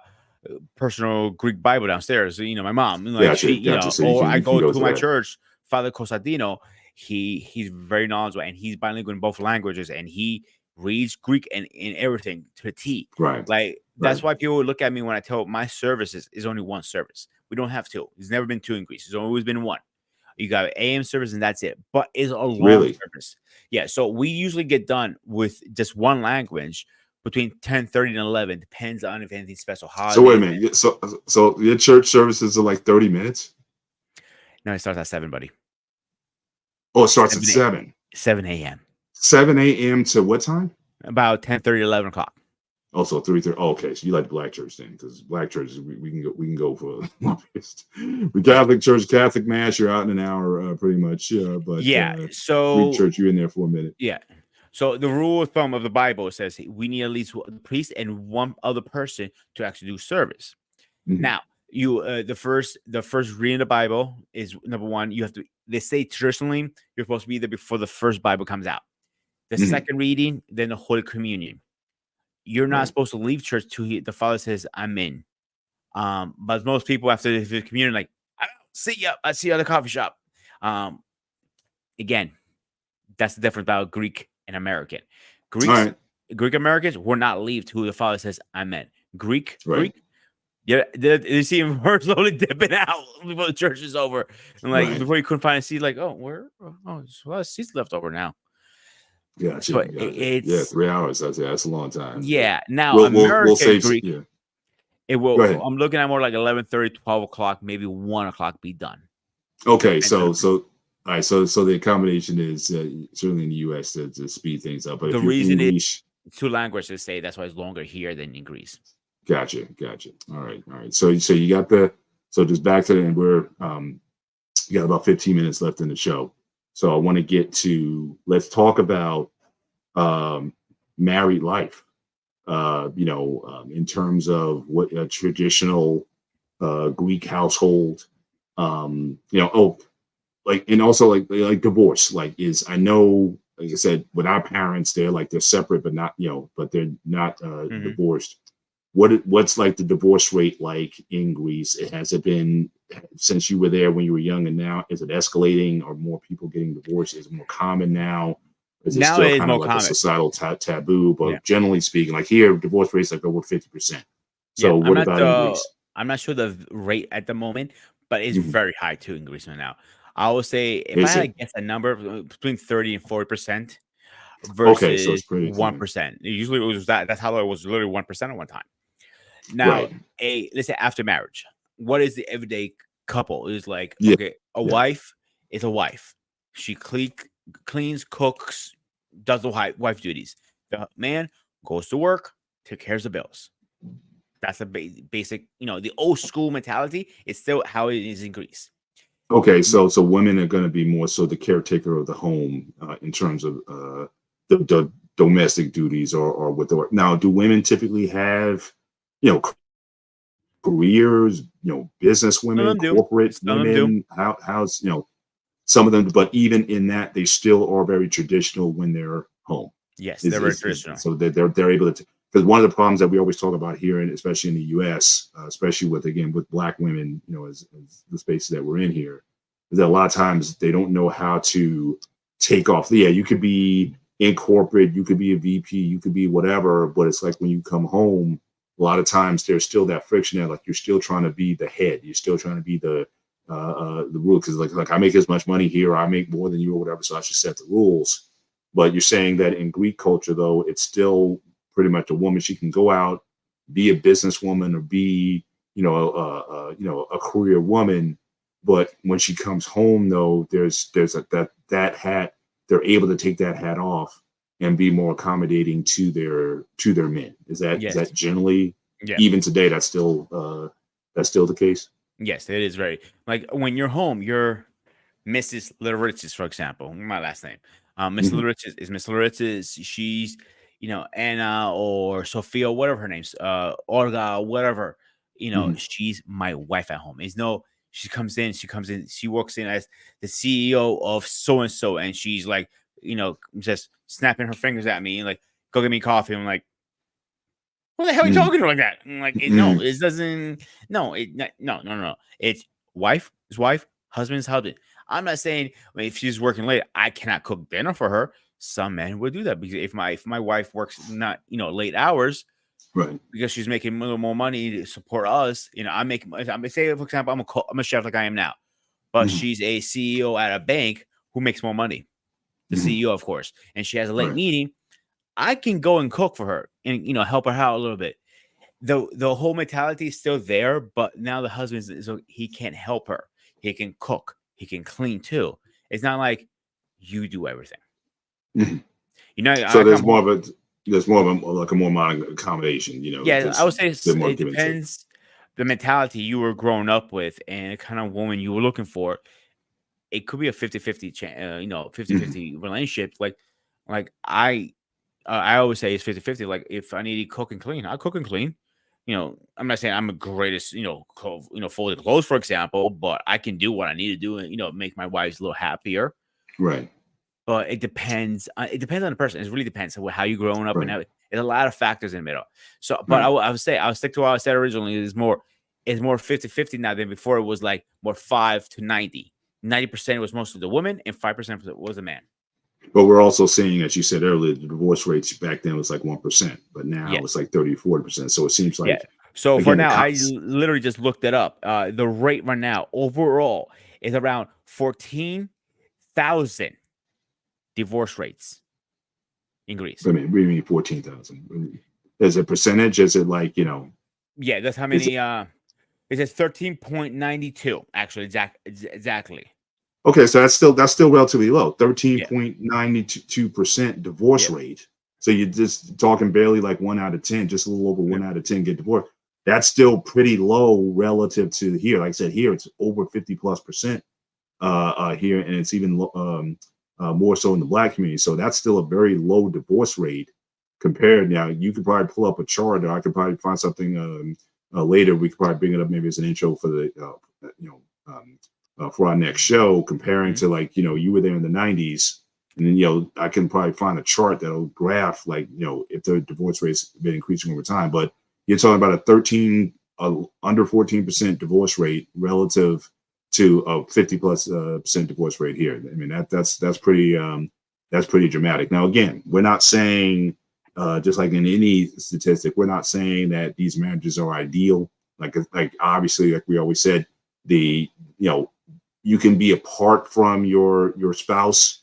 personal Greek Bible downstairs. My mom, like Gotcha. So or I you can go go to to my that. church, Father Costantino. He's very knowledgeable and he's bilingual in both languages and he reads Greek and in everything to the T. Right, Like right. that's why people would look at me when I tell my services is only one service. We don't have two. There's never been two in Greece. There's always been one. You got AM service and that's it. But it's a long Really. service. Yeah. So we usually get done with just one language between 10:30 and 11. Depends on if anything special So wait a holidays. minute. So your church services are like 30 minutes. No, it starts at 7, buddy. Oh, it starts at 7 7. 7 a.m. 7 a.m. to what time? About 10:30, 11 o'clock. Also 3:30. Oh, okay, so you like the black church then? Because black churches we can go for the Catholic church, Catholic mass. You're out in an hour, pretty much. But Yeah. Greek So church, you're in there for a minute. yeah. So the rule of thumb of the Bible says we need at least one priest and one other person to actually do service. Mhm. Now, you the first reading of the Bible is number one. You have to. They say traditionally you're supposed to be there before the first Bible comes out. The Mhm. second reading, then the Holy Communion. You're not Right. supposed to leave church till the Father says, "I'm in." But most people after the communion, like, I don't see you. I see you at the coffee shop. Um, again, that's the difference about Greek and American. All Greeks, right. Greek Americans will not leave till the Father says, "I'm in." Right. Greek, yeah, they see him slowly dipping out before the church is over, and like Right. before you couldn't find a seat, like, oh, where? Oh, there's a lot of seats left over now. Gotcha. So Gotcha. Yeah, it's 3 hours. That's a long time. But yeah. Now we'll American save. Greek, Yeah. it Go will. ahead. I'm looking at more like 11:30, 12 o'clock, maybe 1 o'clock be done. Okay. Depends on the priest. All right. So the accommodation is certainly in the U.S. to speed things up. But The if you're reason is English, two languages say that's why it's longer here than in Greece. gotcha. Gotcha. All right. All right. So you got the so just back to the and we're you got about 15 minutes left in the show. So I want to get to let's talk about um, married life. In terms of what a traditional Greek household, like, and also like divorce, like is I know, like I said, with our parents, they're separate, but not, but they're not Mhm. divorced. What's like the divorce rate like in Greece? Has it been since you were there when you were young, and now is it escalating? Are more people getting divorced? Is it more common now? Is it Now still it is kind of more like a common. societal taboo? Yeah. But generally speaking, like here, divorce rates like over 50%. Yeah. So what about in Greece? I'm not sure the rate at the moment, but it's Mhm. very high too in Greece right now. I would say if I Is had to it guess a number between 30 and 40% okay? So it's versus pretty common, 1%. Usually it was that's how it was literally 1% at one time. Now, right? let's say after marriage, what is the everyday couple? Is like, Yeah, okay, a yeah. wife is a wife. She cleans, cooks, does the wife duties. The man goes to work, takes care of the bills. That's a basic, the old school mentality is still how it is in Greece. Okay, so women are going to be more so the caretaker of the home in terms of the domestic duties or with the work. Now, do women typically have careers? Business Some of women, them do. corporate Some of them do. women. How's some of them? But even in that, they still are very traditional when they're home. Yes, they're very Is traditional. so they're able to, because one of the problems that we always talk about here, and especially in the U.S., especially with Black women, as the spaces that we're in here, is that a lot of times they don't know how to take off. Yeah, you could be in corporate, you could be a VP, you could be whatever, but it's like when you come home, a lot of times there's still that friction there. Like you're still trying to be the head, you're still trying to be the rule, because like I make as much money here, or I make more than you, or whatever, so I should set the rules. But you're saying that in Greek culture, though, it's still pretty much a woman. She can go out, be a businesswoman, or be, a career woman. But when she comes home, though, there's that hat. They're able to take that hat off and be more accommodating to their men. Is Yes. that generally, Yeah. even today, that's still the case? Yes, it is very like when you're home, you're Mrs. Little for example, my last name. Miss Hmm. Little is Miss Little. She's, Anna or Sophia, whatever her name's, Olga, whatever. Hmm. She's my wife at home. She walks in as the CEO of so and so, and she's like, just snapping her fingers at me and like, go get me coffee. I'm like, who the hell are you Hmm. talking to like that? I'm like, no, Hmm. it doesn't. No, no. It's wife is wife, husband's husband. I'm not saying if she's working late, I cannot cook dinner for her. Some men would do that because if my wife works not late hours Right. because she's making a little more money to support us. I'm say for example I'm a chef like I am now, but Hmm. she's a CEO at a bank who makes more money. The Hmm. CEO, of course, and she has a late Right. meeting. I can go and cook for her and help her out a little bit. The whole mentality is still there, but now the husband he can't help her. He can cook, he can clean too. It's not like you do everything. Mhm. You know, So I there's come more home. of a there's more of a like a more modern accommodation. Yeah, I would say the more it give and take. depends the mentality you were growing up with and the kind of woman you were looking for. It could be a 50-50 Mhm. 50-50 relationship. Like I always say it's 50-50. Like if I need to cook and clean, I cook and clean. I'm not saying I'm the greatest, folded clothes, for example, but I can do what I need to do and make my wives a little happier. Right. But it depends. It depends on the person. It really depends on how you growing up and Right. how. There's a lot of factors in the middle. So, but Right. I would say I'll stick to what I said originally. It's more 50-50 now than before. It was like more 5 to 90. 90% was mostly the woman and 5% was the man. But we're also seeing, as you said earlier, the divorce rates back then was like 1%, but now Yeah. it's like 30-40%. So it seems Yeah. like, So for again, now, literally just looked it up. The rate right now overall is around 14,000 divorce rates in Greece. I mean, what do you mean 14,000? Is it percentage? Is it like, Yeah, that's how is it many. It says 13.92. Actually, exactly. okay? So that's still relatively low, Yeah. 13.92% divorce Yeah. rate. So you're just talking barely like 1 out of 10, just a little over Yeah. 1 out of 10 get divorced. That's still pretty low relative to here. Like I said, here it's over 50+% here, and it's even more so in the Black community. So that's still a very low divorce rate compared. Now you could probably pull up a chart, or I could probably find something later. We could probably bring it up maybe as an intro for the for our next show, comparing Mhm. to like you were there in the '90s, and then I can probably find a chart that'll graph like if the divorce rate's been increasing over time. But you're talking about a 13 under 14% divorce rate relative to a 50+% divorce rate here. I mean that's pretty dramatic. Now again, we're not saying just like in any statistic, we're not saying that these marriages are ideal. Like obviously, like we always said, the you can be apart from your spouse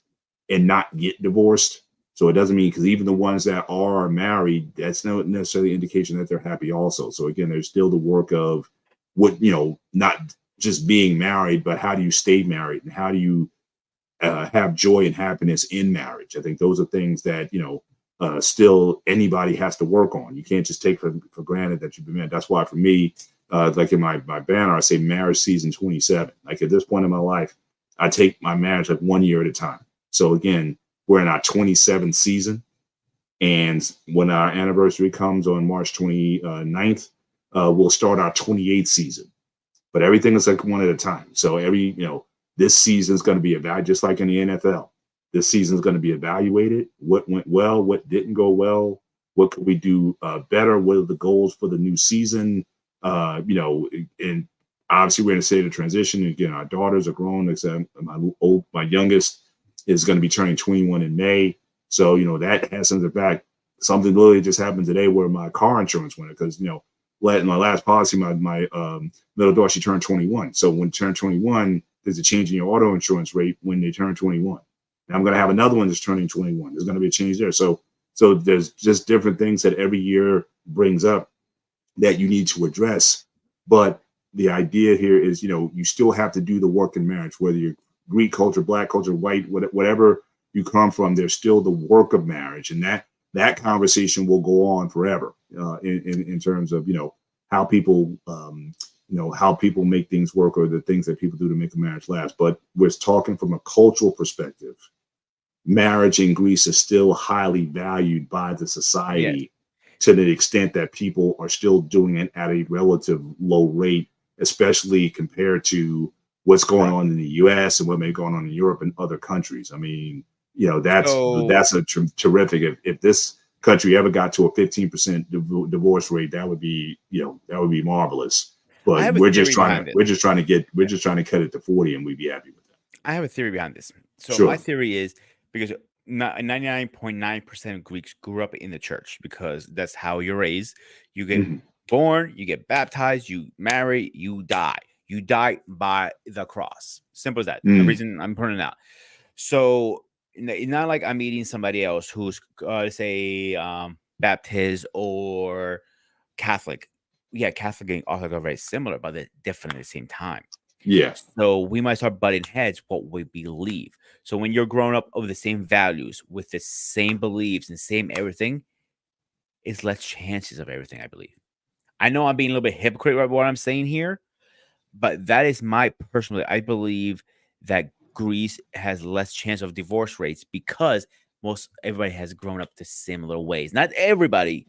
and not get divorced. So it doesn't mean, because even the ones that are married, that's not necessarily indication that they're happy also. So again, there's still the work of what not just being married, but how do you stay married, and how do you have joy and happiness in marriage? I think those are things that still anybody has to work on. You can't just take for granted that you've been married. That's why for me, like in my banner, I say marriage season 27. Like at this point in my life, I take my marriage like 1 year at a time. So again, we're in our 27th season, and when our anniversary comes on March 29th, we'll start our 28th season. But everything is like one at a time. So this season is going to be evaluated, just like in the NFL. This season is going to be evaluated. What went well, what didn't go well, could we do better? What are the goals for the new season? And obviously we're in a state of transition. Again, our daughters are grown. Except my youngest is going to be turning 21 in May. So that has some impact. Something literally just happened today where my car insurance went, because in my last policy, my little daughter, she turned 21. So when she turned 21, there's a change in your auto insurance rate when they turn 21. And I'm going to have another one that's turning 21. There's going to be a change there. So there's just different things that every year brings up that you need to address. But the idea here is, you still have to do the work in marriage, whether you're Greek culture, Black culture, white, whatever you come from. There's still the work of marriage, and that conversation will go on forever in terms of how people how people make things work, or the things that people do to make a marriage last. But we're talking from a cultural perspective. Marriage in Greece is still highly valued by the Yes. society, to the extent that people are still doing it at a relative low rate, especially compared to what's going on in the US and what may be going on in Europe and other countries. I mean, that's So a terrific. If this country ever got to a 15% divorce rate, that would be marvelous. I But have a theory behind it. we're just trying to cut it to 40, and we'd be happy with that. I have a theory behind this. So my Sure. theory is because 99.9% of Greeks grew up in the church, because that's how you're raised. You get Mhm. born, you get baptized, you marry, you die. You die by the cross. Simple as that. The Mm. reason I'm pointing it out. So it's not like I'm meeting somebody else who's say Baptist or Catholic. Yeah, Catholic and Orthodox are very similar, but they're different at the same time. Yeah. So we might start butting heads what we believe. So when you're growing up with the same values, with the same beliefs and same everything, it's less chances of everything, I believe. I know I'm being a little bit hypocrite about what I'm saying here, but that is my personally. I believe that Greece has less chance of divorce rates because most everybody has grown up to similar ways. Not everybody.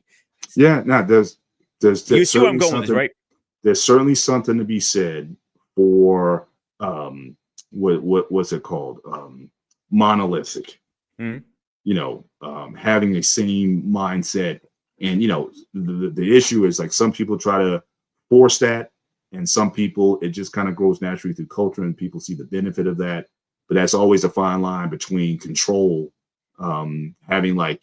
Yeah, no, there's You see where I'm certainly going with this, something. right? There's certainly something to be said for what's it called, monolithic. Mhm. Having the same mindset, and the issue is like some people try to force that, and some people it just kind of grows naturally through culture, and people see the benefit of that. But that's always a fine line between control, having like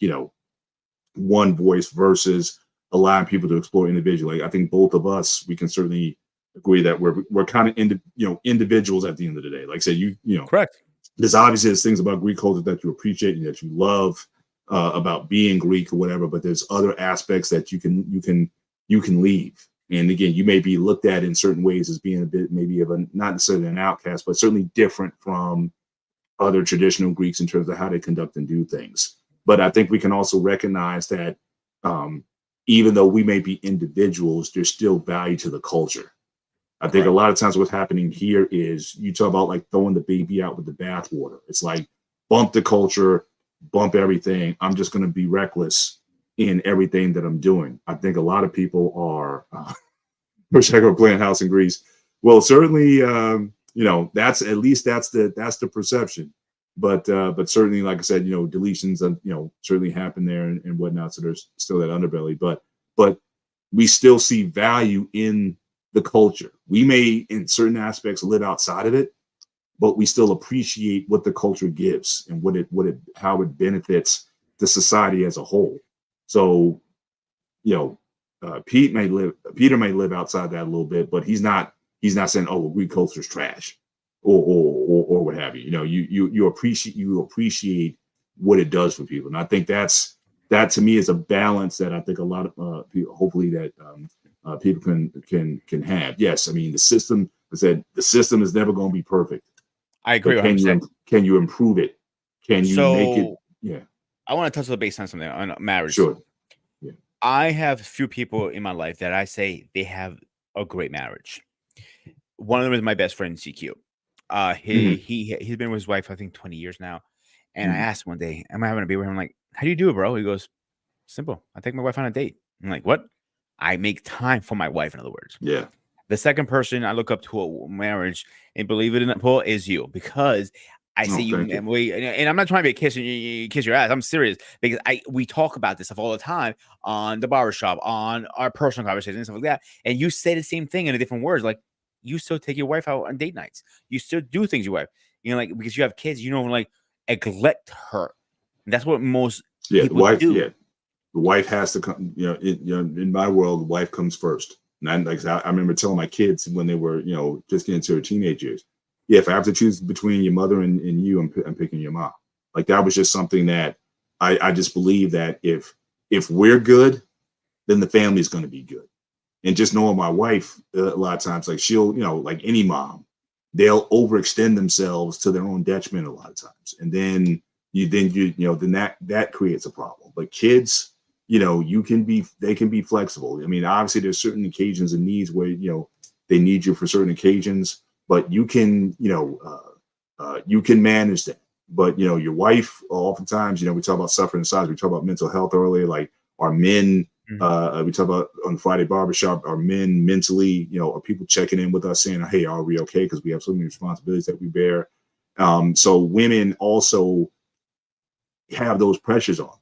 one voice versus allowing people to explore individually. I think both of us, we can certainly agree that we're kind of individuals at the end of the day. Like I said, Correct. there's obviously there's things about Greek culture that you appreciate and that you love, about being Greek or whatever, but there's other aspects that you can leave. And again, you may be looked at in certain ways as being a bit maybe of a not necessarily an outcast, but certainly different from other traditional Greeks in terms of how they conduct and do things. But I think we can also recognize that, um, even though we may be individuals, there's still value to the culture. I think a Correct. lot of times what's happening here is you talk about like throwing the baby out with the bathwater. It's like bump the culture, bump everything. I'm just going to be reckless in everything that I'm doing. I think a lot of people are, wish I could playing house in Greece. Well, certainly, that's at least that's the perception. But certainly, like I said, deletions, certainly happen there and whatnot. So there's still that underbelly, but we still see value in the culture. We may, in certain aspects, live outside of it, but we still appreciate what the culture gives and how it benefits the society as a whole. So, you know, Peter may live outside that a little bit, but he's not saying, oh, well, Greek culture is trash or what have you. You appreciate what it does for people, and I think that to me is a balance that I think a lot of people, hopefully, that people can have. Yes, I mean the system. I said the system is never going to be perfect, I agree but can 100%. you improve it? Can you make it? So Yeah, I want to touch the base on something on marriage. sure. Yeah. I have a few people in my life that I say they have a great marriage. One of them is my best friend, CQ. Hmm. He's been with his wife, I think, 20 years now. And I Hmm. asked one day, "Am I having a beer with him?" I'm like, "How do you do it, bro?" He goes, "Simple. I take my wife on a date." I'm like, "What?" I make time for my wife, in other words. Yeah. The second person I look up to a marriage, and believe it or not, Paul, is you, because I see Oh, you, thank you. and I'm not trying to be a kiss, kiss your ass. I'm serious, because we talk about this stuff all the time on the barbershop, on our personal conversations and stuff like that. And you say the same thing in a different words. Like, you still take your wife out on date nights. You still do things your wife, like, because you have kids, you don't like neglect her. And that's what most Yeah, the people wife. do. Yeah, the wife has to come. In my world, the wife comes first. And I remember telling my kids when they were, just getting to their teenage years, yeah, if I have to choose between your mother and you, I'm picking your mom. Like that was just something that I just believe that if we're good, then the family is going to be good. And just knowing my wife, a lot of times, like she'll, like any mom, they'll overextend themselves to their own detriment a lot of times, and then that creates a problem. But kids, they can be flexible. I mean, obviously, there's certain occasions and needs where they need you for certain occasions, but you can manage that. But your wife, oftentimes, we talk about suffering inside. We talk about mental health earlier. Like, are men Mhm. we talk about on Friday Barbershop, are men mentally, are people checking in with us saying, hey, are we okay? Because we have so many responsibilities that we bear. So women also have those pressures on.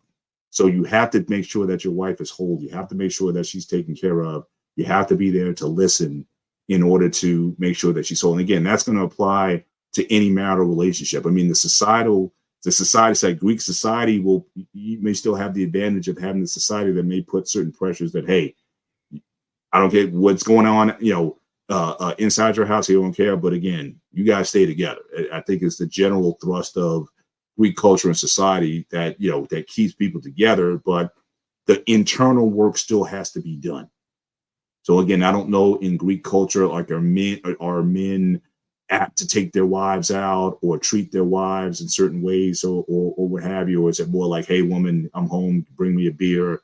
So you have to make sure that your wife is whole. You have to make sure that she's taken care of. You have to be there to listen in order to make sure that she's whole. And again, that's going to apply to any marital relationship. I mean, the society side, Greek society you may still have the advantage of having the society that may put certain pressures that, hey, I don't care what's going on, inside your house, you don't care. But again, you guys stay together. I think it's the general thrust of Greek culture and society that keeps people together, but the internal work still has to be done. So again, I don't know in Greek culture, like are men apt to take their wives out or treat their wives in certain ways or what have you, or is it more like, hey, woman, I'm home, bring me a beer,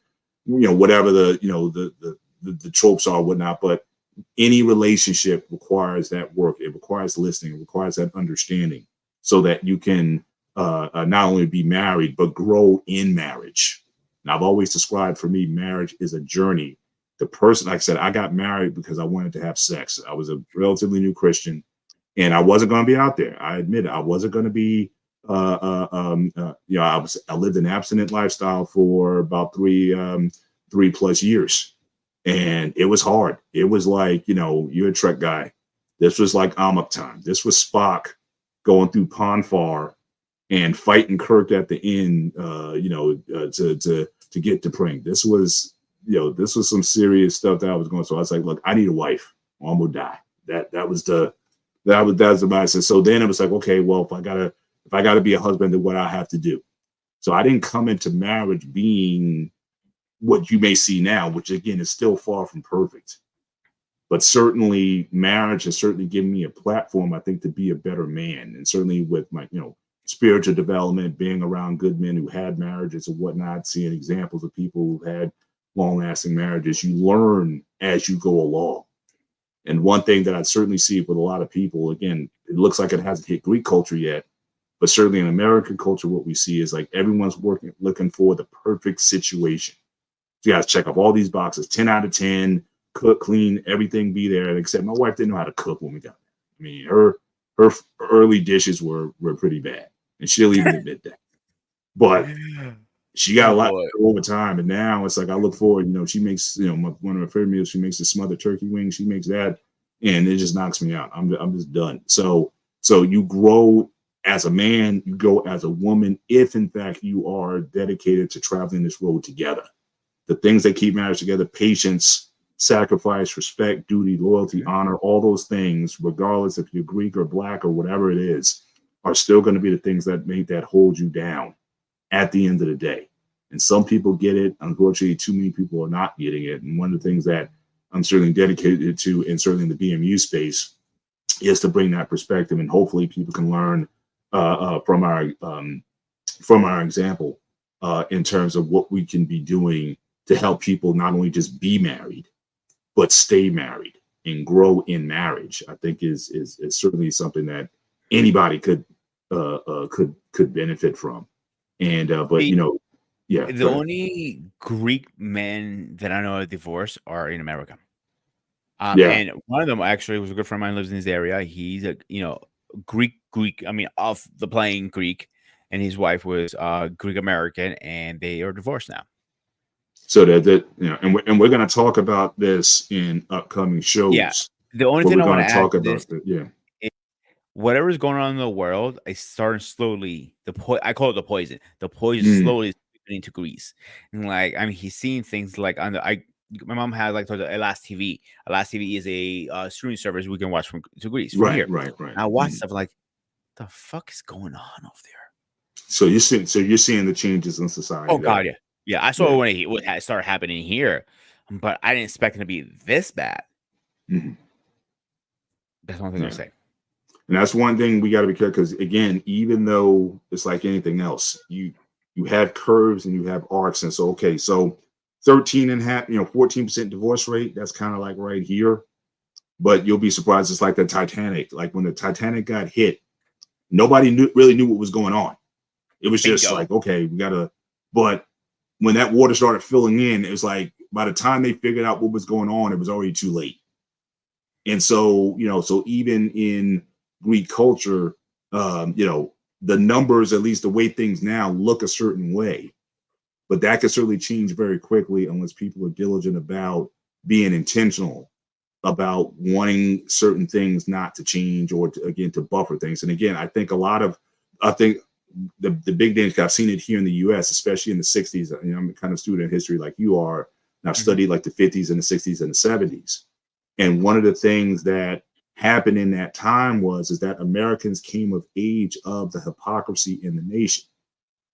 whatever the tropes are, whatnot. But any relationship requires that work. It requires listening. It requires that understanding, so that you can not only be married but grow in marriage. And I've always described, for me, marriage is a journey. The person, like I said, I got married because I wanted to have sex. I was a relatively new Christian, and I wasn't going to be out there. I admit it. I wasn't going to be. I lived an abstinent lifestyle for about 3+ years, and it was hard. It was like, you're a Trek guy. This was like Amok time. This was Spock going through Ponfar and fighting Kirk at the end, to get to Pring. This was some serious stuff that I was going. So I was like, look, I need a wife, or I'm gonna die. That was the mindset. So then it was like, okay, well, if I gotta be a husband, then what I have to do. So I didn't come into marriage being what you may see now, which again is still far from perfect. But certainly marriage has certainly given me a platform, I think, to be a better man. And certainly with my, spiritual development, being around good men who had marriages and whatnot, seeing examples of people who had long-lasting marriages, you learn as you go along. And one thing that I certainly see with a lot of people, again, it looks like it hasn't hit Greek culture yet, but certainly in American culture, what we see is like everyone's looking for the perfect situation. So you guys check off all these boxes, 10 out of 10, cook, clean, everything be there. Except my wife didn't know how to cook when we got there. I mean, her early dishes were pretty bad, and she'll even admit that. But she got a lot over time, and now it's like I look forward. She makes one of her favorite meals. She makes the smothered turkey wing. She makes that, and it just knocks me out. I'm just done. So you grow as a man, you go as a woman, if in fact you are dedicated to traveling this road together. The things that keep marriage together: patience, sacrifice, respect, duty, loyalty, honor, all those things, regardless if you're Greek or Black or whatever it is, are still going to be the things that hold you down at the end of the day. And some people get it. Unfortunately, too many people are not getting it. And one of the things that I'm certainly dedicated to, and certainly in the BMU space, is to bring that perspective. And hopefully people can learn from our example in terms of what we can be doing to help people not only just be married, but stay married and grow in marriage. I think is certainly something that anybody could benefit from. And but yeah. The only Greek men that I know are divorced are in America. And one of them actually was a good friend of mine, lives in this area. He's a Greek. I mean, off the plane Greek, and his wife was Greek American, and they are divorced now. So and we're going to talk about this in upcoming shows. Yeah. The only thing I want to talk about, whatever is going on in the world, I started slowly. I call it the poison. The poison slowly is into Greece, and like he's seeing things like on the my mom had like told Elas TV. Elas TV is a streaming service we can watch from Greece. From here. Right. I watch stuff like, the fuck is going on over there? So you're seeing the changes in society. Oh God, yeah. I saw when it started happening here, but I didn't expect it to be this bad. Mm-hmm. That's one thing I'm saying. And that's one thing we got to be careful, because again, even though it's like anything else, you have curves and you have arcs. And so, okay, so 14% divorce rate, that's kind of like right here. But you'll be surprised. It's like the Titanic. Like when the Titanic got hit, nobody really knew what was going on. It was just like, okay, but when that water started filling in, it was like, by the time they figured out what was going on, it was already too late. And so, so even in Greek culture, the numbers, at least the way things now look a certain way, but that could certainly change very quickly unless people are diligent about being intentional about wanting certain things not to change, or to buffer things. And again, I think the big danger, I've seen it here in the US, especially in the 60s. I'm a kind of student of history like you are, and I've studied like the 50s and the 60s and the 70s. And one of the things that happened in that time is that Americans came of age of the hypocrisy in the nation.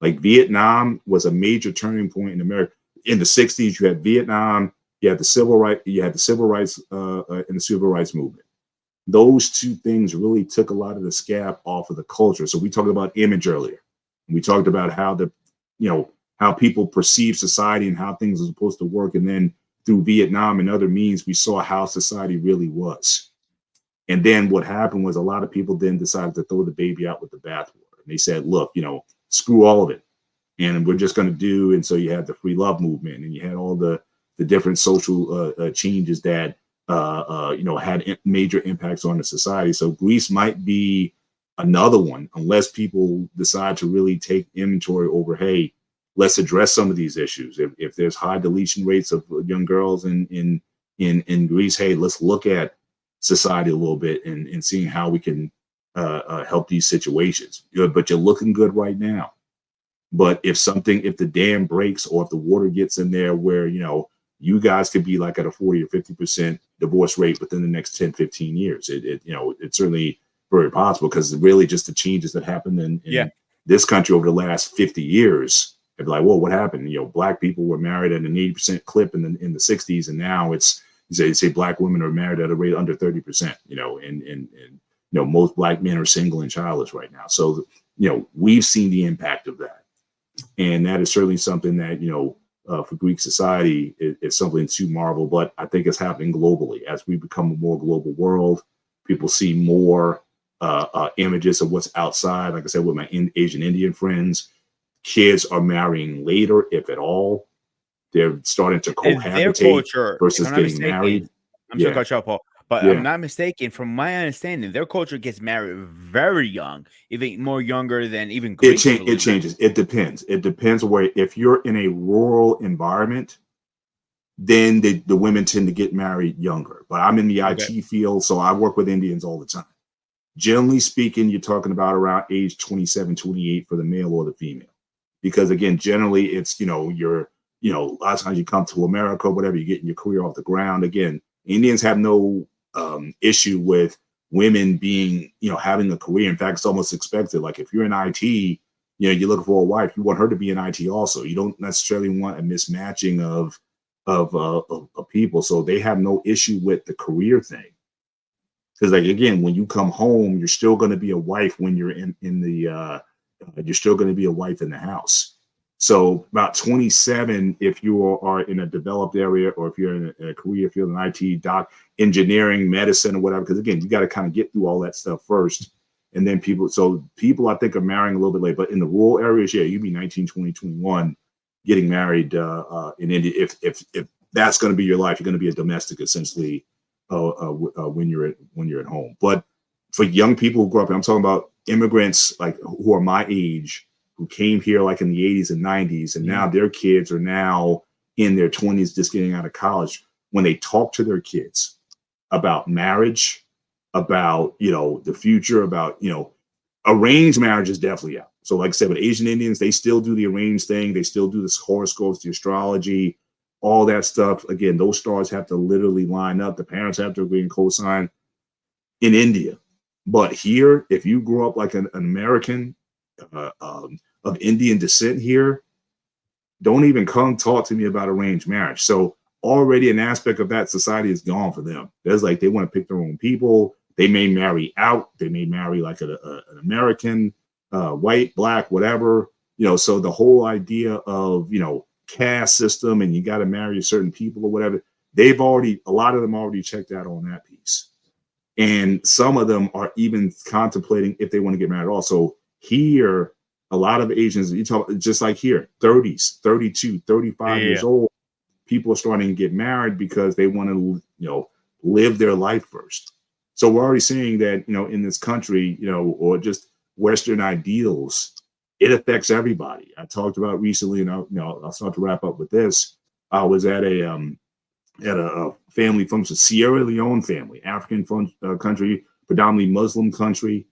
Like Vietnam was a major turning point in America. In the 60s, you had Vietnam, you had the civil rights and the civil rights movement. Those two things really took a lot of the scab off of the culture. So we talked about image earlier. We talked about how how people perceive society and how things are supposed to work. And then through Vietnam and other means, we saw how society really was. And then what happened was a lot of people then decided to throw the baby out with the bathwater. And they said, look, screw all of it. And we're just going to do. And so you had the free love movement, and you had all the different social changes that, had major impacts on the society. So Greece might be another one, unless people decide to really take inventory over, hey, let's address some of these issues. If there's high deletion rates of young girls in Greece, hey, let's look at society a little bit and seeing how we can help these situations. But you're looking good right now. But if the dam breaks, or if the water gets in there where, you guys could be like at a 40 or 50% divorce rate within the next 10, 15 years. It's certainly very possible, because really just the changes that happened in this country over the last 50 years. They'd be like, well, what happened? Black people were married at an 80% clip in the 60s, and now it's say black women are married at a rate under 30%. And most black men are single and childless right now. So we've seen the impact of that, and that is certainly something that for Greek society is something to marvel. But I think it's happening globally as we become a more global world. People see more images of what's outside. Like I said, with my Asian Indian friends, kids are marrying later, if at all. They're starting to cohabitate versus getting married. I'm sorry to cut you off, Paul, but I'm not mistaken. From my understanding, their culture gets married very young, even more younger than even Greece. It changes. It depends. It depends where. If you're in a rural environment, then the women tend to get married younger. But I'm in the IT field, so I work with Indians all the time. Generally speaking, you're talking about around age 27, 28 for the male or the female. Because again, generally it's, you're, a lot of times you come to America, whatever, you're getting your career off the ground. Again, Indians have no issue with women being, having a career. In fact, it's almost expected. Like if you're in IT, you're looking for a wife, you want her to be in IT also. You don't necessarily want a mismatching of people. So they have no issue with the career thing. Because like, again, when you come home, you're still going to be a wife when you're in the, you're still going to be a wife in the house. So about 27, if you are in a developed area, or if you're in a career field in IT, doc, engineering, medicine, or whatever, because again, you got to kind of get through all that stuff first. And then people I think are marrying a little bit late, but in the rural areas, you'd be 19, 20, 21 getting married in India. If that's going to be your life, you're going to be a domestic essentially when you're at home. But for young people who grow up, I'm talking about immigrants like who are my age, who came here like in the 80s and 90s, and now their kids are now in their 20s, just getting out of college. When they talk to their kids about marriage, about the future, about arranged marriage is definitely out. So like I said, with Asian Indians, they still do the arranged thing. They still do this horoscopes, the astrology, all that stuff. Again, those stars have to literally line up. The parents have to agree and co-sign. In India. But here, if you grew up like an American of Indian descent here, don't even come talk to me about arranged marriage. So already an aspect of that society is gone for them. There's like, they want to pick their own people. They may marry out. They may marry like an American, white, black, whatever. So the whole idea of, caste system and you got to marry certain people or whatever, a lot of them already checked out on that piece. And some of them are even contemplating if they want to get married. Also here, a lot of Asians, you talk just like here, 30s, 32, 35 years old, people are starting to get married because they want to, live their life first. So we're already seeing that, in this country, or just Western ideals, it affects everybody. I talked about recently, and I'll start to wrap up with this. I was at a family function, Sierra Leone family, African country, predominantly Muslim country.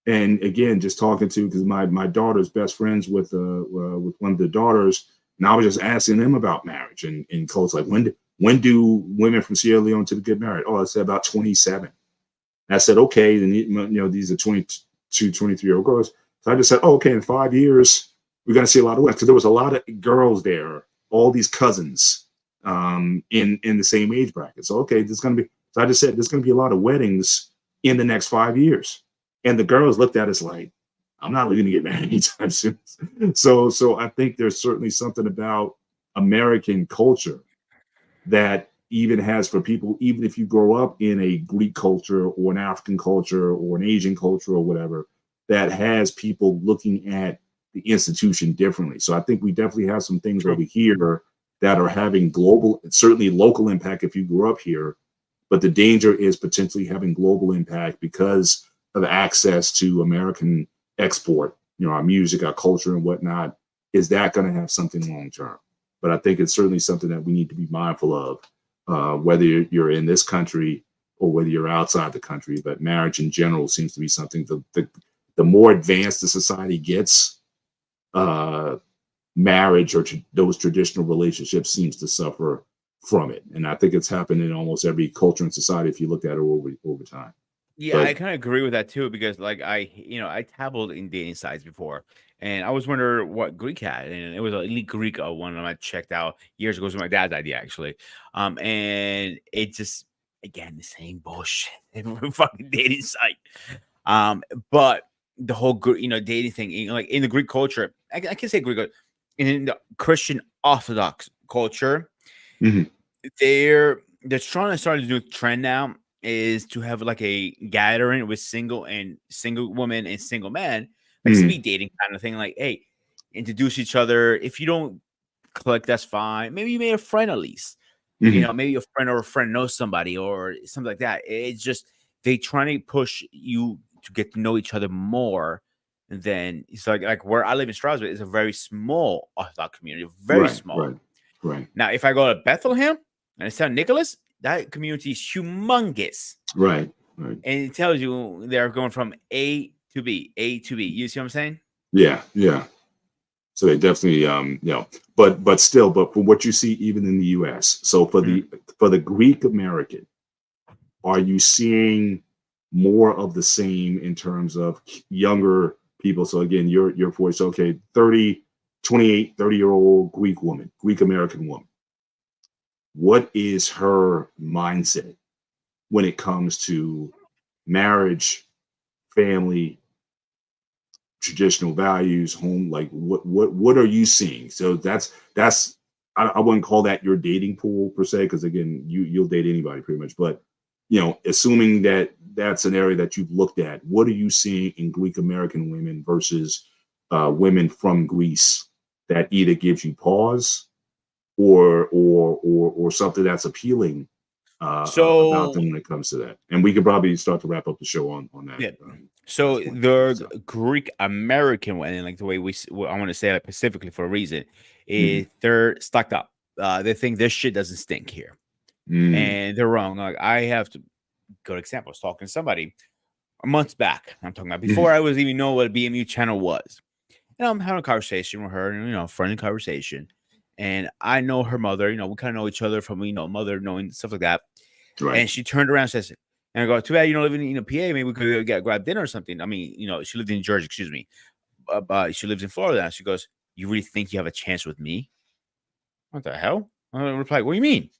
And again, just talking to, because my daughter's best friends with one of the daughters, and I was just asking them about marriage and cults. Like, when do women from Sierra Leone to get married? Oh, I said about 27. And I said, okay, then these are 22, 23-year-old girls. So I just said, oh, okay, in 5 years, we're going to see a lot of women, because there was a lot of girls there, all these cousins in the same age bracket. So, okay, so I just said, there's going to be a lot of weddings in the next 5 years. And the girls looked at us like, I'm not looking to get married anytime soon. So I think there's certainly something about American culture that even has for people, even if you grow up in a Greek culture or an African culture or an Asian culture or whatever, that has people looking at the institution differently. So I think we definitely have some things over here that are having global, certainly local impact if you grew up here, but the danger is potentially having global impact because of access to American export, our music, our culture, and whatnot. Is that going to have something long term? But I think it's certainly something that we need to be mindful of, whether you're in this country or whether you're outside the country. But marriage in general seems to be something the more advanced the society gets, marriage or those traditional relationships seems to suffer from it. And I think it's happened in almost every culture and society if you look at it over time. Yeah, But I kind of agree with that too because like I dabbled in dating sites before, and I was wondering what Greek had, and it was a Elite Greek one I checked out years ago. It was my dad's idea actually, and it just again the same bullshit, every fucking dating site, but the whole dating thing, like in the Greek culture, I can say Greek, in the Christian Orthodox culture, mhm, they're trying to start a new trend now is to have like a gathering with single women and single men, like mhm, speed dating kind of thing. Like, hey, introduce each other. If you don't click, that's fine. Maybe you made a friend at least. mhm. Maybe a friend or a friend knows somebody or something like that. It's just they trying to push you to get to know each other more. And then it's like where I live in Strasbourg is a very small Orthodox community, very Right, small. right, right, Now, if I go to Bethlehem and St. Nicholas, that community is humongous. right, right. And it tells you they're going from A to B, A to B. You see what I'm saying? Yeah, yeah. So they definitely, but still, but from what you see even in the U.S. So Mhm. for the Greek American, are you seeing more of the same in terms of younger people? So again, your voice, okay, 30, 28, 30-year-old Greek woman, Greek American woman. What is her mindset when it comes to marriage, family, traditional values, home? Like what are you seeing? So that's I wouldn't call that your dating pool per se, because again, you'll date anybody pretty much. But assuming that that's an area that you've looked at, what are you seeing in Greek American women versus women from Greece that either gives you pause or something that's appealing about So them when it comes to that? And we could probably start to wrap up the show on that yeah. last So point. the So, Greek American one, and like the way I want to say it specifically for a reason, mhm. is they're stocked up. They think this shit doesn't stink here, Mm, and they're wrong. Like I have to good example. I was talking to somebody months back. I'm talking about before mhm, I was even know what a BMU channel was. And I'm having a conversation with her, and friendly conversation. And I know her mother. We kind of know each other from mother knowing stuff like that. right. And she turned around and says, and I go, too bad you don't live in PA. Maybe we could grab dinner or something. I mean, she lived in Georgia, excuse me, but she lives in Florida now. She goes, you really think you have a chance with me? What the hell? I replied, what do you mean?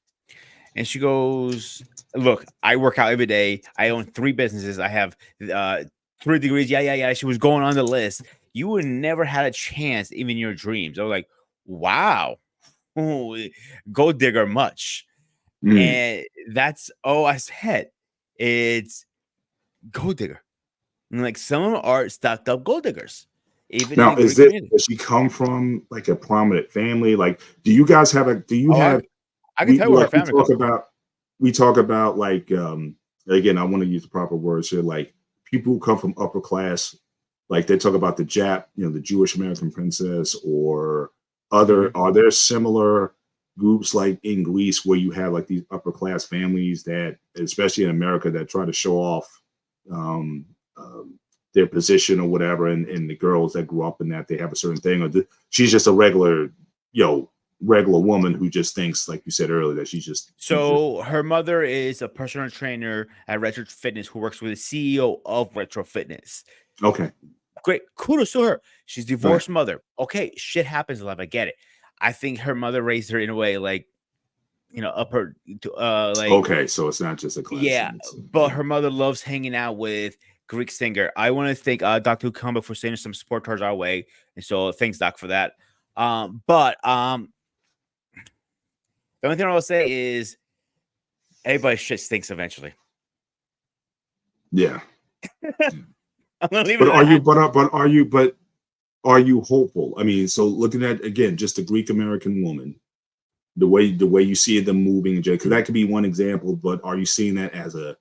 And she goes, look, I work out every day. I own 3 businesses. I have 3 degrees. Yeah, yeah, yeah. She was going on the list. You would never had a chance, even in your dreams. I was like, wow, gold digger much. Mm. And that's all I said. It's gold digger. And like some of them are stocked up gold diggers, even in Now, the Greek community. does she come from like a prominent family? Like, do you guys have do you Oh, have, I can tell you where her like, family comes from. we talk about like, again, I want to use the proper words here, like people who come from upper class, like they talk about the the Jewish American princess or Mhm. are there similar groups like in Greece where you have like these upper class families that, especially in America, that try to show off um, um, their position or whatever, and the girls that grew up in that they have a certain thing, or she's just a regular, regular woman who just thinks, like you said earlier, that she's just So her mother is a personal trainer at Retro Fitness who works with the CEO of Retro Fitness. okay, Great. Kudos to her. She's right, divorced mother. Okay, shit happens in life. I get it. I think her mother raised her in a way like, up her to like okay. So it's not just a class yeah, thing. but Yeah. her mother loves hanging out with Greek singer. I want to thank Dr. Lukumba for sending some support towards our way, and so thanks, Doc, for that. But the only thing I will say is everybody shit stinks eventually. Yeah. I'm gonna leave But it are at you? that. But are you hopeful? I mean, so looking at again, just the Greek American woman, the way you see them moving, because that could be one example. But are you seeing that as a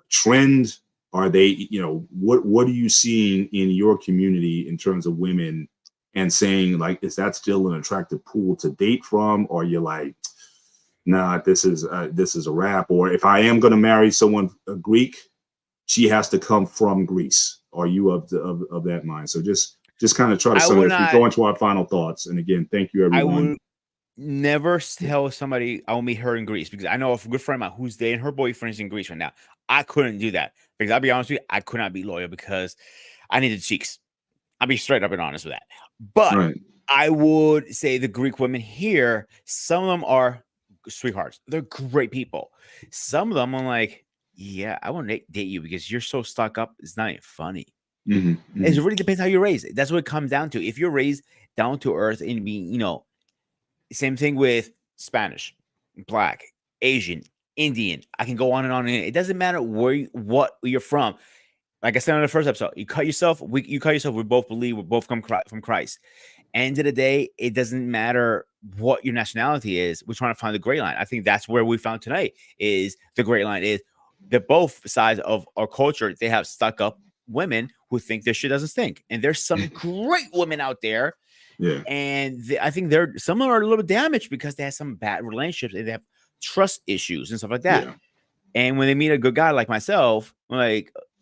trend? Are they, what are you seeing in your community in terms of women, and saying like, is that still an attractive pool to date from? Or you're like, nah, this is a wrap. Or if I am going to marry someone a Greek, she has to come from Greece. Are you of that mind? So just kind of try to I sum would it as we not. go into our final thoughts. And again, thank you, I everyone. would never tell somebody I will meet her in Greece, because I know a good friend of mine who's dating her boyfriend is in Greece right now. I couldn't do that, because I'll be honest with you, I could not be loyal because I needed cheeks. I'll be straight up and honest with that. But Right. I would say the Greek women here, some of them are sweethearts. They're great people. Some of them I'm like, yeah, I want to date you because you're so stuck up. It's not even funny. Mm-hmm, It really depends how you're raised. That's what it comes down to. If you're raised down to earth and being, same thing with Spanish, Black, Asian, Indian. I can go on and on. It doesn't matter what you're from. Like I said on the first episode, you cut yourself. You cut yourself. We both believe we both come from Christ. End of the day, it doesn't matter what your nationality is. We're trying to find the gray line. I think that's where we found tonight is the gray line is that both sides of our culture, they have stuck up women who think their shit doesn't stink. And there's some great women out there. Yeah. And I think some of them are a little bit damaged because they have some bad relationships and they have trust issues and stuff like that. Yeah. And when they meet a good guy like myself,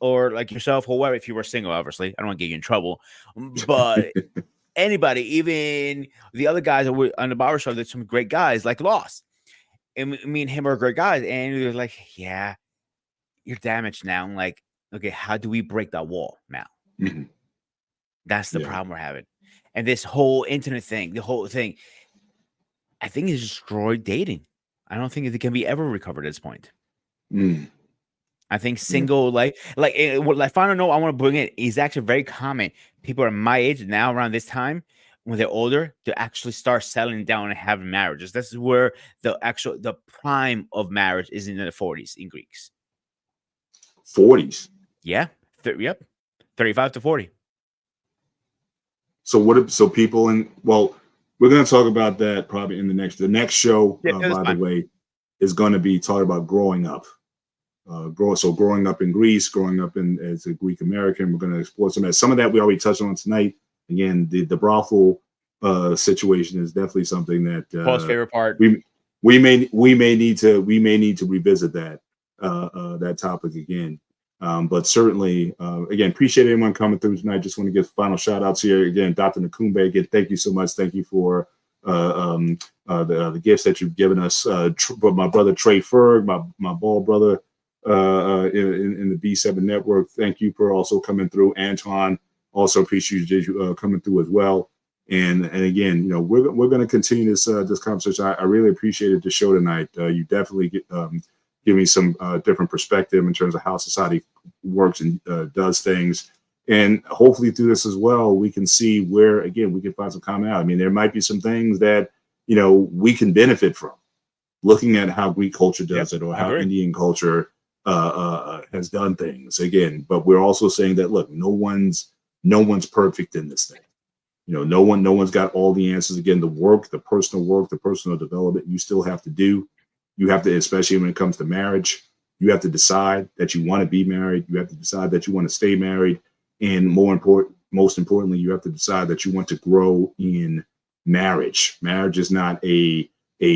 or like yourself, or whoever, if you were single, obviously, I don't want to get you in trouble, but anybody, even the other guys that were on the barber show, there's some great guys like Lost. And me and him are great guys. And they're like, yeah, you're damaged now. I'm like, okay, how do we break that wall now? Mm-hmm. That's the problem we're having. And this whole internet thing, the whole thing, I think it's destroyed dating. I don't think it can be ever recovered at this point. Mm. I think single, like final note I want to bring in is actually very common. People are my age now around this time when they're older to actually start settling down and having marriages. This is where the prime of marriage is in the 40s in Greeks. 40s. Yeah. Yep. 35 to 40. So people we're going to talk about that probably in the next show, by the way, is going to be talking about growing up. Growing up in Greece, growing up as a Greek American. We're going to explore some of that we already touched on tonight. Again, the brothel situation is definitely something that Paul's favorite part. We may need to revisit that topic again. But certainly, again, appreciate everyone coming through tonight. Just want to give final shout outs here again, Dr. Lukumba. Again, thank you so much. Thank you for the gifts that you've given us. My brother Trey Ferg, my ball brother in the B7 network. Thank you for also coming through. Anton, also appreciate you coming through as well. And again, we're going to continue this conversation. I really appreciated the show tonight. You definitely give me some different perspective in terms of how society works and does things. And hopefully through this as well, we can see where, again, we can find some commonality. I mean, there might be some things that, we can benefit from looking at how Greek culture does it, or how Indian culture has done things again. But we're also saying that, look, no one's perfect in this thing. No one's got all the answers. Again, the personal development you still have to do. You have to, especially when it comes to marriage, you have to decide that you want to be married. You have to decide that you want to stay married. And most importantly, you have to decide that you want to grow in marriage. Marriage is not a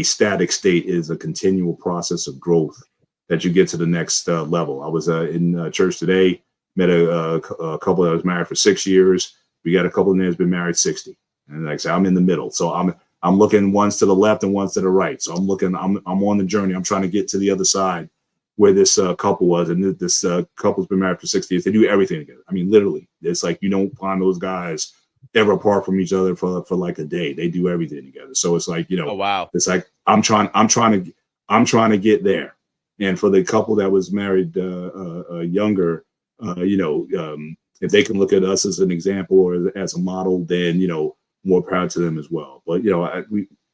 static state. It is a continual process of growth that you get to the next level. I was in church today, met a couple that was married for 6 years. We got a couple that's been married 60. And like I said, I'm in the middle. So I'm looking ones to the left and ones to the right. So I'm on the journey. I'm trying to get to the other side where this couple was. And this couple's been married for 60 years. They do everything together. I mean, literally, it's like you don't find those guys ever apart from each other for like a day. They do everything together. So it's like, oh, wow. It's like I'm trying to get there. And for the couple that was married younger, if they can look at us as an example or as a model, then more power to them as well. But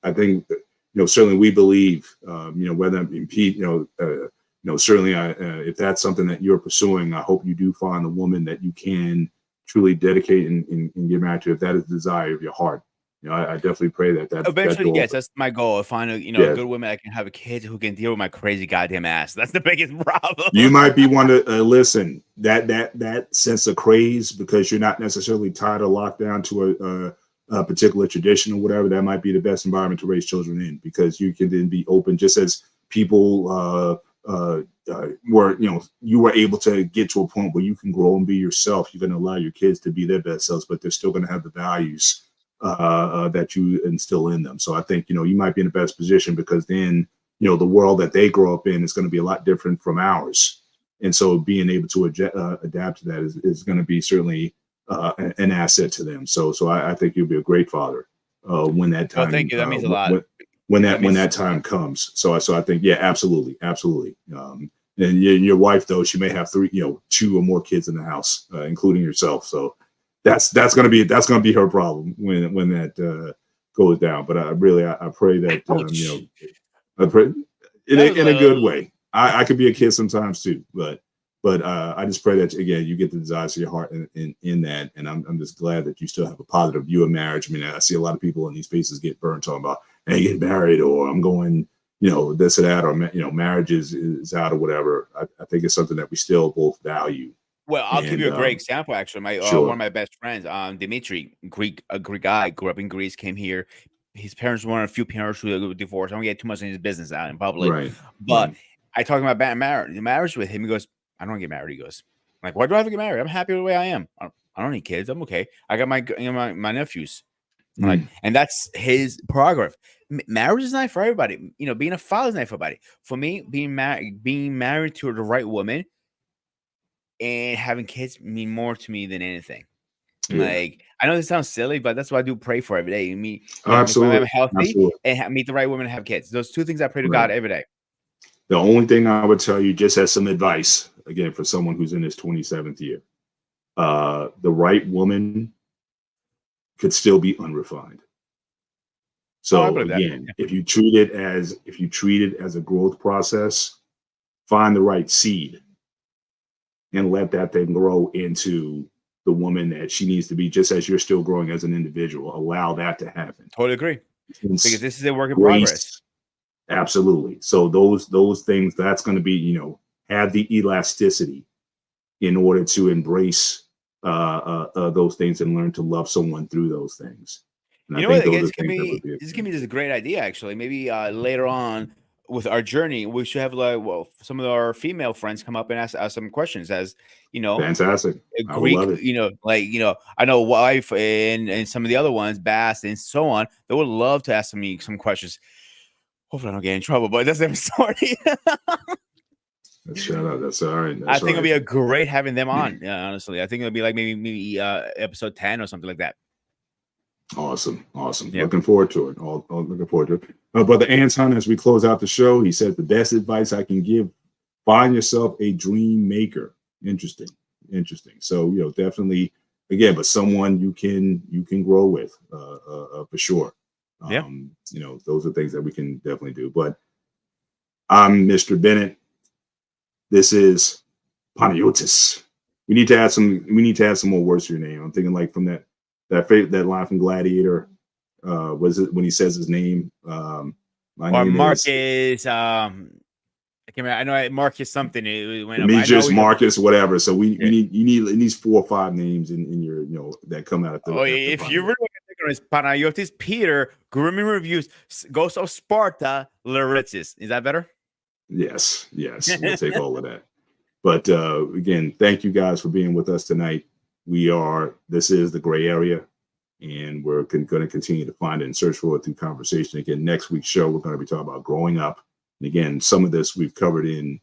I think certainly we believe whether it be Pete, certainly if that's something that you're pursuing, I hope you do find a woman that you can truly dedicate and get married to, if that is the desire of your heart. I definitely pray that Eventually, that yes, that's my goal. Find a yes. good woman I can have a kid who can deal with my crazy goddamn ass. That's the biggest problem. You might be one to listen. That sense of craze, because you're not necessarily tied or locked down to a particular tradition or whatever. That might be the best environment to raise children in, because you can then be open, just as people were. You were able to get to a point where you can grow and be yourself. You're going to allow your kids to be their best selves, but they're still going to have the values that you instill in them. So I think you might be in the best position, because then the world that they grow up in is going to be a lot different from ours, and so being able to adapt to that is going to be certainly an asset to them. So I think you'll be a great father when that time. Oh, thank you. That means a lot. When that time comes. So I think absolutely. And your wife, though, she may have 2 or more kids in the house, including yourself. So that's gonna be her problem when that goes down. But I pray that I pray in a good way. I could be a kid sometimes too, but I just pray that again you get the desires of your heart in that, and I'm just glad that you still have a positive view of marriage. I mean, I see a lot of people in these spaces get burned talking about, hey, get married, or I'm going this or that, or marriage is out or whatever. I think it's something that we still both value. Well, I'll give you a great example. Actually, one of my best friends, Dimitri, a Greek guy, grew up in Greece, came here. His parents were one of a few parents who were divorced. I don't get too much in his business out in public, right? But I talked about marriage with him. He goes, "I don't want to get married." He goes, "Like, why do I have to get married? I'm happy the way I am. I don't need kids. I'm okay. I got my nephews." Like, and that's his prerogative. Marriage is not for everybody. Being a father is not for everybody. For me, being married to the right woman and having kids mean more to me than anything. Yeah. Like, I know this sounds silly, but that's what I do pray for every day. Absolutely. I'm healthy and meet the right woman and have kids. Those 2 things I pray to God every day. The only thing I would tell you, just as some advice, again, for someone who's in his 27th year, the right woman could still be unrefined. So again, if you treat it as a growth process, find the right seed and let that thing grow into the woman that she needs to be, just as you're still growing as an individual. Allow that to happen. Totally agree. Because this is a work in progress. Absolutely. So those things, that's going to be, have the elasticity in order to embrace those things and learn to love someone through those things. And this can be just a great idea, actually. Maybe later on with our journey, we should have some of our female friends come up and ask us some questions, as fantastic. I would love it. I know wife and some of the other ones, Bass and so on, they would love to ask me some questions. Hopefully I don't get in trouble, but that's their story. Shout out. That's all right. I think it'll be a great having them on. Honestly, I think it'll be like maybe episode 10 or something like that. Awesome. Yep. Looking forward to it. Looking forward to it. Brother Anton, as we close out the show, he said the best advice I can give: find yourself a dream maker. Interesting. So definitely, again, but someone you can grow with for sure. Those are things that we can definitely do. But I'm Mr. Bennett. This is Panayotis. We need to add some more words to your name. I'm thinking like from that line from Gladiator. Was it when he says his name? Marcus. I can't remember. I know Marcus something. It went Demetrius, Marcus, whatever. So you need at least 4 or 5 names in your that come out of the. If you really want to think of it as Panayotis Peter, grooming reviews, Ghost of Sparta, Lauritzis. Is that better? Yes. We'll take all of that. But again, thank you guys for being with us tonight. This is the gray area, and we're going to continue to find it and search for it through conversation. Again, next week's show, we're going to be talking about growing up. And again, some of this we've covered in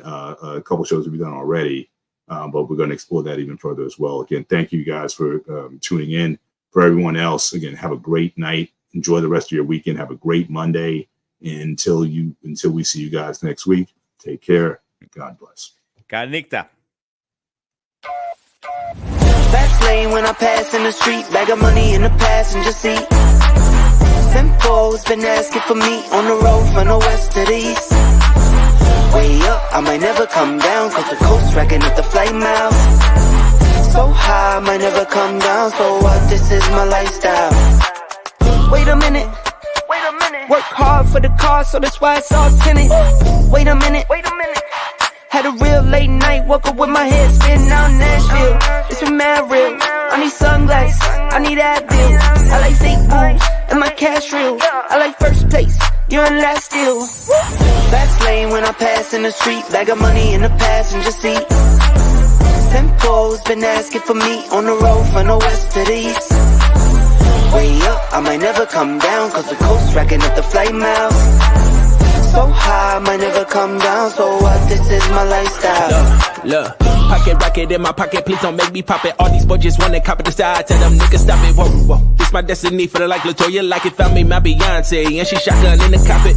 a couple shows we've done already, but we're going to explore that even further as well. Again, thank you guys for tuning in. For everyone else, again, have a great night. Enjoy the rest of your weekend. Have a great Monday. Until we see you guys next week, take care. God bless. God Nikta. Fast lane when I pass in the street, bag of money in the passenger seat. Simcoe's been asking for me on the road from the west to the east. Way up, I might never come down, cause the coast racking up the flight miles. So high, I might never come down, so what, this is my lifestyle. Wait a minute, work hard for the car, so that's why it's all tinted. Wait a minute, had a real late night, woke up with my head spinning out Nashville. It's been mad real, I need sunglasses, I need Advil. I like fake moves, and my cash real. I like first place, you're in last still. Fast lane when I pass in the street, bag of money in the passenger seat. Simcoe's been asking for me on the road from the west to the east. Way up, I might never come down, cause the coast racking up the flight miles. So high, I might never come down, so what, this is my lifestyle. Look, pocket rocket in my pocket, please don't make me pop it. All these boys just wanna copy the style, tell them niggas stop it. Whoa, whoa, this my destiny, feeling like LaToya, like it found me my Beyonce, and she shotgun in the cockpit.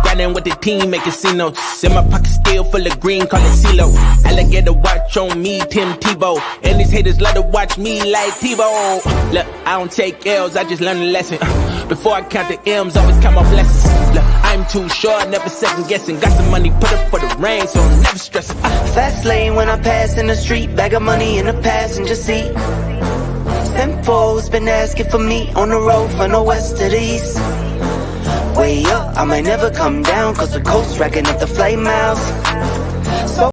Grinding with the team, making C notes. In my pocket still full of green, call it CeeLo. Alligator watch on me, Tim Tebow. And these haters love to watch me like Tebow. Look, I don't take L's, I just learn a lesson. Before I count the M's, always count my blessings. Look, I'm too short, never second guessing. Got some money, put up for the rain, so I'm never stressing. Fast lane when I pass in the street, bag of money in the passenger seat. Simcoe's been asking for me on the road from the west to the east. Way up, I might never come down, cause the coast racking up the flight miles.